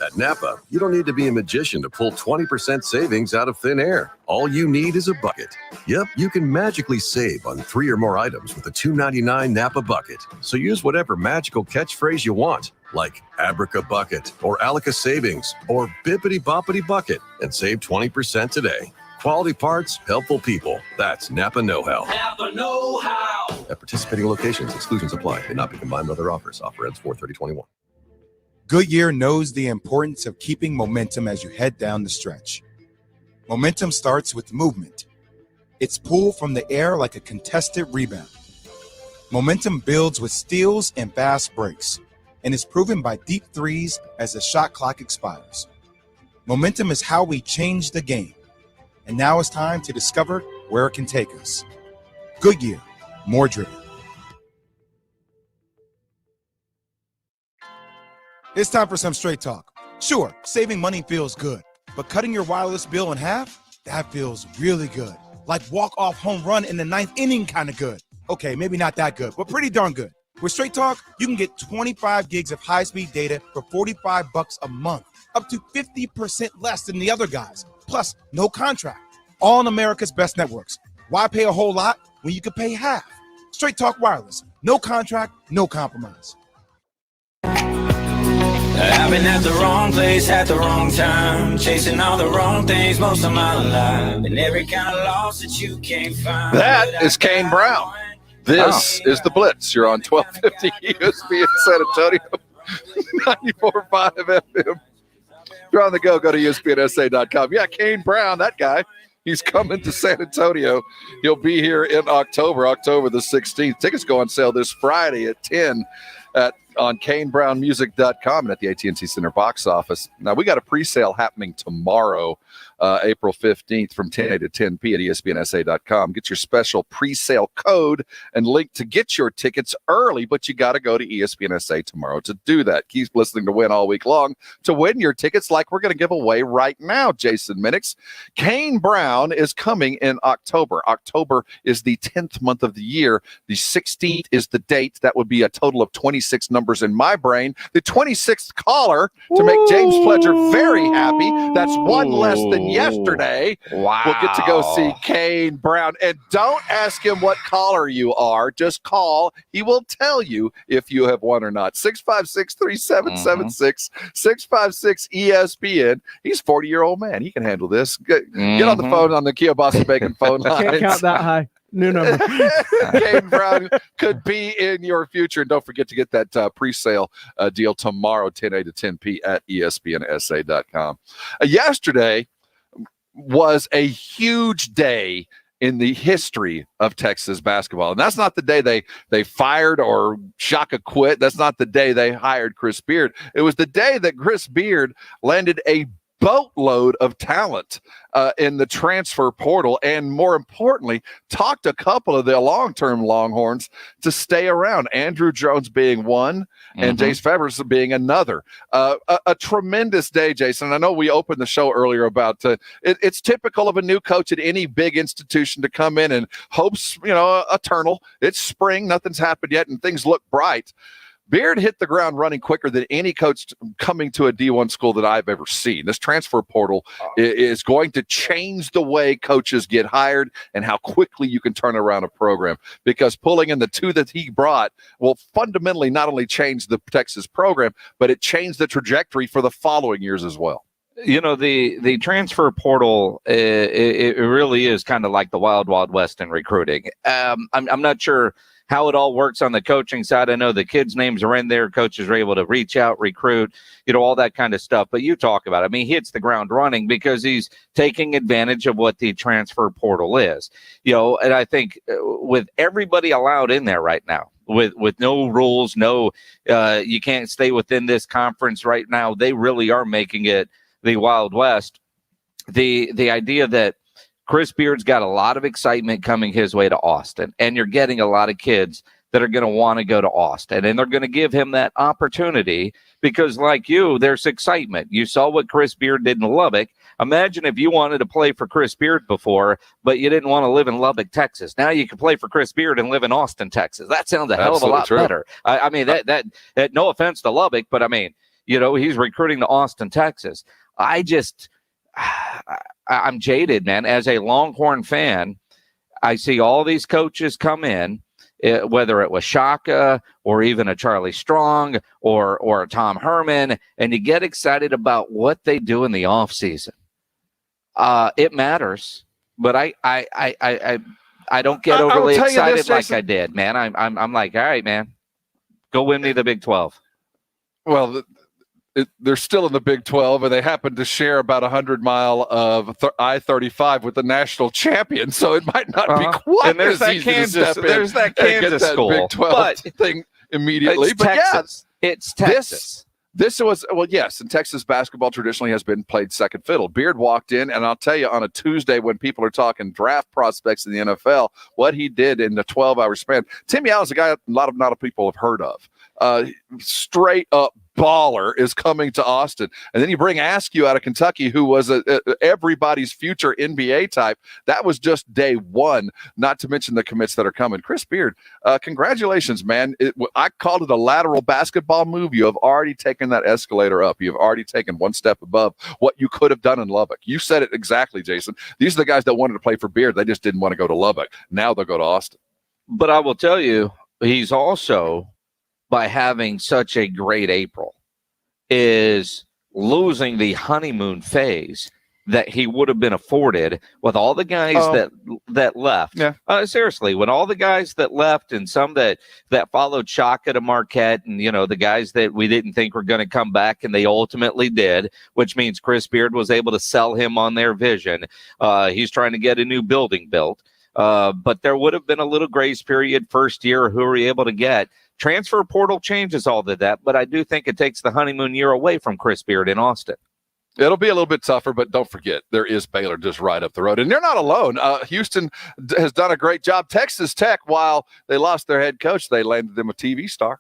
At Napa, you don't need to be a magician to pull 20% savings out of thin air. All you need is a bucket. Yep, you can magically save on 3 or more items with a $2.99 Napa bucket. So use whatever magical catchphrase you want, like Abraca Bucket or Alica Savings or Bippity Boppity Bucket, and save 20% today. Quality parts, helpful people. That's Napa Know-How. Napa know-how. At participating locations, exclusions apply. May not be combined with other offers. Offer ends 4/30/21. Goodyear knows the importance of keeping momentum as you head down the stretch. Momentum starts with movement. It's pulled from the air like a contested rebound. Momentum builds with steals and fast breaks, and is proven by deep threes as the shot clock expires. Momentum is how we change the game. And now it's time to discover where it can take us. Goodyear, more driven. It's time for some straight talk. Sure, saving money feels good, but cutting your wireless bill in half, that feels really good. Like walk-off home run in the 9th inning kind of good. Okay, maybe not that good, but pretty darn good. With Straight Talk, you can get 25 gigs of high-speed data for $45 a month, up to 50% less than the other guys. Plus, no contract. All on America's best networks. Why pay a whole lot when you could pay half? Straight Talk Wireless. No contract, no compromise. I've been at the wrong place at the wrong time, chasing all the wrong things most of my life, and every kind of loss that you can't find. That is Kane Brown. This is the Blitz. You're on 1250 ESPN in San Antonio, 94.5 FM. If you're on the go to ESPNSA.com. Yeah, Kane Brown, that guy. He's coming to San Antonio. He'll be here in October the 16th. Tickets go on sale this Friday at 10 on KaneBrownMusic.com and at the AT&T Center box office. Now, we got a pre-sale happening tomorrow, April 15th from 10 a to 10 p at ESPNSA.com. Get your special pre-sale code and link to get your tickets early, but you got to go to ESPNSA tomorrow to do that. Keep listening to win all week long to win your tickets like we're going to give away right now, Jason Minix. Kane Brown is coming in October. October is the 10th month of the year. The 16th is the date. That would be a total of 26 numbers in my brain. The 26th caller to make James Pledger very happy. That's one less than yesterday. Wow. We'll get to go see Kane Brown. And don't ask him what caller you are. Just call. He will tell you if you have won or not. 656-3776, 656-ESPN. He's a 40-year-old man. He can handle this. Get on the phone on the Kia Boston Bacon phone line. Can't count that high. New number. Kane Brown could be in your future. And don't forget to get that pre-sale deal tomorrow, 10 a to 10 p at ESPNSA.com. Yesterday was a huge day in the history of Texas basketball. And that's not the day they fired or Shaka quit. That's not the day they hired Chris Beard. It was the day that Chris Beard landed a boatload of talent in the transfer portal, and more importantly, talked a couple of the long-term Longhorns to stay around. Andrew Jones being one, and Jace Fevers being another. A tremendous day, Jason. I know we opened the show earlier about it's typical of a new coach at any big institution to come in and hopes, eternal. It's spring, nothing's happened yet, and things look bright. Beard hit the ground running quicker than any coach coming to a D1 school that I've ever seen. This transfer portal is going to change the way coaches get hired and how quickly you can turn around a program, because pulling in the two that he brought will fundamentally not only change the Texas program, but it changed the trajectory for the following years as well. The transfer portal, it really is kind of like the wild, wild west in recruiting. I'm not sure how it all works on the coaching side. I know the kids' names are in there. Coaches are able to reach out, recruit, all that kind of stuff. But you talk about it. I mean, he hits the ground running because he's taking advantage of what the transfer portal is. And I think with everybody allowed in there right now, with no rules, no, you can't stay within this conference right now. They really are making it the Wild West. The idea that Chris Beard's got a lot of excitement coming his way to Austin, and you're getting a lot of kids that are going to want to go to Austin, and they're going to give him that opportunity because, like you, there's excitement. You saw what Chris Beard did in Lubbock. Imagine if you wanted to play for Chris Beard before, but you didn't want to live in Lubbock, Texas. Now you can play for Chris Beard and live in Austin, Texas. That sounds a hell of a lot better. I mean, that no offense to Lubbock, but I mean, he's recruiting to Austin, Texas. I'm jaded, man. As a Longhorn fan, I see all these coaches come in, whether it was Shaka or even a Charlie Strong or a Tom Herman, and you get excited about what they do in the offseason. It matters, but I don't get overly excited like I did, man. I'm like, all right, man, go win me the Big 12. Well, they're still in the Big 12, and they happen to share about 100-mile of I-35 with the national champion, so it might not be quite and there's as that easy Kansas, to step there's in that Kansas and get that school, Big 12 thing immediately. It's Texas. It's Texas. This was, well, yes, and Texas basketball traditionally has been played second fiddle. Beard walked in, and I'll tell you, on a Tuesday when people are talking draft prospects in the NFL, what he did in the 12-hour span. Timmy Allen's a guy a lot of people have heard of. Straight up baller is coming to Austin. And then you bring Askew out of Kentucky, who was everybody's future NBA type. That was just day one, not to mention the commits that are coming. Chris Beard, congratulations, man. I called it a lateral basketball move. You have already taken that escalator up. You have already taken one step above what you could have done in Lubbock. You said it exactly, Jason. These are the guys that wanted to play for Beard. They just didn't want to go to Lubbock. Now they'll go to Austin. But I will tell you, he's also, by having such a great April, is losing the honeymoon phase that he would have been afforded with all the guys that left. Yeah. Seriously, when all the guys that left and some that followed Shaka to Marquette and, the guys that we didn't think were going to come back and they ultimately did, which means Chris Beard was able to sell him on their vision. He's trying to get a new building built. But there would have been a little grace period first year. Who are you able to get? Transfer portal changes all of that, but I do think it takes the honeymoon year away from Chris Beard in Austin. It'll be a little bit tougher, but don't forget, there is Baylor just right up the road. And they're not alone. Houston has done a great job. Texas Tech, while they lost their head coach, they landed them a TV star.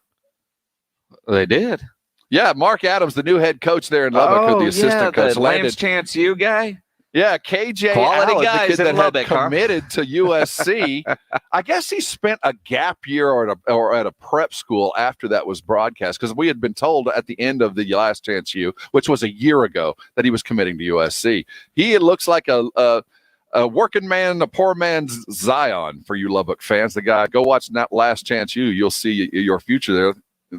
They did. Yeah, Mark Adams, the new head coach there in Lubbock, the assistant coach. The Lance Chance U guy? Yeah, KJ Quality Allen, guys the kid that Lubbock, had committed to USC. I guess he spent a gap year or at a prep school after that was broadcast, because we had been told at the end of the Last Chance U, which was a year ago, that he was committing to USC. He looks like a working man, a poor man's Zion for you Lubbock fans. The guy, go watch that Last Chance U. You'll see your future there.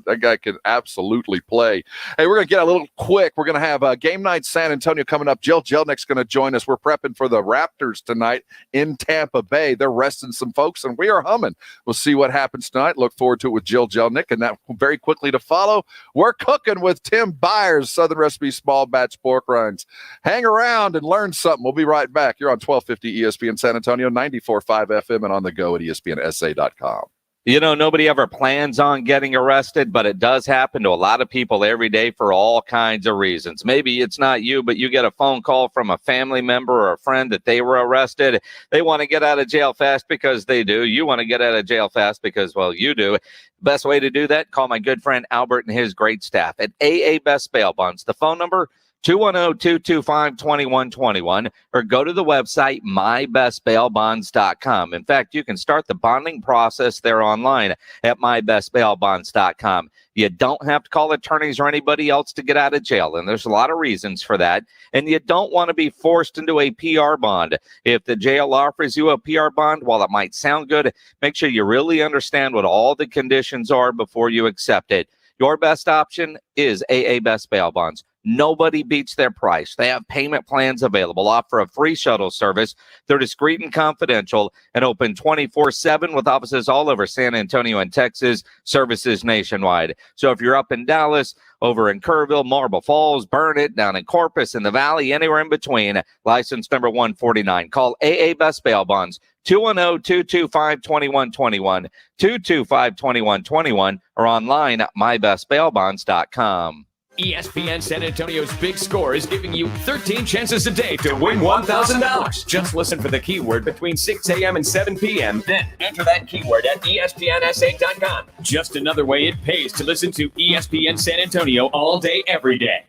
That guy can absolutely play. Hey, we're going to get a little quick. We're going to have Game Night San Antonio coming up. Jill Jelnick's going to join us. We're prepping for the Raptors tonight in Tampa Bay. They're resting some folks, and we are humming. We'll see what happens tonight. Look forward to it with Jill Jelnick. And that very quickly to follow, we're cooking with Tim Byers, Southern Recipe Small Batch Pork Rinds. Hang around and learn something. We'll be right back. You're on 1250 ESPN San Antonio, 94.5 FM, and on the go at ESPNSA.com. Nobody ever plans on getting arrested, but it does happen to a lot of people every day for all kinds of reasons. Maybe it's not you, but you get a phone call from a family member or a friend that they were arrested. They want to get out of jail fast because they do. You want to get out of jail fast because, well, you do. Best way to do that, call my good friend Albert and his great staff at AA Best Bail Bonds. The phone number, 210-225-2121, or go to the website mybestbailbonds.com. In fact, you can start the bonding process there online at mybestbailbonds.com. You don't have to call attorneys or anybody else to get out of jail, and there's a lot of reasons for that. And you don't want to be forced into a PR bond. If the jail offers you a PR bond, while it might sound good, make sure you really understand what all the conditions are before you accept it. Your best option is AA Best Bail Bonds. Nobody beats their price. They have payment plans available, offer a free shuttle service. They're discreet and confidential and open 24/7 with offices all over San Antonio and Texas, services nationwide. So if you're up in Dallas, over in Kerrville, Marble Falls, Burnet, down in Corpus, in the Valley, anywhere in between, license number 149. Call AA Best Bail Bonds, 210-225-2121, 225-2121, or online at mybestbailbonds.com. ESPN San Antonio's Big Score is giving you 13 chances a day to win $1,000. Just listen for the keyword between 6 a.m. and 7 p.m. Then enter that keyword at ESPNSA.com. Just another way it pays to listen to ESPN San Antonio all day, every day.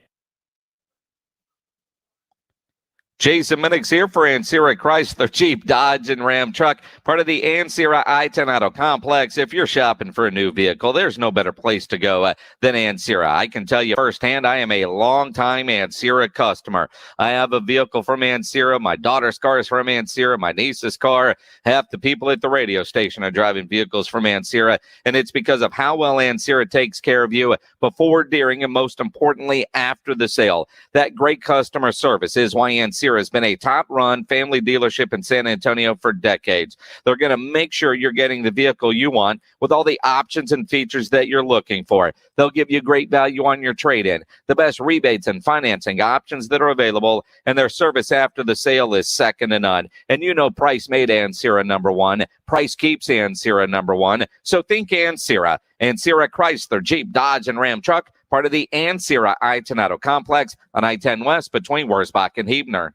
Jason Minix here for Ancira Chrysler Jeep Dodge and Ram Truck, part of the Ancira I-10 Auto Complex. If you're shopping for a new vehicle, there's no better place to go than Ancira. I can tell you firsthand, I am a long-time Ancira customer. I have a vehicle from Ancira. My daughter's car is from Ancira. My niece's car. Half the people at the radio station are driving vehicles from Ancira, and it's because of how well Ancira takes care of you before, during, and most importantly, after the sale. That great customer service is why Ancira has been a top-run family dealership in San Antonio for decades. They're going to make sure you're getting the vehicle you want with all the options and features that you're looking for. They'll give you great value on your trade-in, the best rebates and financing options that are available, and their service after the sale is second to none. And you know price made Ancira number one. Price keeps Ancira number one. So think Ancira. Ancira Chrysler, Jeep, Dodge, and Ram Truck, part of the Ancira I-10 Auto Complex on I-10 West between Wurzbach and Huebner.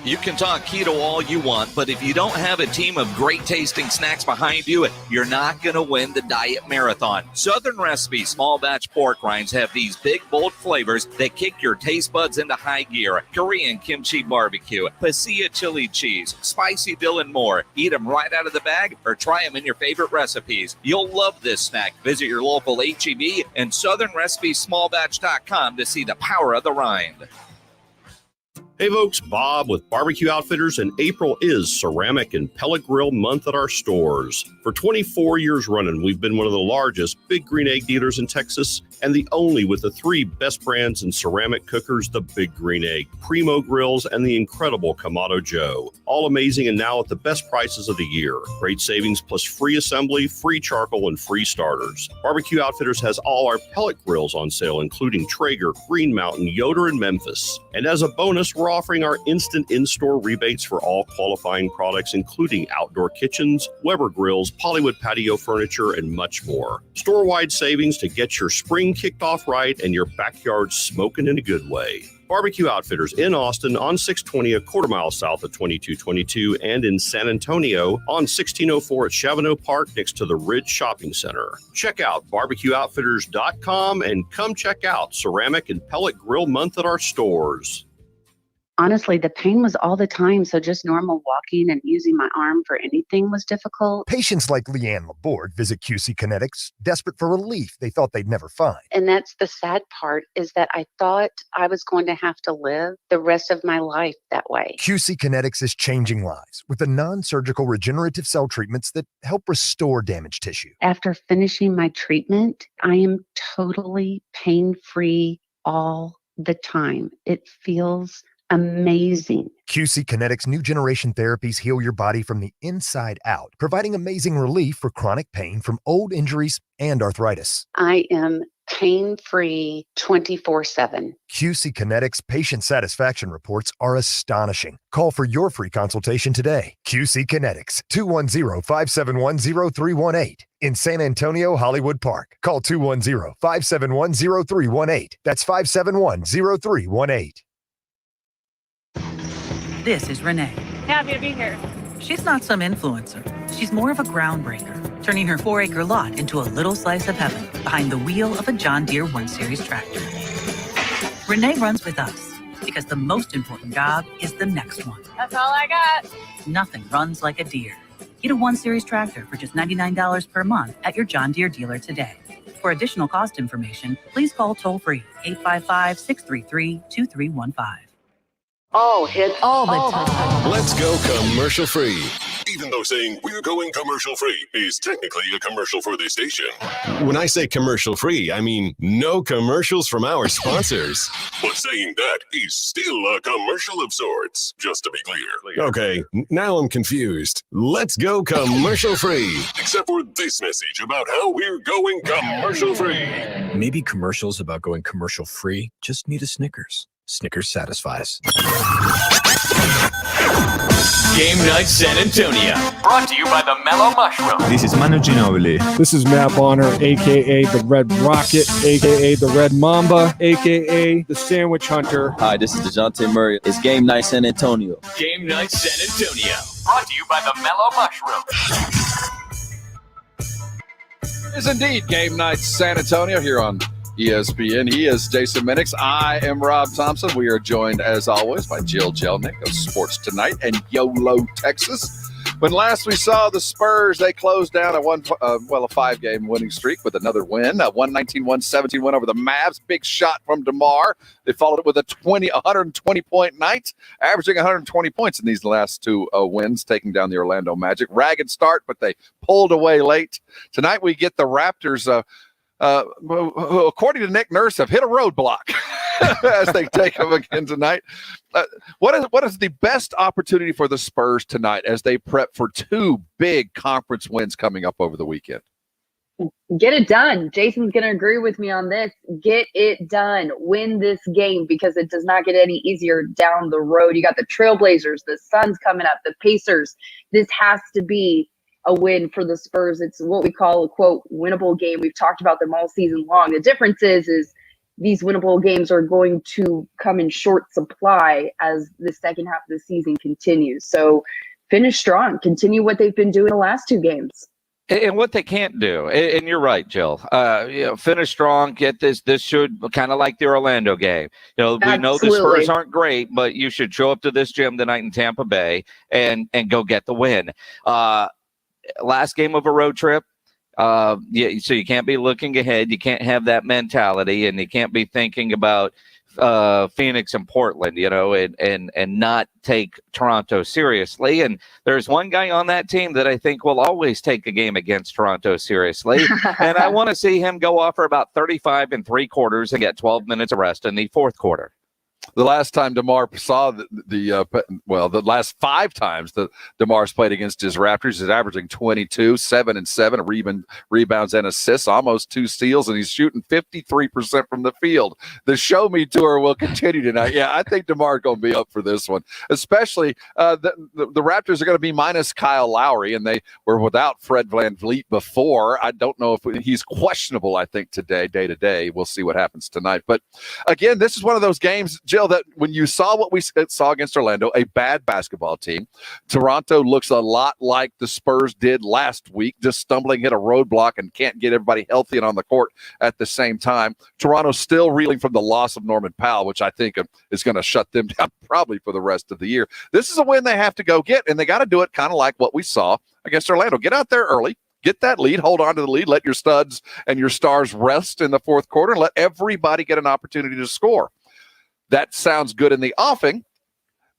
You can talk keto all you want, but if you don't have a team of great tasting snacks behind you, you're not going to win the diet marathon. Southern Recipe small batch pork rinds have these big, bold flavors that kick your taste buds into high gear. Korean kimchi barbecue, pasilla chili cheese, spicy dill, and more. Eat them right out of the bag or try them in your favorite recipes. You'll love this snack. Visit your local H-E-B and southernrecipesmallbatch.com to see the power of the rind. Hey folks, Bob with Barbecue Outfitters, and April is Ceramic and Pellet Grill Month at our stores. For 24 years running, we've been one of the largest Big Green Egg dealers in Texas, and the only with the three best brands in ceramic cookers, the Big Green Egg, Primo Grills, and the incredible Kamado Joe. All amazing and now at the best prices of the year. Great savings plus free assembly, free charcoal, and free starters. Barbecue Outfitters has all our pellet grills on sale, including Traeger, Green Mountain, Yoder, and Memphis. And as a bonus, we're offering our instant in-store rebates for all qualifying products, including outdoor kitchens, Weber grills, Pollywood patio furniture, and much more. Store-wide savings to get your spring kicked off right and your backyard smoking in a good way. Barbecue Outfitters in Austin on 620, a quarter mile south of 2222, and in San Antonio on 1604 at Chavano Park next to the Ridge Shopping Center. Check out barbecueoutfitters.com and come check out Ceramic and Pellet Grill Month at our stores. Honestly, the pain was all the time, so just normal walking and using my arm for anything was difficult. Patients like Leanne Laborde visit QC Kinetics, desperate for relief they thought they'd never find. And that's the sad part, is that I thought I was going to have to live the rest of my life that way. QC Kinetics is changing lives with the non-surgical regenerative cell treatments that help restore damaged tissue. After finishing my treatment, I am totally pain-free all the time. It feels amazing. QC Kinetics' new generation therapies heal your body from the inside out, providing amazing relief for chronic pain from old injuries and arthritis. I am pain-free 24/7. QC Kinetics patient satisfaction reports are astonishing. Call for your free consultation today. QC Kinetics, 210-571-0318. In San Antonio, Hollywood Park. Call 210-571-0318. That's 571-0318. This is Renee. Happy to be here. She's not some influencer. She's more of a groundbreaker, turning her 4-acre lot into a little slice of heaven behind the wheel of a John Deere 1 Series tractor. Renee runs with us because the most important job is the next one. That's all I got. Nothing runs like a Deere. Get a 1 Series tractor for just $99 per month at your John Deere dealer today. For additional cost information, please call toll-free 855-633-2315. All hits all the time. Let's go commercial free. even though saying we're going commercial free is technically a commercial for this station. When I say commercial free, I mean no commercials from our sponsors. But saying that is still a commercial of sorts, just to be clear. Okay, now I'm confused. Let's go commercial free. Except for this message about how we're going commercial free. Maybe commercials about going commercial free just need a Snickers. Snickers satisfies. Game Night San Antonio. Brought to you by the Mellow Mushroom. This is Manu Ginobili. This is Matt Bonner, a.k.a. the Red Rocket, a.k.a. the Red Mamba, a.k.a. the Sandwich Hunter. Hi, this is DeJounte Murray. It's Game Night San Antonio. Game Night San Antonio. Brought to you by the Mellow Mushroom. It is indeed Game Night San Antonio here on ESPN. He is Jason Minix. I am Rob Thompson. We are joined, as always, by Jill Jelnick of Sports Tonight and YOLO, Texas. When last we saw the Spurs, they closed down a five-game winning streak with another win, a 119-117 win over the Mavs. Big shot from DeMar. They followed it with a 120-point night, averaging 120 points in these last two wins, taking down the Orlando Magic. Ragged start, but they pulled away late. Tonight we get the Raptors, who, according to Nick Nurse, have hit a roadblock as they take them again tonight. What is the best opportunity for the Spurs tonight as they prep for two big conference wins coming up over the weekend? Get it done. Jason's going to agree with me on this. Get it done. Win this game because it does not get any easier down the road. You got the Trailblazers, the Suns coming up, the Pacers. This has to be a win for the Spurs. It's what we call a, quote, winnable game. We've talked about them all season long. The difference is these winnable games are going to come in short supply as the second half of the season continues. So finish strong. Continue what they've been doing the last two games. And what they can't do, and you're right, Jill, finish strong, get this. This should kind of like the Orlando game. We know the Spurs aren't great, but you should show up to this gym tonight in Tampa Bay and go get the win. Last game of a road trip. So you can't be looking ahead. You can't have that mentality, and you can't be thinking about Phoenix and Portland, and not take Toronto seriously. And there's one guy on that team that I think will always take a game against Toronto seriously. And I want to see him go off for about 35 3/4 and get 12 minutes of rest in the fourth quarter. The last time DeMar saw the last five times that DeMar's played against his Raptors, he's averaging 22, 7 and 7, rebounds and assists, almost 2 steals, and he's shooting 53% from the field. The Show Me Tour will continue tonight. Yeah, I think DeMar's going to be up for this one, especially the Raptors are going to be minus Kyle Lowry, and they were without Fred VanVleet before. I don't know if he's questionable, I think, today, day to day. We'll see what happens tonight. But again, this is one of those games, Jill, that when you saw what we saw against Orlando, a bad basketball team, Toronto looks a lot like the Spurs did last week, just stumbling, hit a roadblock, and can't get everybody healthy and on the court at the same time. Toronto's still reeling from the loss of Norman Powell, which I think is going to shut them down probably for the rest of the year. This is a win they have to go get, and they got to do it kind of like what we saw against Orlando. Get out there early. Get that lead, hold on to the lead, let your studs and your stars rest in the fourth quarter, and let everybody get an opportunity to score. That sounds good in the offing.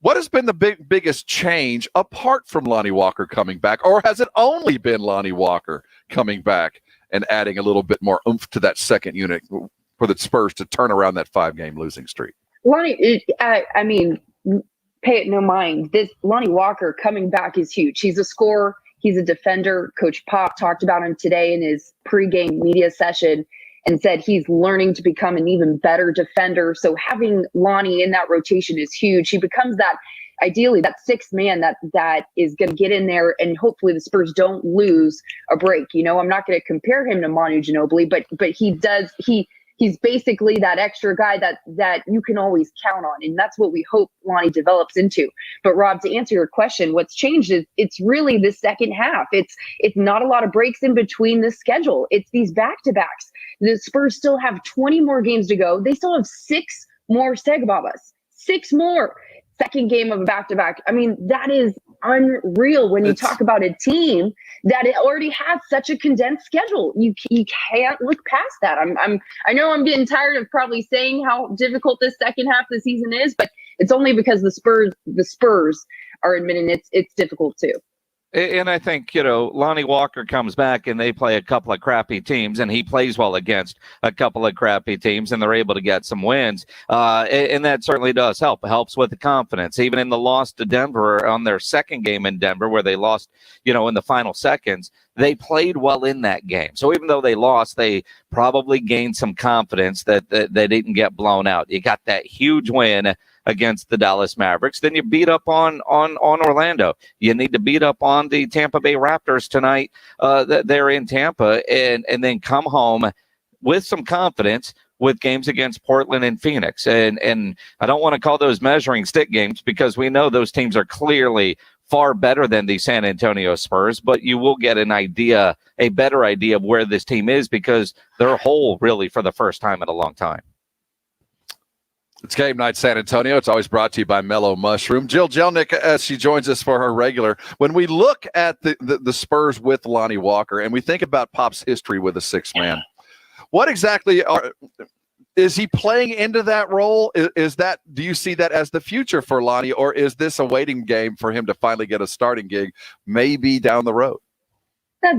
What has been the biggest change apart from Lonnie Walker coming back, or has it only been Lonnie Walker coming back and adding a little bit more oomph to that second unit for the Spurs to turn around that 5-game losing streak? Lonnie, pay it no mind. This Lonnie Walker coming back is huge. He's a scorer. He's a defender. Coach Pop talked about him today in his pregame media session and said he's learning to become an even better defender. So having Lonnie in that rotation is huge. He becomes that, ideally, that sixth man that is going to get in there, and hopefully the Spurs don't lose a break. I'm not going to compare him to Manu Ginobili, but he's basically that extra guy that you can always count on. And that's what we hope Lonnie develops into. But Rob, to answer your question, what's changed is it's really the second half. It's not a lot of breaks in between the schedule. It's these back-to-backs. The Spurs still have 20 more games to go. They still have 6 more Segababas. 6 more. Second game of a back-to-back. I mean, that is unreal when you talk about a team that it already has such a condensed schedule. You can't look past that. I know I'm getting tired of probably saying how difficult this second half of the season is, but it's only because the Spurs are admitting it's difficult too. And I think, Lonnie Walker comes back and they play a couple of crappy teams, and he plays well against a couple of crappy teams, and they're able to get some wins. And that certainly does help. It helps with the confidence. Even in the loss to Denver on their second game in Denver, where they lost, in the final seconds, they played well in that game. So even though they lost, they probably gained some confidence that they didn't get blown out. You got that huge win against the Dallas Mavericks. Then you beat up on Orlando. You need to beat up on the Tampa Bay Raptors tonight. They're in Tampa, and then come home with some confidence with games against Portland and Phoenix. And I don't want to call those measuring stick games because we know those teams are clearly far better than the San Antonio Spurs, but you will get a better idea of where this team is because they're whole really for the first time in a long time. It's Game Night San Antonio. It's always brought to you by Mellow Mushroom. Jill Jelnick, as she joins us for her regular. When we look at the Spurs with Lonnie Walker and we think about Pop's history with a six-man, what exactly is he playing into that role? Do you see that as the future for Lonnie, or is this a waiting game for him to finally get a starting gig maybe down the road?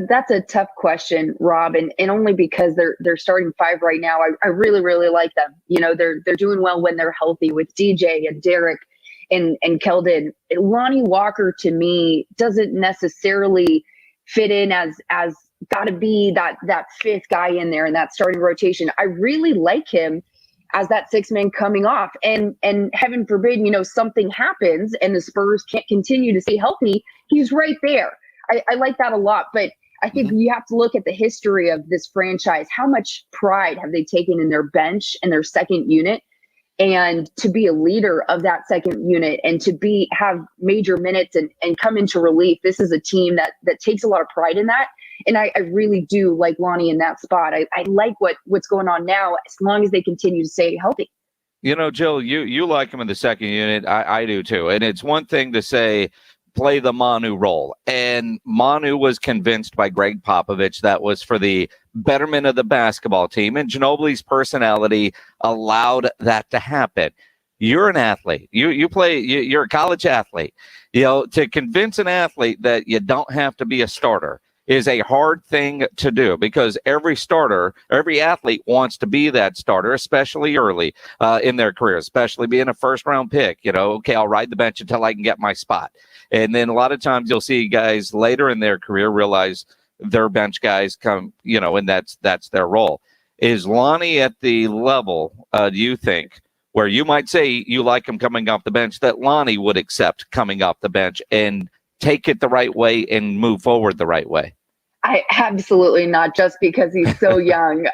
That's a tough question, Rob, and only because they're starting five right now. I really, really like them. They're doing well when they're healthy with DJ and Derek and Keldon. Lonnie Walker, to me, doesn't necessarily fit in as got to be that fifth guy in there in that starting rotation. I really like him as that six man coming off, and heaven forbid, something happens and the Spurs can't continue to stay healthy. He's right there. I like that a lot, but I think you have to look at the history of this franchise. How much pride have they taken in their bench and their second unit? And to be a leader of that second unit and to have major minutes and come into relief. This is a team that takes a lot of pride in that. And I really do like Lonnie in that spot. I like what's going on now, as long as they continue to stay healthy. Jill, you like him in the second unit. I do too. And it's one thing to say, play the Manu role. And Manu was convinced by Greg Popovich that was for the betterment of the basketball team. And Ginobili's personality allowed that to happen. You're an athlete. You're a college athlete. To convince an athlete that you don't have to be a starter is a hard thing to do because every athlete wants to be that starter, especially early in their career, especially being a first-round pick. Okay, I'll ride the bench until I can get my spot. And then a lot of times you'll see guys later in their career realize their bench guys come, and that's their role. Is Lonnie at the level, do you think, where you might say you like him coming off the bench, that Lonnie would accept coming off the bench and take it the right way and move forward the right way? I absolutely not, just because he's so young.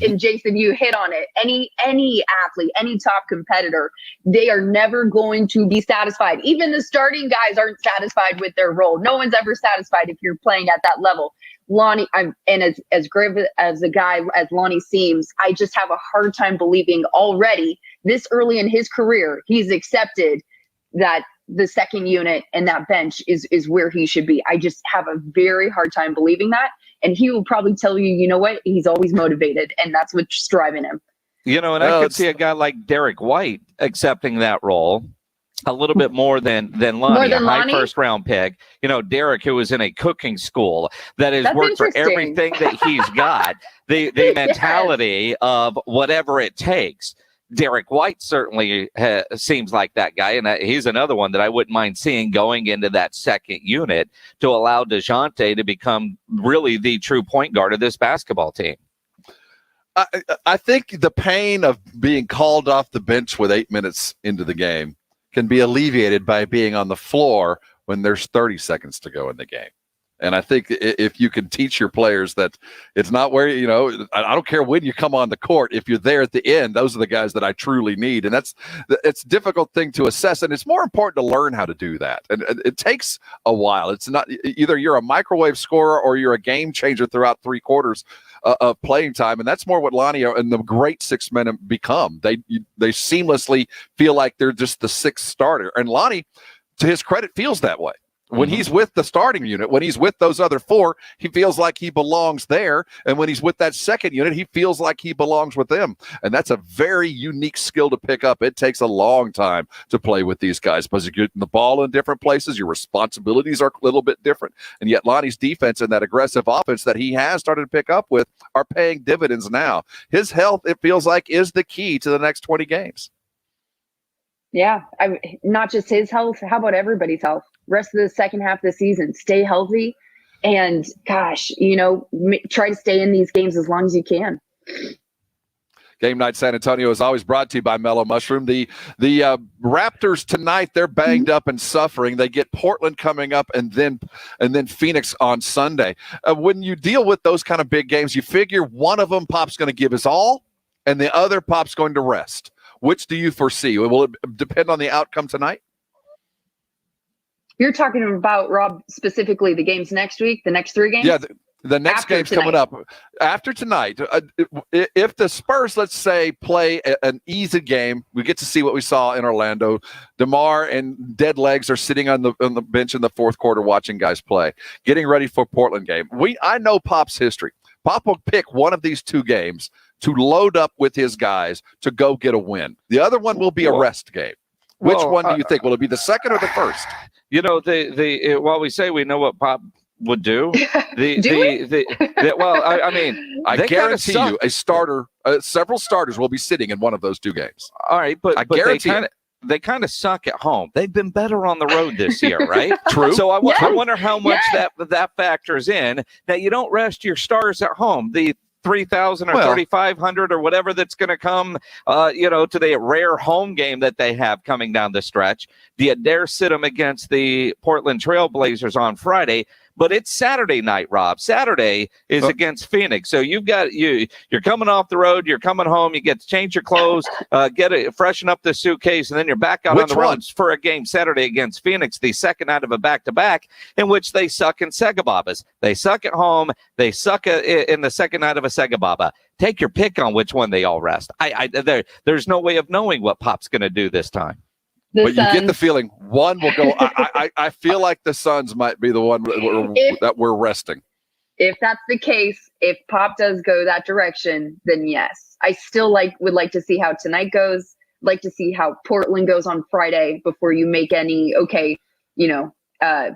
And Jason, you hit on it. Any athlete, any top competitor, they are never going to be satisfied. Even the starting guys aren't satisfied with their role. No one's ever satisfied if you're playing at that level. Lonnie, as great as a guy as Lonnie seems, I just have a hard time believing already this early in his career, he's accepted that the second unit and that bench is where he should be. I just have a very hard time believing that. And he will probably tell you, what, he's always motivated, and that's what's driving him. I could see a guy like Derek White accepting that role a little bit more than Lonnie, a high first-round pick. Derek, who was in a cooking school that has worked for everything that he's got, the mentality of whatever it takes. Derek White certainly seems like that guy, and he's another one that I wouldn't mind seeing going into that second unit to allow DeJounte to become really the true point guard of this basketball team. I think the pain of being called off the bench with 8 minutes into the game can be alleviated by being on the floor when there's 30 seconds to go in the game. And I think if you can teach your players that it's not where, I don't care when you come on the court, if you're there at the end, those are the guys that I truly need. And it's a difficult thing to assess. And it's more important to learn how to do that. And it takes a while. It's not either you're a microwave scorer or you're a game changer throughout 3 quarters of playing time. And that's more what Lonnie and the great six men become. They seamlessly feel like they're just the sixth starter. And Lonnie, to his credit, feels that way. When he's with the starting unit, when he's with those other four, he feels like he belongs there. And when he's with that second unit, he feels like he belongs with them. And that's a very unique skill to pick up. It takes a long time to play with these guys because you're getting the ball in different places. Your responsibilities are a little bit different. And yet Lonnie's defense and that aggressive offense that he has started to pick up with are paying dividends now. His health, it feels like, is the key to the next 20 games. Yeah, not just his health. How about everybody's health? Rest of the second half of the season, stay healthy, and gosh, try to stay in these games as long as you can. Game Night San Antonio is always brought to you by Mellow Mushroom. The Raptors tonight, they're banged up and suffering. They get Portland coming up and then Phoenix on Sunday. When you deal with those kind of big games, you figure one of them Pop's going to give his all and the other Pop's going to rest. Which do you foresee? Will it depend on the outcome tonight? You're talking about, Rob, specifically the games next week, the next 3 games? Yeah, the next game's coming up. After tonight, if the Spurs, let's say, play an easy game, we get to see what we saw in Orlando. DeMar and dead legs are sitting on the bench in the fourth quarter watching guys play, getting ready for Portland game. I know Pop's history. Pop will pick one of these 2 games to load up with his guys to go get a win. The other one will be a rest game. Which one do you think? Will it be the second or the first? While we say we know what Pop would do, I guarantee you several starters will be sitting in one of those 2 games. All right, but I guarantee they kind of suck at home. They've been better on the road this year, right? True. So I wonder how much that factors in, that you don't rest your stars at home. The 3,000 or 3,500 or whatever that's going to come, to the rare home game that they have coming down the stretch. Do you dare sit them against the Portland Trailblazers on Friday? But it's Saturday night, Rob. Saturday is against Phoenix. So you're coming off the road, you're coming home, you get to change your clothes, freshen up the suitcase, and then you're back out on the road for a game Saturday against Phoenix, the second night of a back-to-back, in which they suck in Segababas. They suck at home. They suck in the second night of a Segababa. Take your pick on which one they all rest. There's no way of knowing what Pop's going to do this time. But you get the feeling one will go. I feel like the Suns might be the one that we're resting. If that's the case, if Pop does go that direction, then yes. I still would like to see how tonight goes. Like to see how Portland goes on Friday before you make any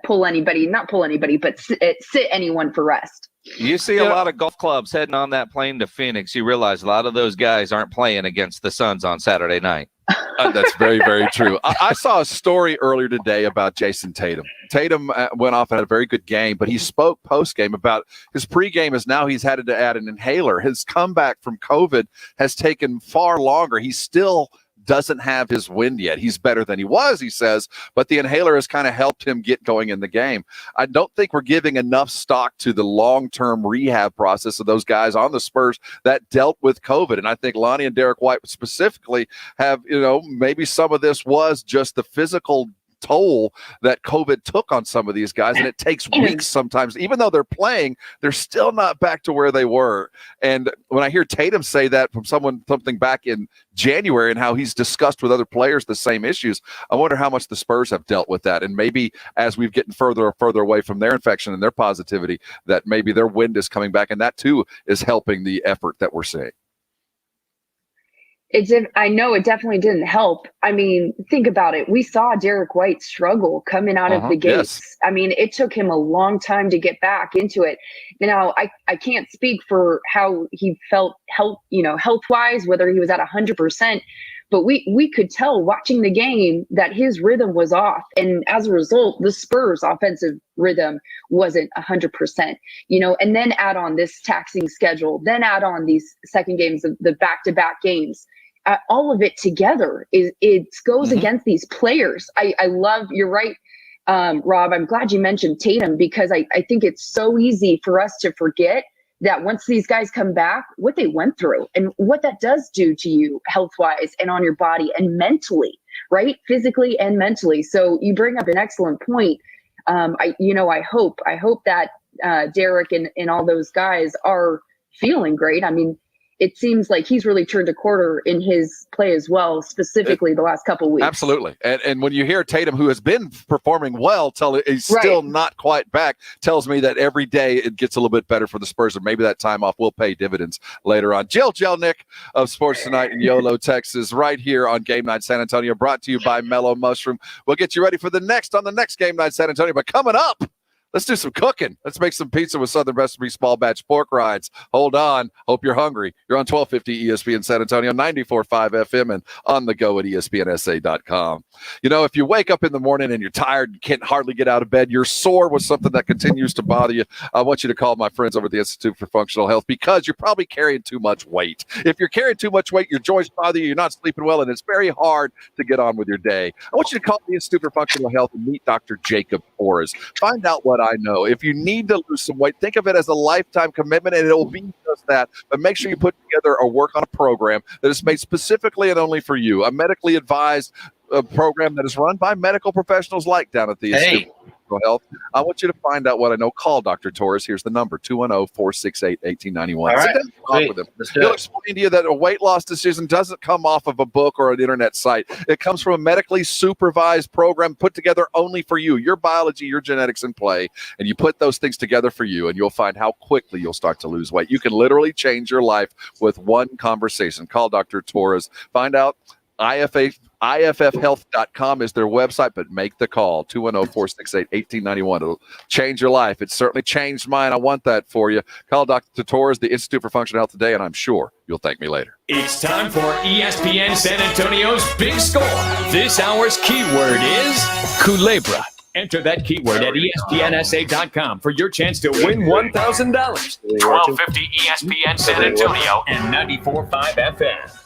pull anybody, not pull anybody, but sit anyone for rest. You see a lot of golf clubs heading on that plane to Phoenix. You realize a lot of those guys aren't playing against the Suns on Saturday night. That's very, very true. I saw a story earlier today about Jason Tatum. Tatum went off and had a very good game, but he spoke post-game about his pregame is now he's had to add an inhaler. His comeback from COVID has taken far longer. He's still doesn't have his wind yet. He's better than he was, he says, but the inhaler has kind of helped him get going in the game. I don't think we're giving enough stock to the long-term rehab process of those guys on the Spurs that dealt with COVID. And I think Lonnie and Derek White specifically have, maybe some of this was just the physical toll that COVID took on some of these guys, and it takes weeks sometimes. Even though they're playing, they're still not back to where they were. And when I hear Tatum say that from something back in January and how he's discussed with other players the same issues, I wonder how much the Spurs have dealt with that. And maybe as we've getting further and further away from their infection and their positivity, that maybe their wind is coming back, and that too is helping the effort that we're seeing. I know it definitely didn't help. I mean, think about it. We saw Derek White struggle coming out of the gates. Yes. I mean, it took him a long time to get back into it. Now, I can't speak for how he felt health-wise, whether he was at 100%, but we could tell watching the game that his rhythm was off. And as a result, the Spurs offensive rhythm wasn't 100%, and then add on this taxing schedule, then add on these second games of the back-to-back games. All of it together it goes against these players. I love, you're right, Rob. I'm glad you mentioned Tatum, because I think it's so easy for us to forget that once these guys come back, what they went through and what that does do to you health-wise and on your body and mentally, right? Physically and mentally. So you bring up an excellent point. I hope that Derek and all those guys are feeling great. I mean, it seems like he's really turned a quarter in his play as well, specifically the last couple weeks. Absolutely. And when you hear Tatum, who has been performing well, he's still not quite back, tells me that every day it gets a little bit better for the Spurs, and maybe that time off will pay dividends later on. Jill Jelnick of Sports Tonight in Yolo, Texas, right here on Game Night San Antonio, brought to you by Mellow Mushroom. We'll get you ready for the next Game Night San Antonio. But coming up, let's do some cooking. Let's make some pizza with Southern Recipe small batch pork rinds. Hold on. Hope you're hungry. You're on 1250 ESPN San Antonio, 94.5 FM, and on the go at ESPNSA.com. You know, if you wake up in the morning and you're tired, you can't hardly get out of bed, you're sore with something that continues to bother you, I want you to call my friends over at the Institute for Functional Health, because you're probably carrying too much weight. If you're carrying too much weight, your joints bother you, you're not sleeping well, and it's very hard to get on with your day. I want you to call the Institute for Functional Health and meet Dr. Jacob Torres. Find out what I know. If you need to lose some weight, think of it as a lifetime commitment, and it will be just that. But make sure you put together or work on a program that is made specifically and only for you, a medically advised program that is run by medical professionals like down at the Institute for Functional Health. I want you to find out what I know. Call Dr. Torres. Here's the number, 210-468-1891. All right. Talk with him. He'll explain to you that a weight loss decision doesn't come off of a book or an internet site. It comes from a medically supervised program put together only for you, your biology, your genetics in play, and you put those things together for you, and you'll find how quickly you'll start to lose weight. You can literally change your life with one conversation. Call Dr. Torres. Find out. IFFhealth.com is their website, but make the call, 210-468-1891. It'll change your life. It's certainly changed mine. I want that for you. Call Dr. Torres, the Institute for Functional Health today, and I'm sure you'll thank me later. It's time for ESPN San Antonio's Big Score. This hour's keyword is Culebra. Enter that keyword at ESPNSA.com for your chance to win $1,000. 1250 ESPN San Antonio and 94.5 FM.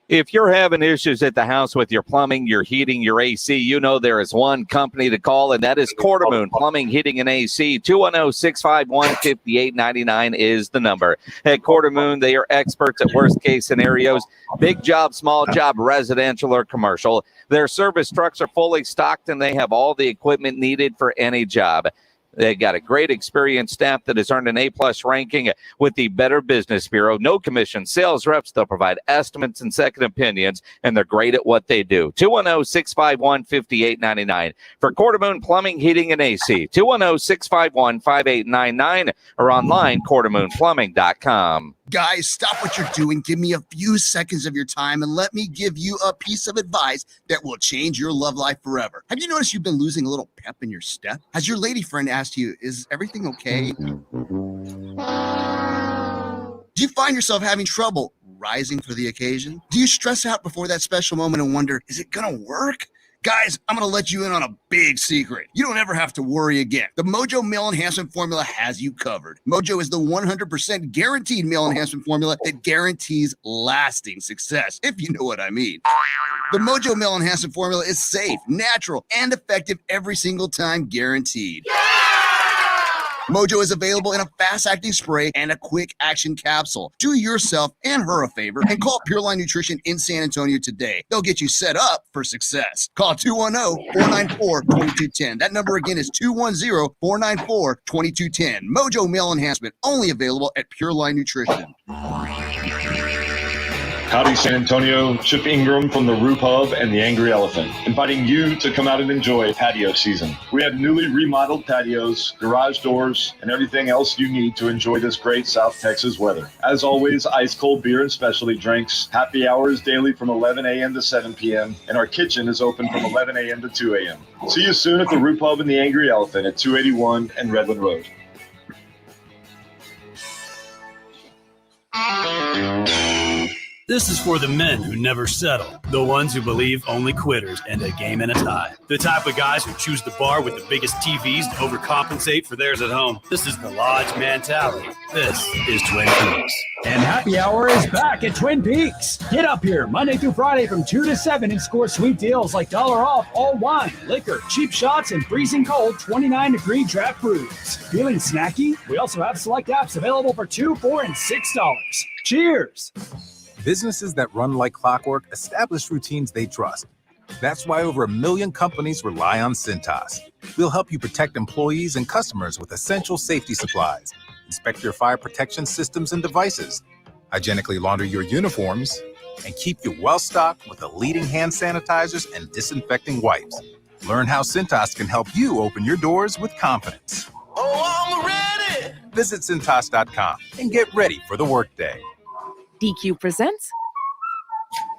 If you're having issues at the house with your plumbing, your heating, your AC, you know there is one company to call, and that is Quartermoon Plumbing, Heating, and AC. 210-651-5899 is the number. At Quartermoon, they are experts at worst-case scenarios, big job, small job, residential or commercial. Their service trucks are fully stocked, and they have all the equipment needed for any job. They got a great experienced staff that has earned an A-plus ranking with the Better Business Bureau. No commission sales reps. They'll provide estimates and second opinions, and they're great at what they do. 210-651-5899 for Quartermoon Plumbing, Heating, and AC. 210-651-5899 or online, quartermoonplumbing.com. Guys, stop what you're doing. Give me a few seconds of your time and let me give you a piece of advice that will change your love life forever. Have you noticed you've been losing a little pep in your step? Has your lady friend asked you, is everything okay? Do you find yourself having trouble rising for the occasion? Do you stress out before that special moment and wonder, is it gonna work? Guys, I'm going to let you in on a big secret. You don't ever have to worry again. The Mojo Male Enhancement Formula has you covered. Mojo is the 100% guaranteed male enhancement formula that guarantees lasting success, if you know what I mean. The Mojo Male Enhancement Formula is safe, natural, and effective every single time, guaranteed. Mojo is available in a fast-acting spray and a quick-action capsule. Do yourself and her a favor and call Pure Line Nutrition in San Antonio today. They'll get you set up for success. Call 210-494-2210. That number again is 210-494-2210. Mojo Male Enhancement, only available at Pure Line Nutrition. Howdy, San Antonio. Chip Ingram from the Root Hub and the Angry Elephant, inviting you to come out and enjoy patio season. We have newly remodeled patios, garage doors, and everything else you need to enjoy this great South Texas weather. As always, ice cold beer and specialty drinks. Happy hours daily from 11 a.m. to 7 p.m. And our kitchen is open from 11 a.m. to 2 a.m. See you soon at the Root Hub and the Angry Elephant at 281 and Redland Road. This is for the men who never settle, the ones who believe only quitters end a game in a tie, the type of guys who choose the bar with the biggest TVs to overcompensate for theirs at home. This is the Lodge mentality. This is Twin Peaks. And happy hour is back at Twin Peaks. Get up here Monday through Friday from 2 to 7 and score sweet deals like $1 off all wine, liquor, cheap shots, and freezing cold 29-degree draft brews. Feeling snacky? We also have select apps available for $2, $4, and $6. Cheers! Businesses that run like clockwork establish routines they trust. That's why over 1 million companies rely on Cintas. We'll help you protect employees and customers with essential safety supplies. Inspect your fire protection systems and devices. hygienically launder your uniforms, and keep you well-stocked with the leading hand sanitizers and disinfecting wipes. Learn how Cintas can help you open your doors with confidence. Oh, I'm ready! Visit Cintas.com and get ready for the workday. DQ presents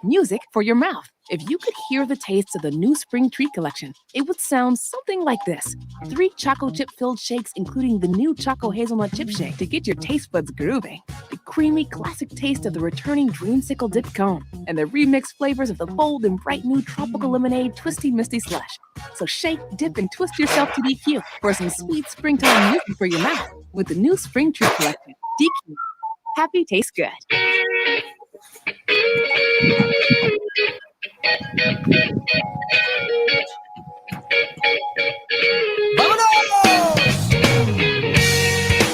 music for your mouth. If you could hear the taste of the new spring treat collection, it would sound something like this. 3 choco chip filled shakes, including the new Choco Hazelnut Chip Shake to get your taste buds grooving. The creamy classic taste of the returning Dreamsicle Dipped Cone, and the remixed flavors of the bold and bright new Tropical Lemonade Twisty Misty Slush. So shake, dip, and twist yourself to DQ for some sweet springtime music for your mouth with the new spring treat collection. DQ. Happy tastes good.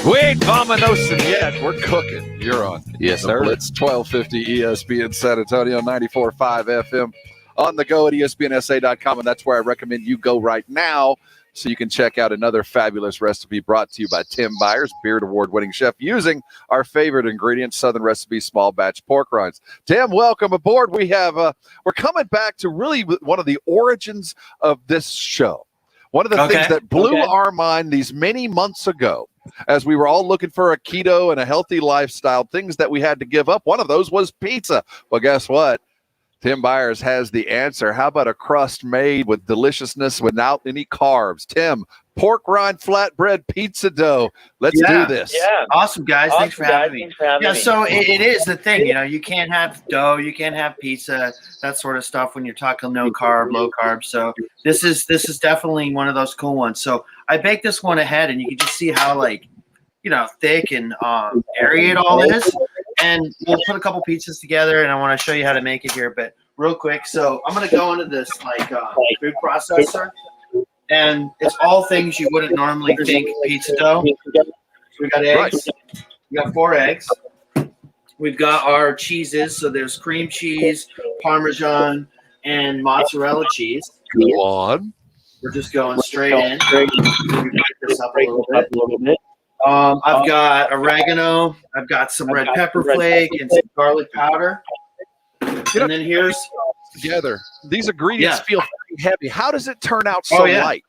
We ain't vominosing yet. We're cooking. You're on. Yes, the sir. Blitz 1250 ESPN San Antonio, 94.5 FM. On the go at ESPNSA.com, and that's where I recommend you go right now so you can check out another fabulous recipe brought to you by Tim Byers, Beard Award-winning chef, using our favorite ingredient, Southern Recipe small batch pork rinds. Tim, welcome aboard. We have we're coming back to really one of the origins of this show. One of the things that blew our mind these many months ago, as we were all looking for a keto and a healthy lifestyle, things that we had to give up. One of those was pizza. Well, guess what? Tim Byers has the answer. How about a crust made with deliciousness without any carbs? Tim, pork rind flatbread pizza dough. Let's do this. Yeah, awesome, guys. Thanks for having me. So it is the thing, you can't have dough, you can't have pizza, that sort of stuff when you're talking no carb, low carb. So this is definitely one of those cool ones. So I baked this one ahead, and you can just see how thick and airy it all is. And we'll put a couple pizzas together, and I want to show you how to make it here. But real quick, so I'm going to go into this food processor, and it's all things you wouldn't normally think pizza dough. So we got eggs. We got 4 eggs. We've got our cheeses. So there's cream cheese, Parmesan, and mozzarella cheese. Go on. We're just going straight in. Break this up a little bit. I've got oregano. I've got some red pepper flake and some garlic powder. And then here's together. These ingredients feel very heavy. How does it turn out so light?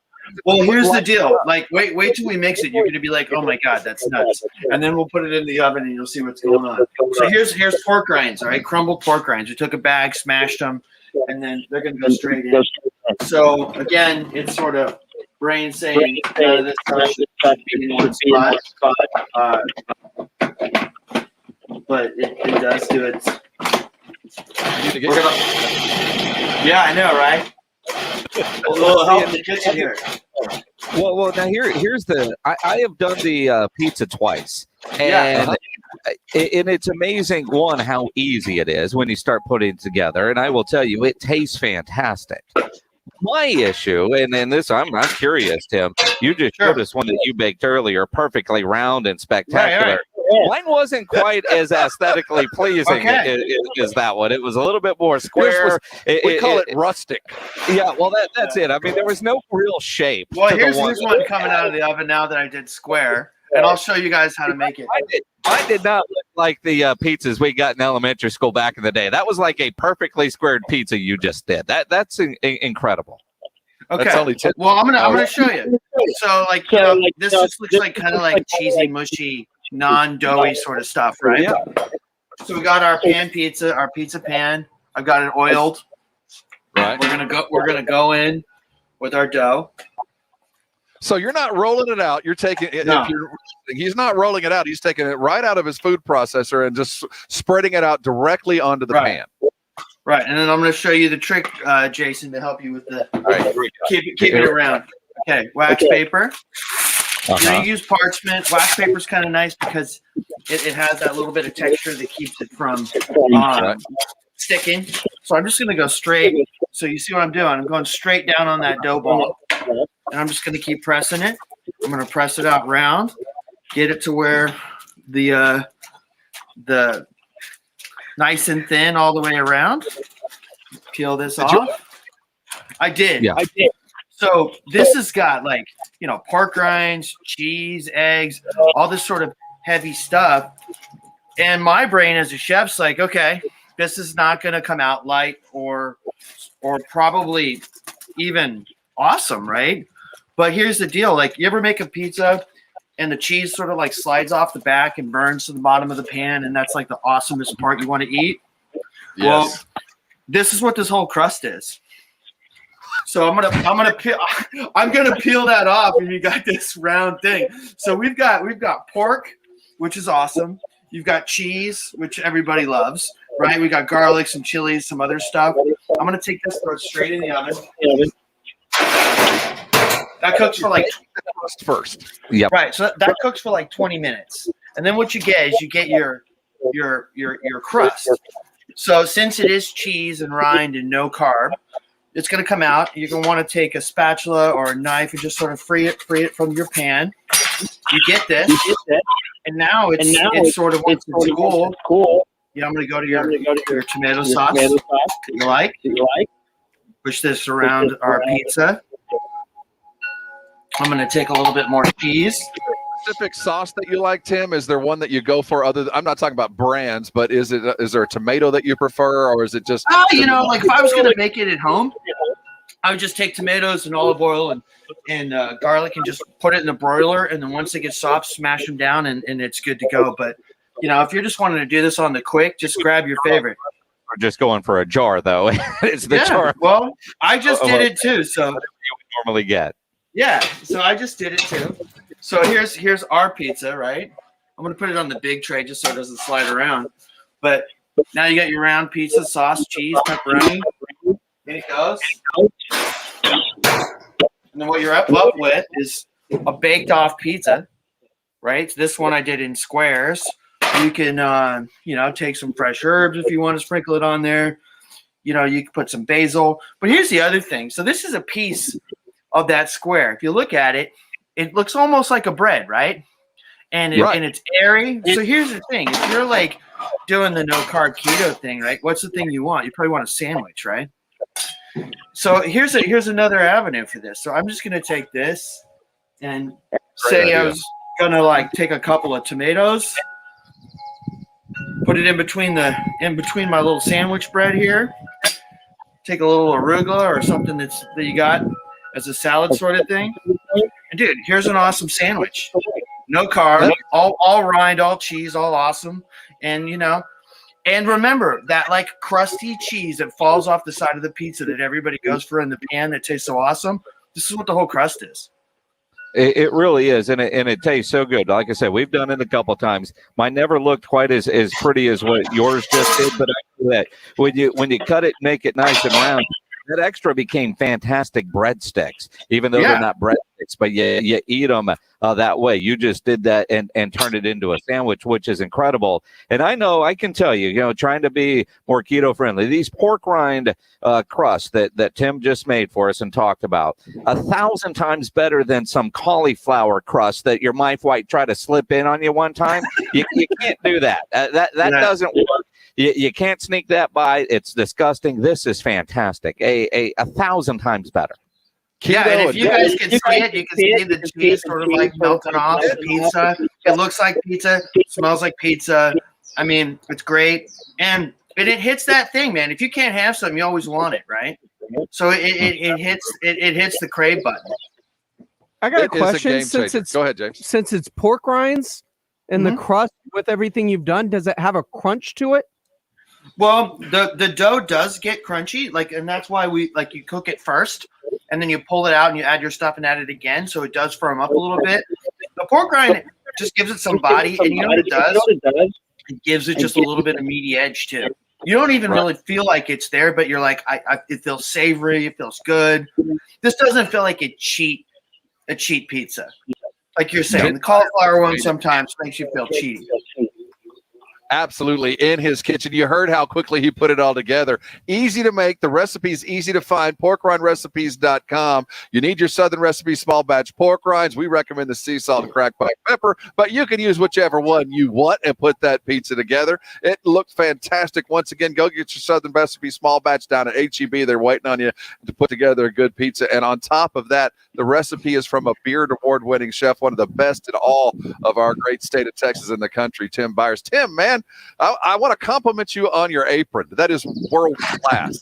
Well, here's the deal. Wait till we mix it. You're gonna be like, oh my god, that's nuts. And then we'll put it in the oven, and you'll see what's going on. So here's pork rinds. All right, crumbled pork rinds. We took a bag, smashed them, and then they're gonna go straight in. So again, it's sort of brain saying none of this stuff should be in one spot. But it does do it. Yeah, I know, right? A little help in the kitchen here. Well, now here's the. I have done the pizza twice, and it's amazing how easy it is when you start putting it together. And I will tell you, it tastes fantastic. My issue, and this, I'm curious, Tim. You just showed us one that you baked earlier, perfectly round and spectacular. Right. Mine wasn't quite as aesthetically pleasing as that one. It was a little bit more square. We call it rustic. Yeah, well, that's it. I mean, there was no real shape. Well, here's one coming out of the oven now that I did square, and I'll show you guys how to make it. I did not look like the pizzas we got in elementary school back in the day. That was like a perfectly squared pizza you just did. That's incredible. Okay. That's only 10 well, I'm gonna show you. So this just looks like kind of like cheesy, mushy, non-doughy sort of stuff, right? Yeah. So we got our pan pizza, our pizza pan. I've got it oiled. Right. We're gonna go in with our dough. So you're not rolling it out. You're taking it. No. He's not rolling it out. He's taking it right out of his food processor and just spreading it out directly onto the pan. Right, and then I'm going to show you the trick, Jason, to help you with the keep it around. Okay, wax paper. You're going to use parchment. Wax paper is kind of nice because it has that little bit of texture that keeps it from sticking. So I'm just going to go straight. So you see what I'm doing? I'm going straight down on that dough ball, and I'm just going to keep pressing it. I'm going to press it out round, get it to where the nice and thin all the way around. Peel this off. I did. Yeah. So this has got pork rinds, cheese, eggs, all this sort of heavy stuff. And my brain as a chef's like, okay, this is not going to come out light or probably even awesome, right? But here's the deal. Like, you ever make a pizza and the cheese sort of like slides off the back and burns to the bottom of the pan, and that's like the awesomest part you want to eat? Yes. Well, this is what this whole crust is. So I'm gonna peel that off, and you got this round thing. So we've got pork, which is awesome. You've got cheese, which everybody loves, right? We got garlic, some chilies, some other stuff. I'm gonna take this, throw it straight in the oven. That cooks for like first. Yep. Right. So that cooks for like 20 minutes, and then what you get is you get your crust. So since it is cheese and rind and no carb, it's going to come out. You're going to want to take a spatula or a knife and just sort of free it from your pan. You get this, and now it's sort of once it's cool. Yeah, I'm going to go to your tomato sauce that you like. Push this around our pizza. I'm going to take a little bit more cheese. Specific sauce that you like, Tim? Is there one that you go for? I'm not talking about brands, but is there a tomato that you prefer, or is it just? Like if I was going to make it at home, I would just take tomatoes and olive oil and garlic and just put it in the broiler, and then once they get soft, smash them down, and it's good to go. But if you're just wanting to do this on the quick, just grab your favorite. We're just going for a jar, though. It's the jar. Well, I just did it too, so you would normally get. Yeah, so I just did it too. So here's our pizza, right? I'm going to put it on the big tray just so it doesn't slide around. But now you got your round pizza, sauce, cheese, pepperoni. In it goes. And then what you're up with is a baked off pizza, right? So this one I did in squares. You can, take some fresh herbs if you want to sprinkle it on there. You can put some basil. But here's the other thing. So this is a piece of that square. If you look at it, it looks almost like a bread, right? And it's airy. So here's the thing. If you're like doing the no carb keto thing, right? What's the thing you want? You probably want a sandwich, right? So here's another avenue for this. So I'm just going to take this and say I was going to like take a couple of tomatoes, put it in between my little sandwich bread here. Take a little arugula or something that you got as a salad sort of thing. And dude, here's an awesome sandwich. No carb, all rind, all cheese, all awesome. And and remember that like crusty cheese that falls off the side of the pizza that everybody goes for in the pan that tastes so awesome. This is what the whole crust is. It really is, and it tastes so good. Like I said, we've done it a couple times. Mine never looked quite as pretty as what yours just did, but I do that when you cut it, make it nice and round. That extra became fantastic breadsticks, even though they're not breadsticks, but you eat them that way. You just did that and turned it into a sandwich, which is incredible. And I can tell you, trying to be more keto friendly, these pork rind crusts that Tim just made for us and talked about, 1,000 times better than some cauliflower crust that your wife might try to slip in on you one time. You can't do that. That doesn't work. You can't sneak that by. It's disgusting. This is fantastic. 1,000 times better. Yeah, and if you guys can see it, you can see the cheese sort of like melting off the pizza. It looks like pizza, smells like pizza. I mean, it's great. And it hits that thing, man. If you can't have something, you always want it, right? So it hits the crave button. I got a question. Go ahead, James. Since it's pork rinds and the crust with everything you've done, does it have a crunch to it? Well, the dough does get crunchy, and that's why you cook it first, and then you pull it out and you add your stuff and add it again, so it does firm up a little bit. The pork rind just gives it some body, and you know what it does? It gives it just a little bit of meaty edge too. You don't even really feel like it's there, but you're like, it feels savory, it feels good. This doesn't feel like a cheap pizza, like you're saying. The cauliflower one sometimes makes you feel cheaty. Absolutely, in his kitchen. You heard how quickly he put it all together. Easy to make. The recipe's easy to find. PorkrindRecipes.com. You need your Southern recipe small batch pork rinds. We recommend the sea salt and cracked black pepper, but you can use whichever one you want and put that pizza together. It looked fantastic. Once again, go get your Southern recipe small batch down at HEB. They're waiting on you to put together a good pizza. And on top of that, the recipe is from a Beard Award-winning chef, one of the best in all of our great state of Texas and the country, Tim Byers. Tim, man, man, I want to compliment you on your apron. That is world class.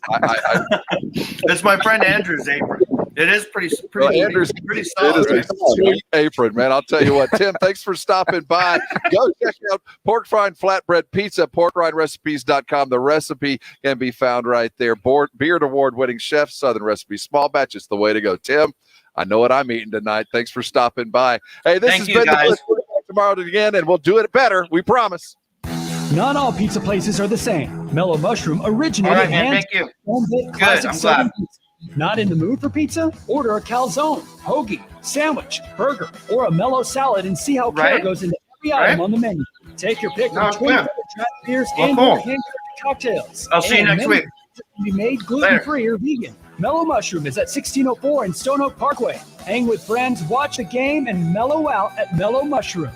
It's my friend Andrew's apron. It is pretty solid. It is a sweet apron, man. I'll tell you what, Tim, thanks for stopping by. Go check out Pork Rind Flatbread Pizza, porkrindrecipes.com. The recipe can be found right there. Beard Award-winning chef, Southern Recipe Small Batch. It's the way to go. Tim, I know what I'm eating tonight. Thanks for stopping by. Hey, this has been the tomorrow again, and we'll do it better. We promise. Not all pizza places are the same. Mellow Mushroom originated All right, man, thank you. Good, I'm glad. Not in the mood for pizza? Order a calzone, hoagie, sandwich, burger, or a mellow salad and see how care goes into every item on the menu. Take your pick from 20 draft beers and hand cocktails. I'll see you next week. Can be made gluten-free or vegan. Mellow Mushroom is at 1604 in Stone Oak Parkway. Hang with friends, watch the game, and mellow out at Mellow Mushroom.